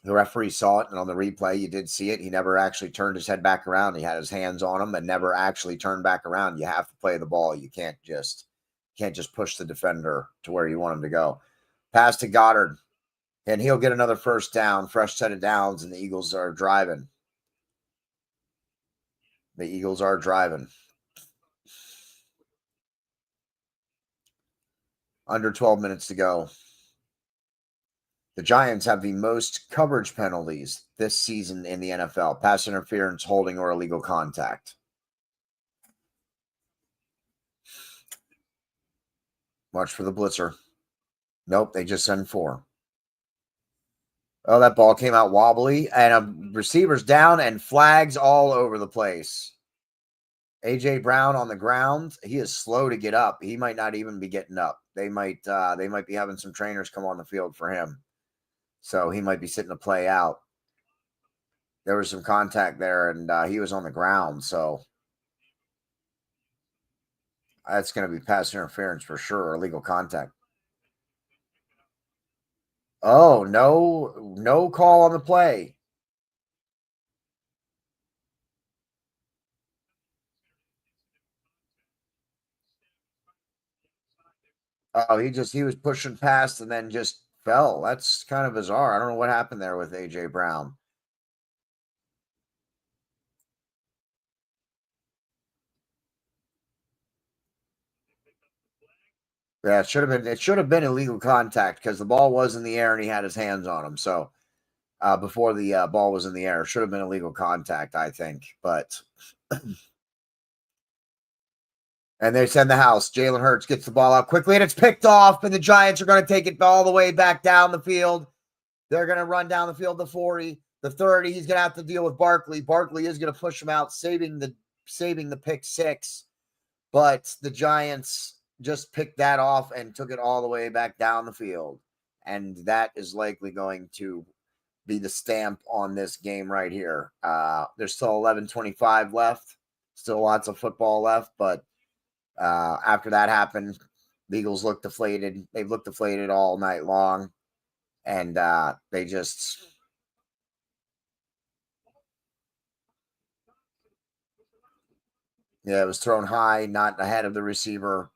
Speaker 1: referee saw it, and on the replay, you did see it. He never actually turned his head back around. He had his hands on him and never actually turned back around. You have to play the ball. You can't just push the defender to where you want him to go. Pass to Goddard, and he'll get another first down, fresh set of downs, and the Eagles are driving. The Eagles are driving. Under 12 minutes to go. The Giants have the most coverage penalties this season in the NFL. Pass interference, holding, or illegal contact. Watch for the blitzer. Nope, they just send 4. Oh, that ball came out wobbly, and a receiver's down, and flags all over the place. A.J. Brown on the ground. He is slow to get up. He might not even be getting up. They might be having some trainers come on the field for him. So he might be sitting to play out. There was some contact there, and he was on the ground. So that's going to be pass interference for sure, or illegal contact. Oh, no call on the play. Oh, he was pushing past and then just fell. That's kind of bizarre. I don't know what happened there with A.J. Brown. Yeah, it should have been illegal contact because the ball was in the air and he had his hands on him. So before the ball was in the air, should have been illegal contact, I think. But and they send the house. Jalen Hurts gets the ball out quickly and it's picked off, and the Giants are going to take it all the way back down the field. They're going to run down the field, the 40, the 30. He's going to have to deal with Barkley. Barkley is going to push him out, saving the pick 6. But the Giants just picked that off and took it all the way back down the field. And that is likely going to be the stamp on this game right here. There's still 11:25 left. Still lots of football left. But after that happened, the Eagles looked deflated. They've looked deflated all night long. And they just... Yeah, it was thrown high, not ahead of the receiver.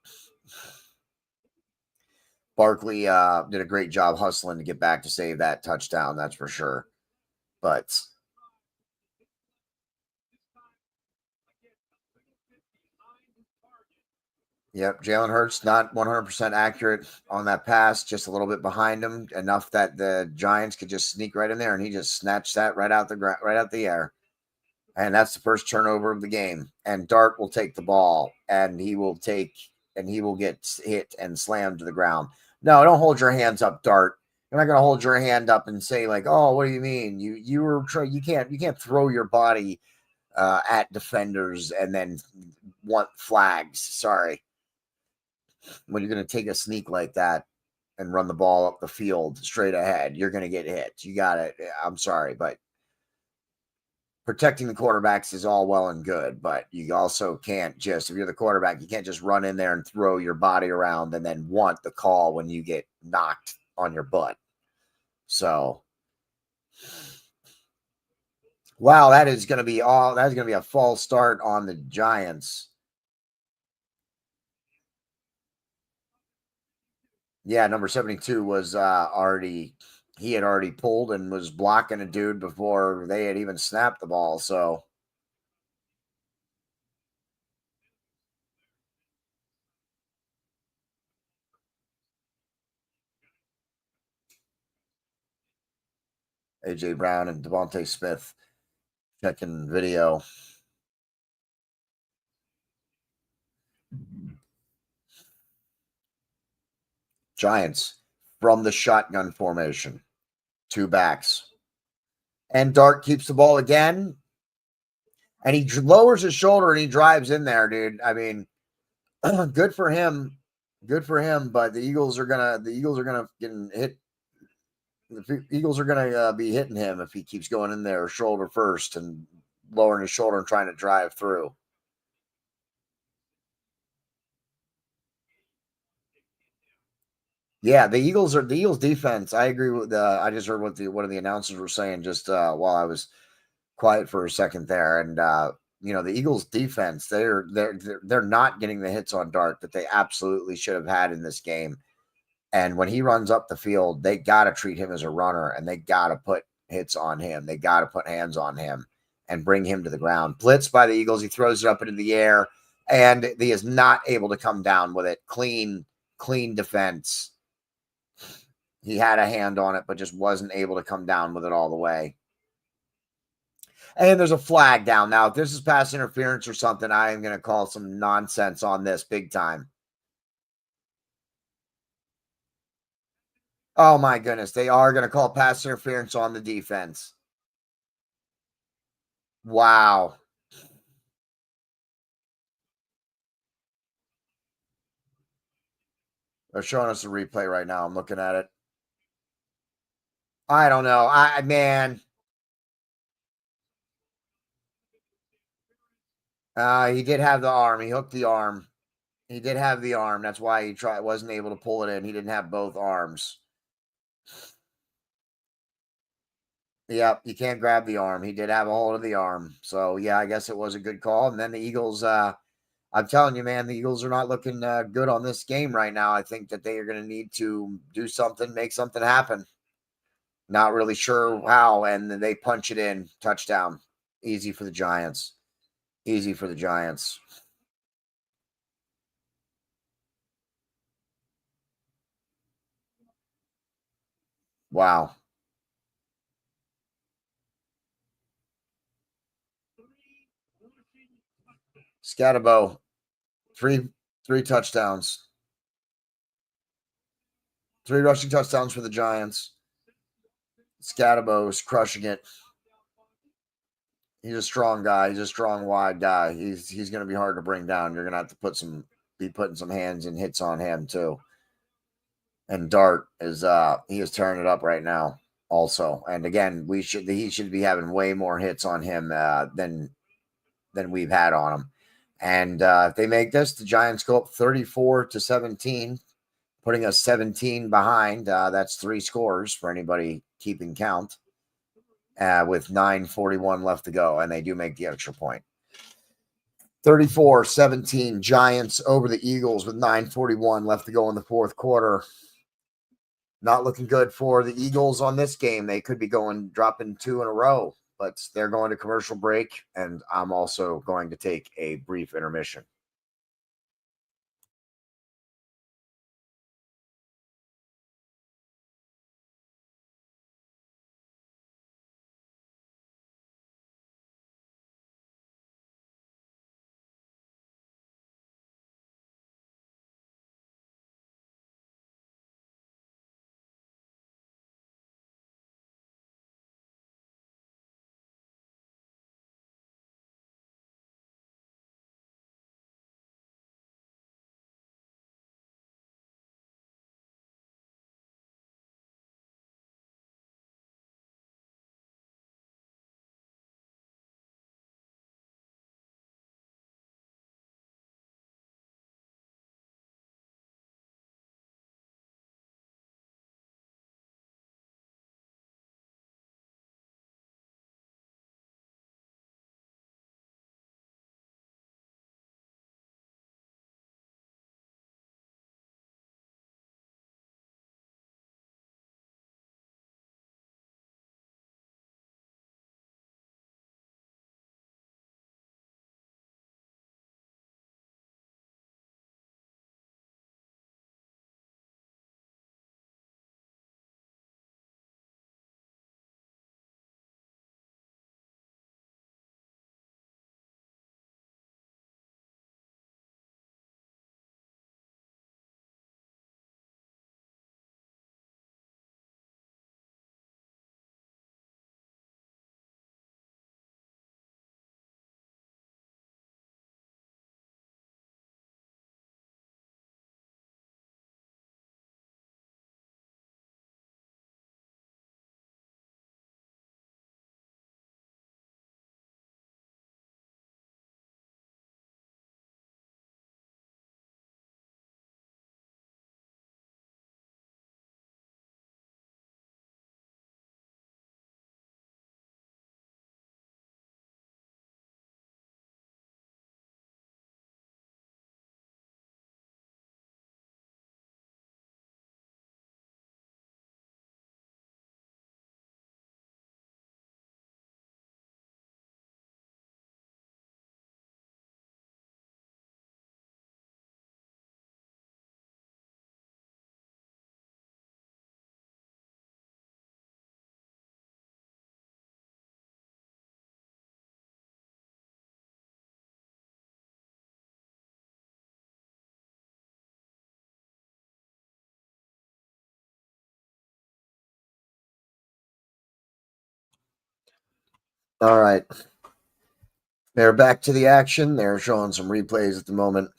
Speaker 1: Barkley did a great job hustling to get back to save that touchdown, that's for sure. But yep, Jalen Hurts not 100% accurate on that pass, just a little bit behind him, enough that the Giants could just sneak right in there, and he just snatched that right out the air. And that's the first turnover of the game. And Dart will take the ball, and he will get hit and slammed to the ground. No, don't hold your hands up, Dart. You're not going to hold your hand up and say like, "Oh, what do you mean? You can't throw your body at defenders and then want flags." Sorry. When you're going to take a sneak like that and run the ball up the field straight ahead, you're going to get hit. You got it. I'm sorry, but protecting the quarterbacks is all well and good, but you also can't just, if you're the quarterback, you can't just run in there and throw your body around and then want the call when you get knocked on your butt. So, wow, that's going to be a false start on the Giants. Yeah, number 72 was he had already pulled and was blocking a dude before they had even snapped the ball. So, AJ Brown and Devontae Smith checking video. Giants from the shotgun formation. 2 backs. And Dart keeps the ball again. And he lowers his shoulder and he drives in there, dude. I mean, good for him. Good for him. But the Eagles are gonna get hit. The Eagles are gonna be hitting him if he keeps going in there shoulder first and lowering his shoulder and trying to drive through. Yeah, the Eagles defense. I agree with I just heard what one of the announcers were saying just while I was quiet for a second there. And the Eagles defense, they're not getting the hits on Dart that they absolutely should have had in this game. And when he runs up the field, they got to treat him as a runner and they got to put hits on him. They got to put hands on him and bring him to the ground. Blitzed by the Eagles, he throws it up into the air and he is not able to come down with it. Clean defense. He had a hand on it, but just wasn't able to come down with it all the way. And there's a flag down. Now, if this is pass interference or something, I am going to call some nonsense on this big time. Oh, my goodness. They are going to call pass interference on the defense. Wow. They're showing us a replay right now. I'm looking at it. I don't know. Man. He did have the arm. He hooked the arm. He did have the arm. That's why he wasn't able to pull it in. He didn't have both arms. Yep, you can't grab the arm. He did have a hold of the arm. So, yeah, I guess it was a good call. And then the Eagles, I'm telling you, man, the Eagles are not looking good on this game right now. I think that they are going to need to do something, make something happen. Not really sure how. And then they punch it in. Touchdown. Easy for the Giants. Easy for the Giants. Wow. Scatterbo, three touchdowns. 3 rushing touchdowns for the Giants. Scatterbo is crushing it. He's a strong guy. He's a strong, wide guy. He's going to be hard to bring down. You're going to have to be putting some hands and hits on him too. And Dart is he is tearing it up right now also. And again, he should be having way more hits on him than we've had on him. And if they make this, the Giants go up 34-17, putting us 17 behind. That's 3 scores for anybody keeping count. With 9:41 left to go, and they do make the extra point. 34-17 Giants over the Eagles with 9:41 left to go in the fourth quarter. Not looking good for the Eagles on this game. They could be dropping 2 in a row, but they're going to commercial break, and I'm also going to take a brief intermission. All right. They're back to the action. They're showing some replays at the moment.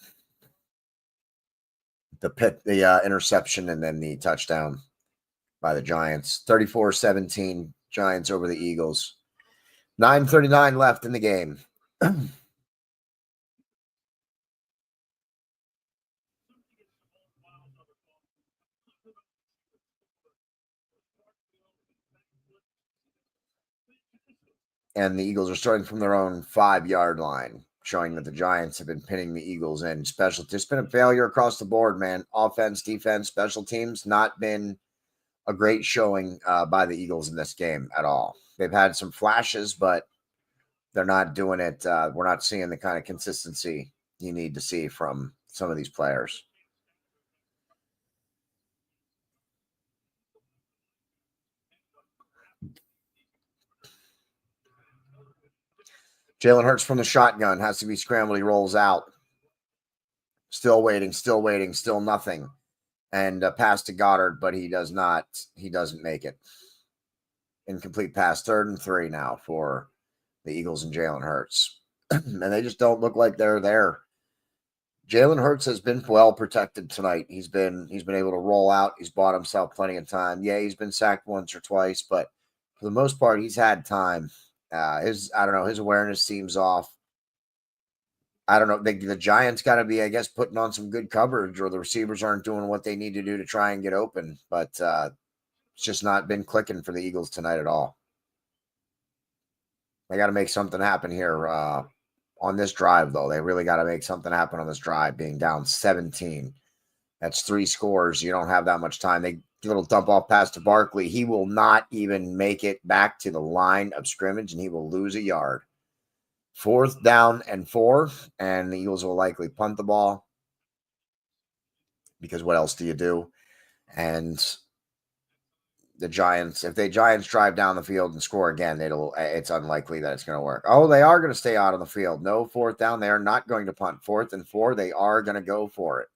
Speaker 1: The interception and then the touchdown by the Giants. 34-17, Giants over the Eagles. 9:39 left in the game. And the Eagles are starting from their own 5-yard line, showing that the Giants have been pinning the Eagles in. It's been a failure across the board, man. Offense, defense, special teams, not been a great showing by the Eagles in this game at all. They've had some flashes, but they're not doing it. We're not seeing the kind of consistency you need to see from some of these players. Jalen Hurts from the shotgun has to be scrambled. He rolls out. Still waiting, still nothing. And pass to Goddard, but he does not. He doesn't make it. Incomplete pass. 3rd and 3 now for the Eagles and Jalen Hurts. And they just don't look like they're there. Jalen Hurts has been well protected tonight. He's been able to roll out. He's bought himself plenty of time. Yeah, he's been sacked once or twice, but for the most part, he's had time. His awareness seems off. I don't know. The Giants got to be, I guess, putting on some good coverage, or the receivers aren't doing what they need to do to try and get open. But it's just not been clicking for the Eagles tonight at all. They got to make something happen here on this drive, though. They really got to make something happen on this drive, being down 17. That's 3 scores. You don't have that much time. They little dump off pass to Barkley. He will not even make it back to the line of scrimmage, and he will lose a yard. 4th down and 4, and the Eagles will likely punt the ball because what else do you do? And the Giants, if the Giants drive down the field and score again, it's unlikely that it's going to work. Oh, they are going to stay out on the field. No 4th down. They are not going to punt. 4th and 4, they are going to go for it.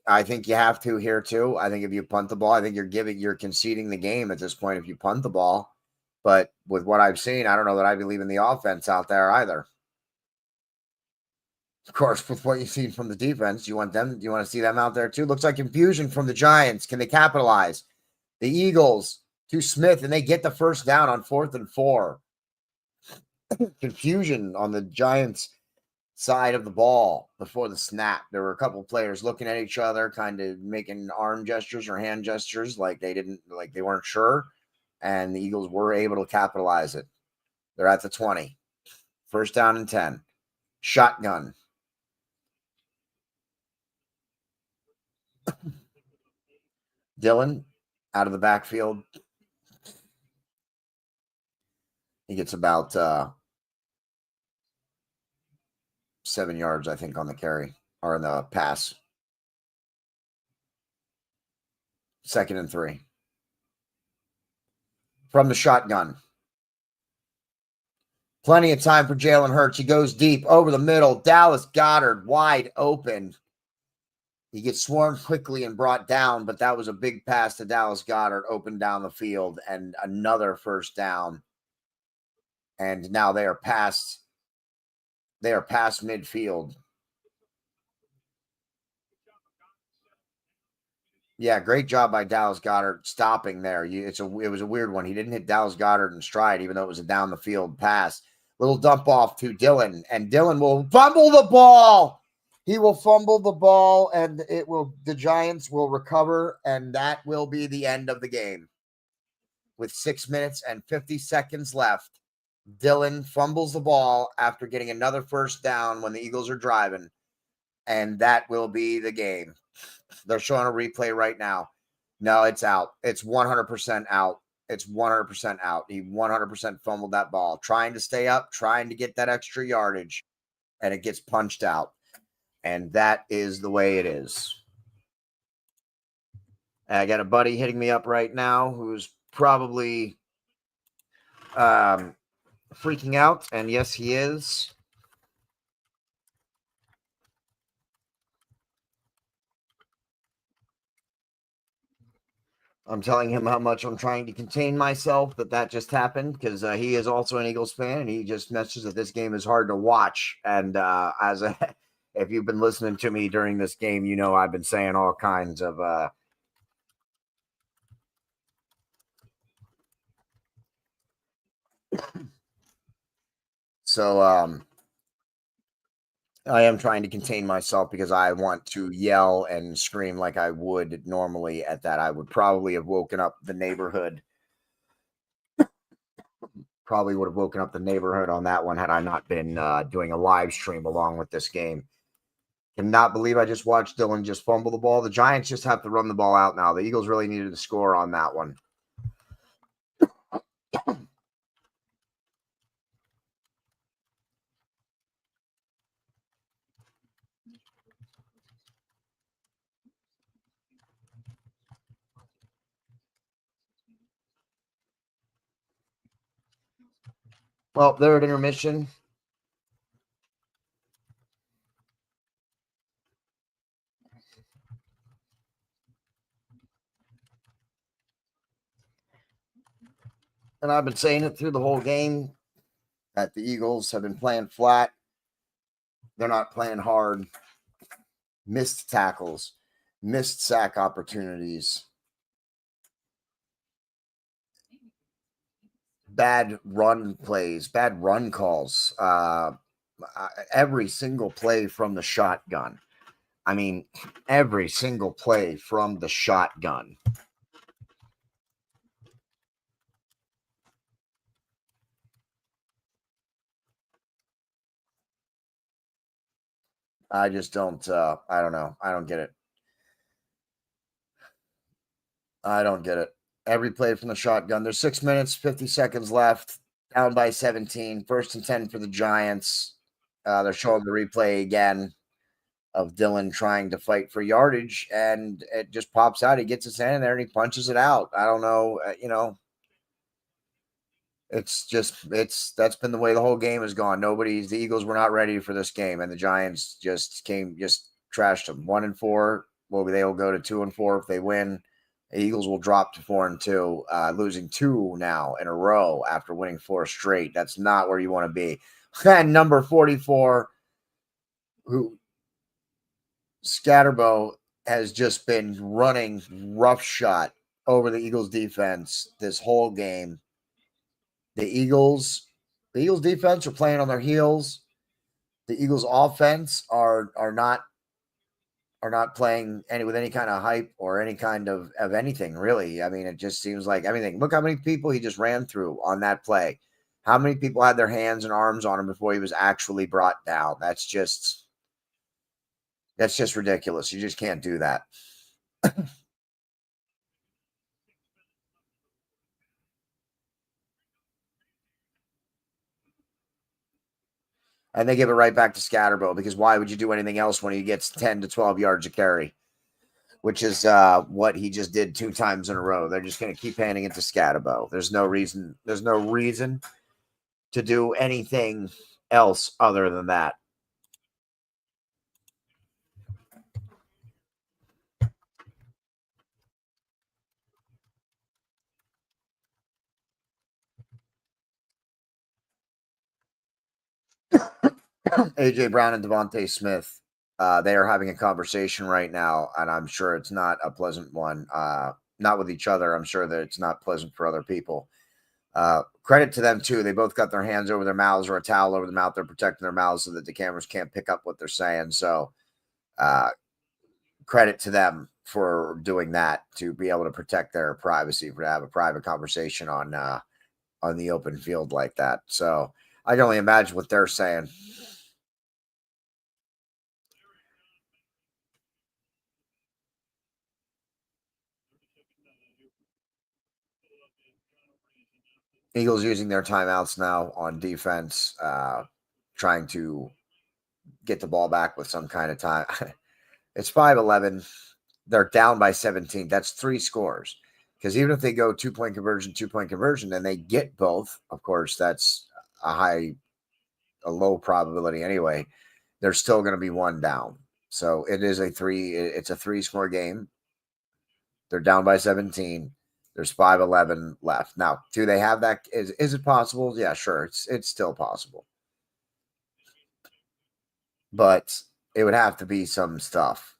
Speaker 1: I think you have to here too. I think if you punt the ball, I think you're conceding the game at this point if you punt the ball. But with what I've seen, I don't know that I'd be leaving the offense out there either. Of course, with what you've seen from the defense, you want to see them out there too. Looks like confusion from the Giants. Can they capitalize? The Eagles to Smith, and they get the 1st down on 4th and 4. Confusion on the Giants side of the ball before the snap. There were a couple of players looking at each other, kind of making arm gestures or hand gestures like they weren't sure. And the Eagles were able to capitalize it. They're at the 20. 1st down and 10. Shotgun. Dillon out of the backfield. He gets about 7 yards, I think, on the carry or in the pass. 2nd and 3. From the shotgun. Plenty of time for Jalen Hurts. He goes deep over the middle. Dallas Goedert wide open. He gets swarmed quickly and brought down, but that was a big pass to Dallas Goedert, open down the field, and another 1st down. And now they are past midfield. Yeah, great job by Dallas Goedert stopping there. It was a weird one. He didn't hit Dallas Goedert in stride, even though it was a down the field pass. Little dump off to Dillon, and Dillon will fumble the ball. He will fumble the ball, and the Giants will recover, and that will be the end of the game. With 6 minutes and 50 seconds left, Dillon fumbles the ball after getting another 1st down when the Eagles are driving, and that will be the game. They're showing a replay right now. No, it's out. It's 100% out. It's 100% out. He 100% fumbled that ball, trying to stay up, trying to get that extra yardage, and it gets punched out. And that is the way it is. I got a buddy hitting me up right now who's probably freaking out. And yes, he is. I'm telling him how much I'm trying to contain myself, that just happened because he is also an Eagles fan, and he just messages that this game is hard to watch. And if you've been listening to me during this game, you know I've been saying all kinds of so I am trying to contain myself because I want to yell and scream like I would normally at that. I would probably have woken up the neighborhood. Probably would have woken up the neighborhood on that one had I not been doing a live stream along with this game. Cannot believe I just watched Dylan just fumble the ball. The Giants just have to run the ball out now. The Eagles really needed to score on that one. Well, they're at intermission. And I've been saying it through the whole game that the Eagles have been playing flat. They're not playing hard. Missed tackles, missed sack opportunities, bad run plays, bad run calls. Every single play from the shotgun. I mean, every single play from the shotgun. I just don't. I don't know. I don't get it. I don't get it. Every play from the shotgun. There's 6 minutes, 50 seconds left. Down by 17. 1st and 10 for the Giants. They're showing the replay again of Dylan trying to fight for yardage, and it just pops out. He gets his hand in there and he punches it out. I don't know. That's been the way the whole game has gone. The Eagles were not ready for this game, and the Giants just trashed them. 1-4. Well, they will go to 2-4 if they win. The Eagles will drop to 4-2, losing 2 now in a row after winning 4 straight. That's not where you want to be. And number 44, who Scatterbo has just been running roughshod over the Eagles defense this whole game. The Eagles defense are playing on their heels. The Eagles offense are not playing with any kind of hype or any kind of anything, really. I mean, it just seems like everything. Look how many people he just ran through on that play. How many people had their hands and arms on him before he was actually brought down? That's just ridiculous. You just can't do that. And they give it right back to Scatterbo, because why would you do anything else when he gets 10 to 12 yards of carry, which is what he just did 2 times in a row. They're just going to keep handing it to Scatterbo. There's no reason to do anything else other than that. AJ Brown and Devontae Smith, they are having a conversation right now, and I'm sure it's not a pleasant one. Not with each other. I'm sure that it's not pleasant for other people. Credit to them too. They both got their hands over their mouths or a towel over the mouth. They're protecting their mouths so that the cameras can't pick up what they're saying. So, credit to them for doing that, to be able to protect their privacy, for to have a private conversation on the open field like that. So I can only imagine what they're saying. Eagles using their timeouts now on defense, trying to get the ball back with some kind of time. It's 5-11. They're down by 17. That's 3 scores. Because even if they go 2-point conversion, then they get both. Of course, that's a low probability anyway. They're still going to be 1 down. So it's a 3-score game. They're down by 17. There's 5:11 left. Now, do they have that? Is it possible? Yeah, sure. It's still possible. But it would have to be some stuff.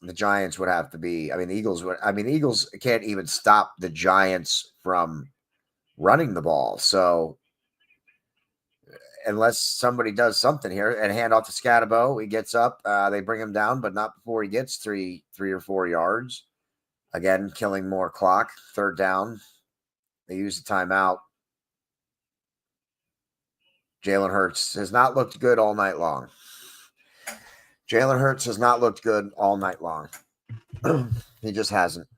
Speaker 1: The Giants would have to be. I mean, the Eagles would. I mean, the Eagles can't even stop the Giants from running the ball. So unless somebody does something here and hand off to Scatabo, he gets up. They bring him down, but not before he gets three or 4 yards. Again, killing more clock. Third down. They use the timeout. Jalen Hurts has not looked good all night long. Jalen Hurts has not looked good all night long. He just hasn't.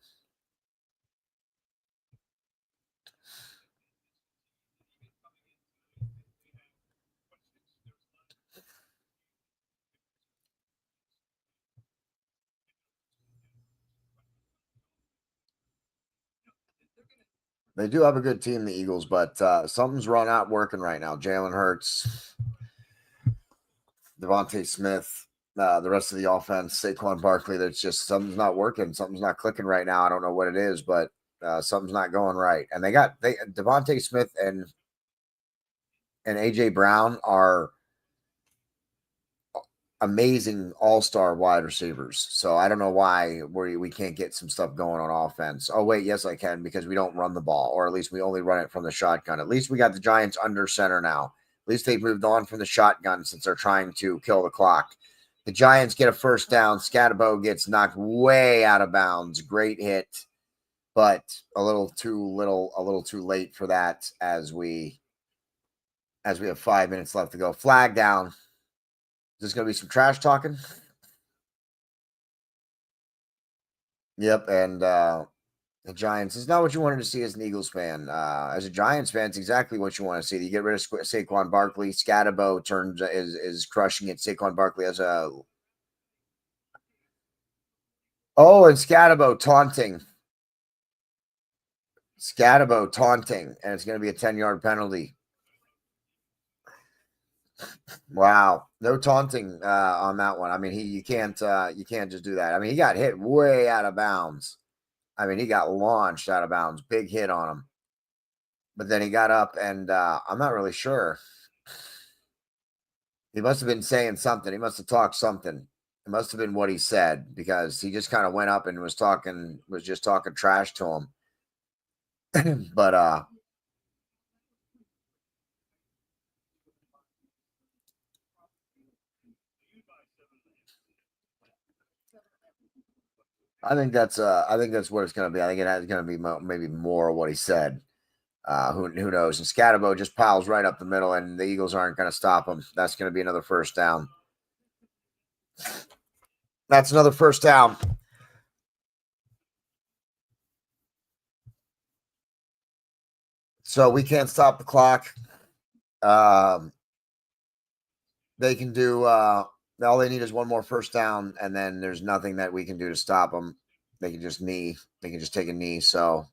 Speaker 1: They do have a good team, the Eagles, but something's not working right now. Jalen Hurts, Devontae Smith, the rest of the offense, Saquon Barkley. There's just something's not working. Something's not clicking right now. I don't know what it is, but something's not going right. And they Devontae Smith and AJ Brown are amazing all-star wide receivers. So I don't know why we can't get some stuff going on offense. Oh, wait, yes, I can, because we don't run the ball, or at least we only run it from the shotgun. At least we got the Giants under center now. At least they've moved on from the shotgun since they're trying to kill the clock. The Giants get a first down. Scatabo gets knocked way out of bounds. Great hit, but a little too late for that as we have 5 minutes left to go. Flag down. Is this going to be some trash talking? Yep, and the Giants is not what you wanted to see as an Eagles fan. As a Giants fan, it's exactly what you want to see. You get rid of Saquon Barkley. Scatabo is crushing it. Saquon Barkley has a... Oh, and Scatabo taunting. Scatabo taunting, and it's going to be a 10-yard penalty. Wow, no taunting on that one. I mean, you can't just do that. I mean, he got hit way out of bounds. I mean, he got launched out of bounds. Big hit on him. But then he got up, and I'm not really sure. He must have been saying something. He must have talked something. It must have been what he said, because he just kind of went up and was just talking trash to him. But I think that's what it's going to be. I think it's going to be maybe more what he said. Who knows? And Scatabo just piles right up the middle, and the Eagles aren't going to stop him. That's going to be another first down. That's another first down. So we can't stop the clock. They can do all they need is one more first down, and then there's nothing that we can do to stop them. They can just take a knee. So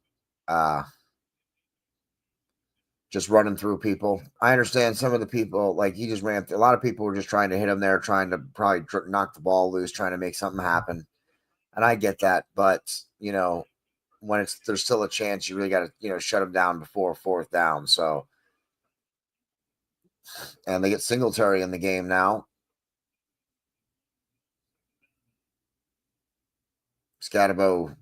Speaker 1: just running through people. I understand some of the people, like he just ran. A lot of people were just trying to hit him there, trying to probably knock the ball loose, trying to make something happen. And I get that, but when there's still a chance, you really got to shut them down before fourth down. So, and they get Singletary in the game now. Scatabo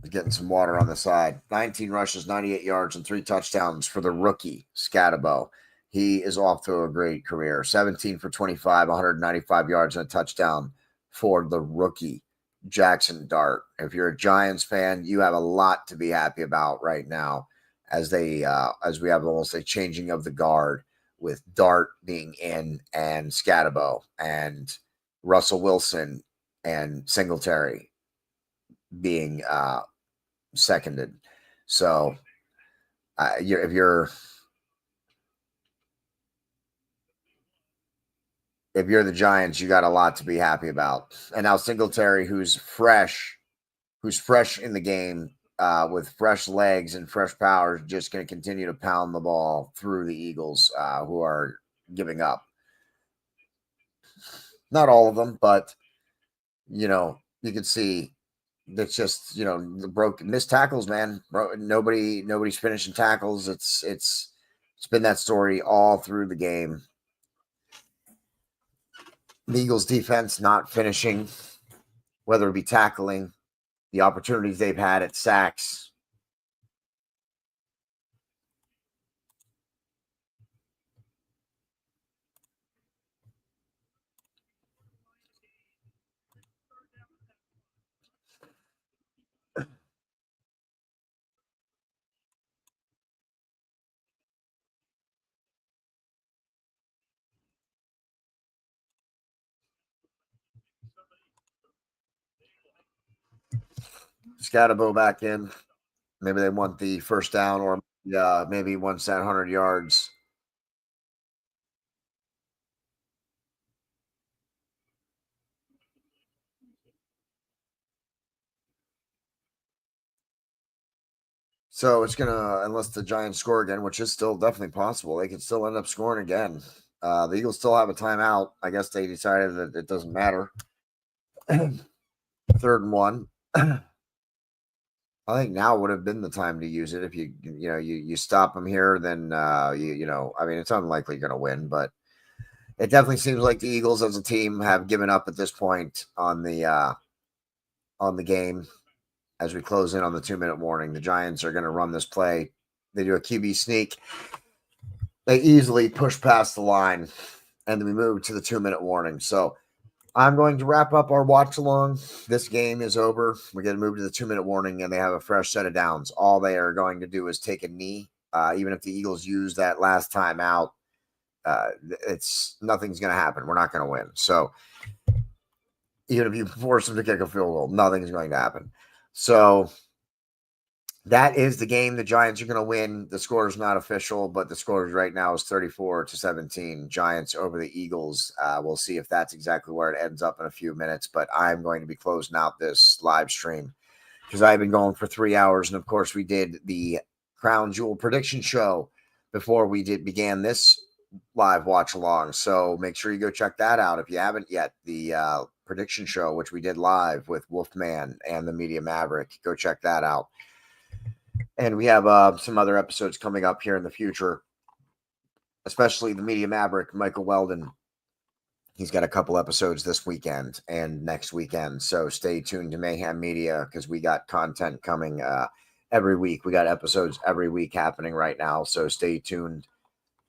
Speaker 1: is getting some water on the side. 19 rushes, 98 yards, and 3 touchdowns for the rookie Scatabo. He is off to a great career. 17 for 25, 195 yards and a touchdown for the rookie Jackson Dart. If you're a Giants fan, you have a lot to be happy about right now, as we have almost a changing of the guard, with Dart being in and Scatabo and Russell Wilson and Singletary being seconded. So if you're the Giants, you got a lot to be happy about. And now Singletary, who's fresh in the game, with fresh legs and fresh power, is just going to continue to pound the ball through the Eagles, who are giving up. Not all of them, but you can see that's just, you know, the missed tackles, man. Nobody's finishing tackles. It's been that story all through the game. The Eagles defense not finishing, whether it be tackling, the opportunities they've had at sacks. Scatterbo back in. Maybe they want the first down, or maybe once that 100 yards. So it's gonna, unless the Giants score again, which is still definitely possible, they could still end up scoring again. The Eagles still have a timeout. I guess they decided that it doesn't matter. 3rd and 1. I think now would have been the time to use it. If you stop them here, then I mean, it's unlikely you're going to win, but it definitely seems like the Eagles as a team have given up at this point on the game. As we close in on the 2-minute warning, the Giants are going to run this play. They do a QB sneak. They easily push past the line, and then we move to the 2-minute warning. So I'm going to wrap up our watch along. This game is over. We're going to move to the 2-minute warning, and they have a fresh set of downs. All they are going to do is take a knee. Even if the Eagles use that last time out, nothing's going to happen. We're not going to win. So even if you force them to kick a field goal, nothing's going to happen. So that is the game. The Giants are going to win. The score is not official, but the score right now is 34-17. Giants over the Eagles. We'll see if that's exactly where it ends up in a few minutes, but I'm going to be closing out this live stream because I've been going for 3 hours. And of course, we did the Crown Jewel prediction show before we began this live watch along. So make sure you go check that out if you haven't yet. The prediction show, which we did live with Wolfman and the Media Maverick. Go check that out. And we have some other episodes coming up here in the future, especially the Media Maverick, Michael Weldon. He's got a couple episodes this weekend and next weekend. So stay tuned to Mayhem Media because we got content coming every week. We got episodes every week happening right now. So stay tuned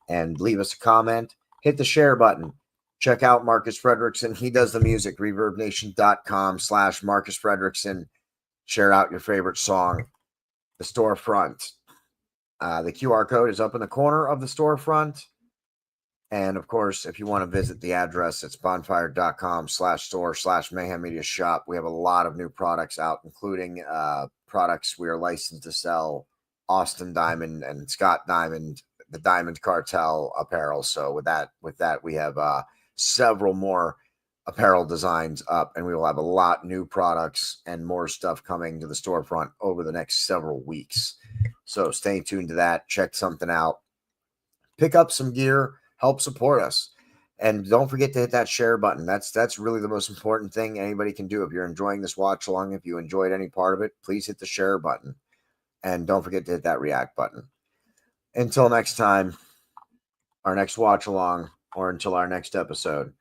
Speaker 1: and leave us a comment. Hit the share button. Check out Marcus Fredrickson. He does the music. ReverbNation.com/Marcus Fredrickson. Share out your favorite song. The storefront. The QR code is up in the corner of the storefront. And of course, if you want to visit the address, it's bonfire.com/store/Mayhem Media Shop. We have a lot of new products out, including products we are licensed to sell, Austin Diamond and Scott Diamond, the Diamond Cartel apparel. So with that, we have several more apparel designs up, and we will have a lot new products and more stuff coming to the storefront over the next several weeks. So stay tuned to that. Check something out. Pick up some gear. Help support us. And don't forget to hit that share button. That's really the most important thing anybody can do. If you're enjoying this watch along, if you enjoyed any part of it, please hit the share button. And don't forget to hit that react button. Until next time, our next watch along, or until our next episode.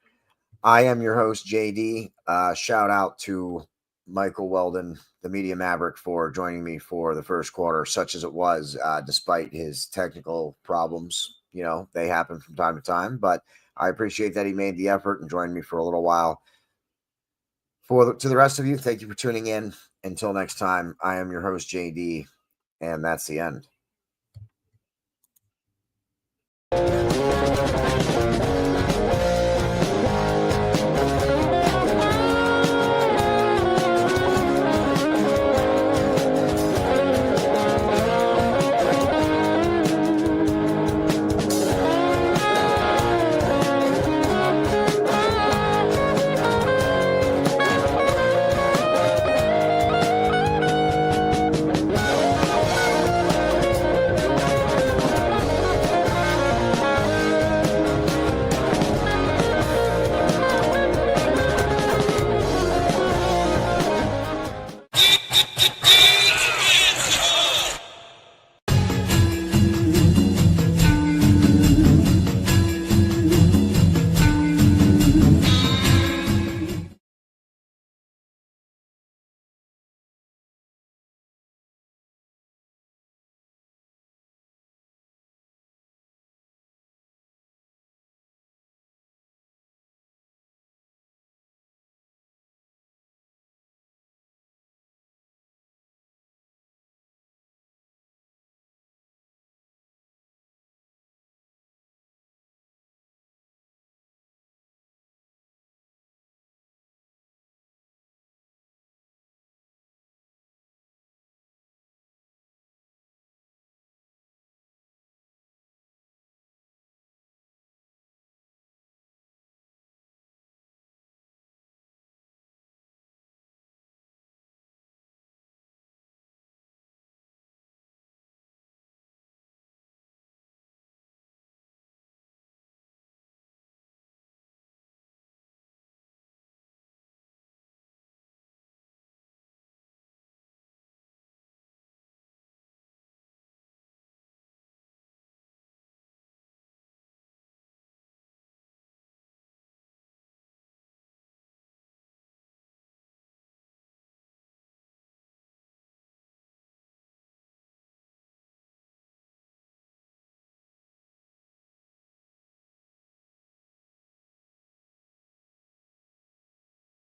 Speaker 1: I am your host, JD. Shout out to Michael Weldon, the Media Maverick, for joining me for the first quarter, such as it was, despite his technical problems. You know, they happen from time to time, but I appreciate that he made the effort and joined me for a little while. To the rest of you, thank you for tuning in. Until next time, I am your host, JD, and that's the end.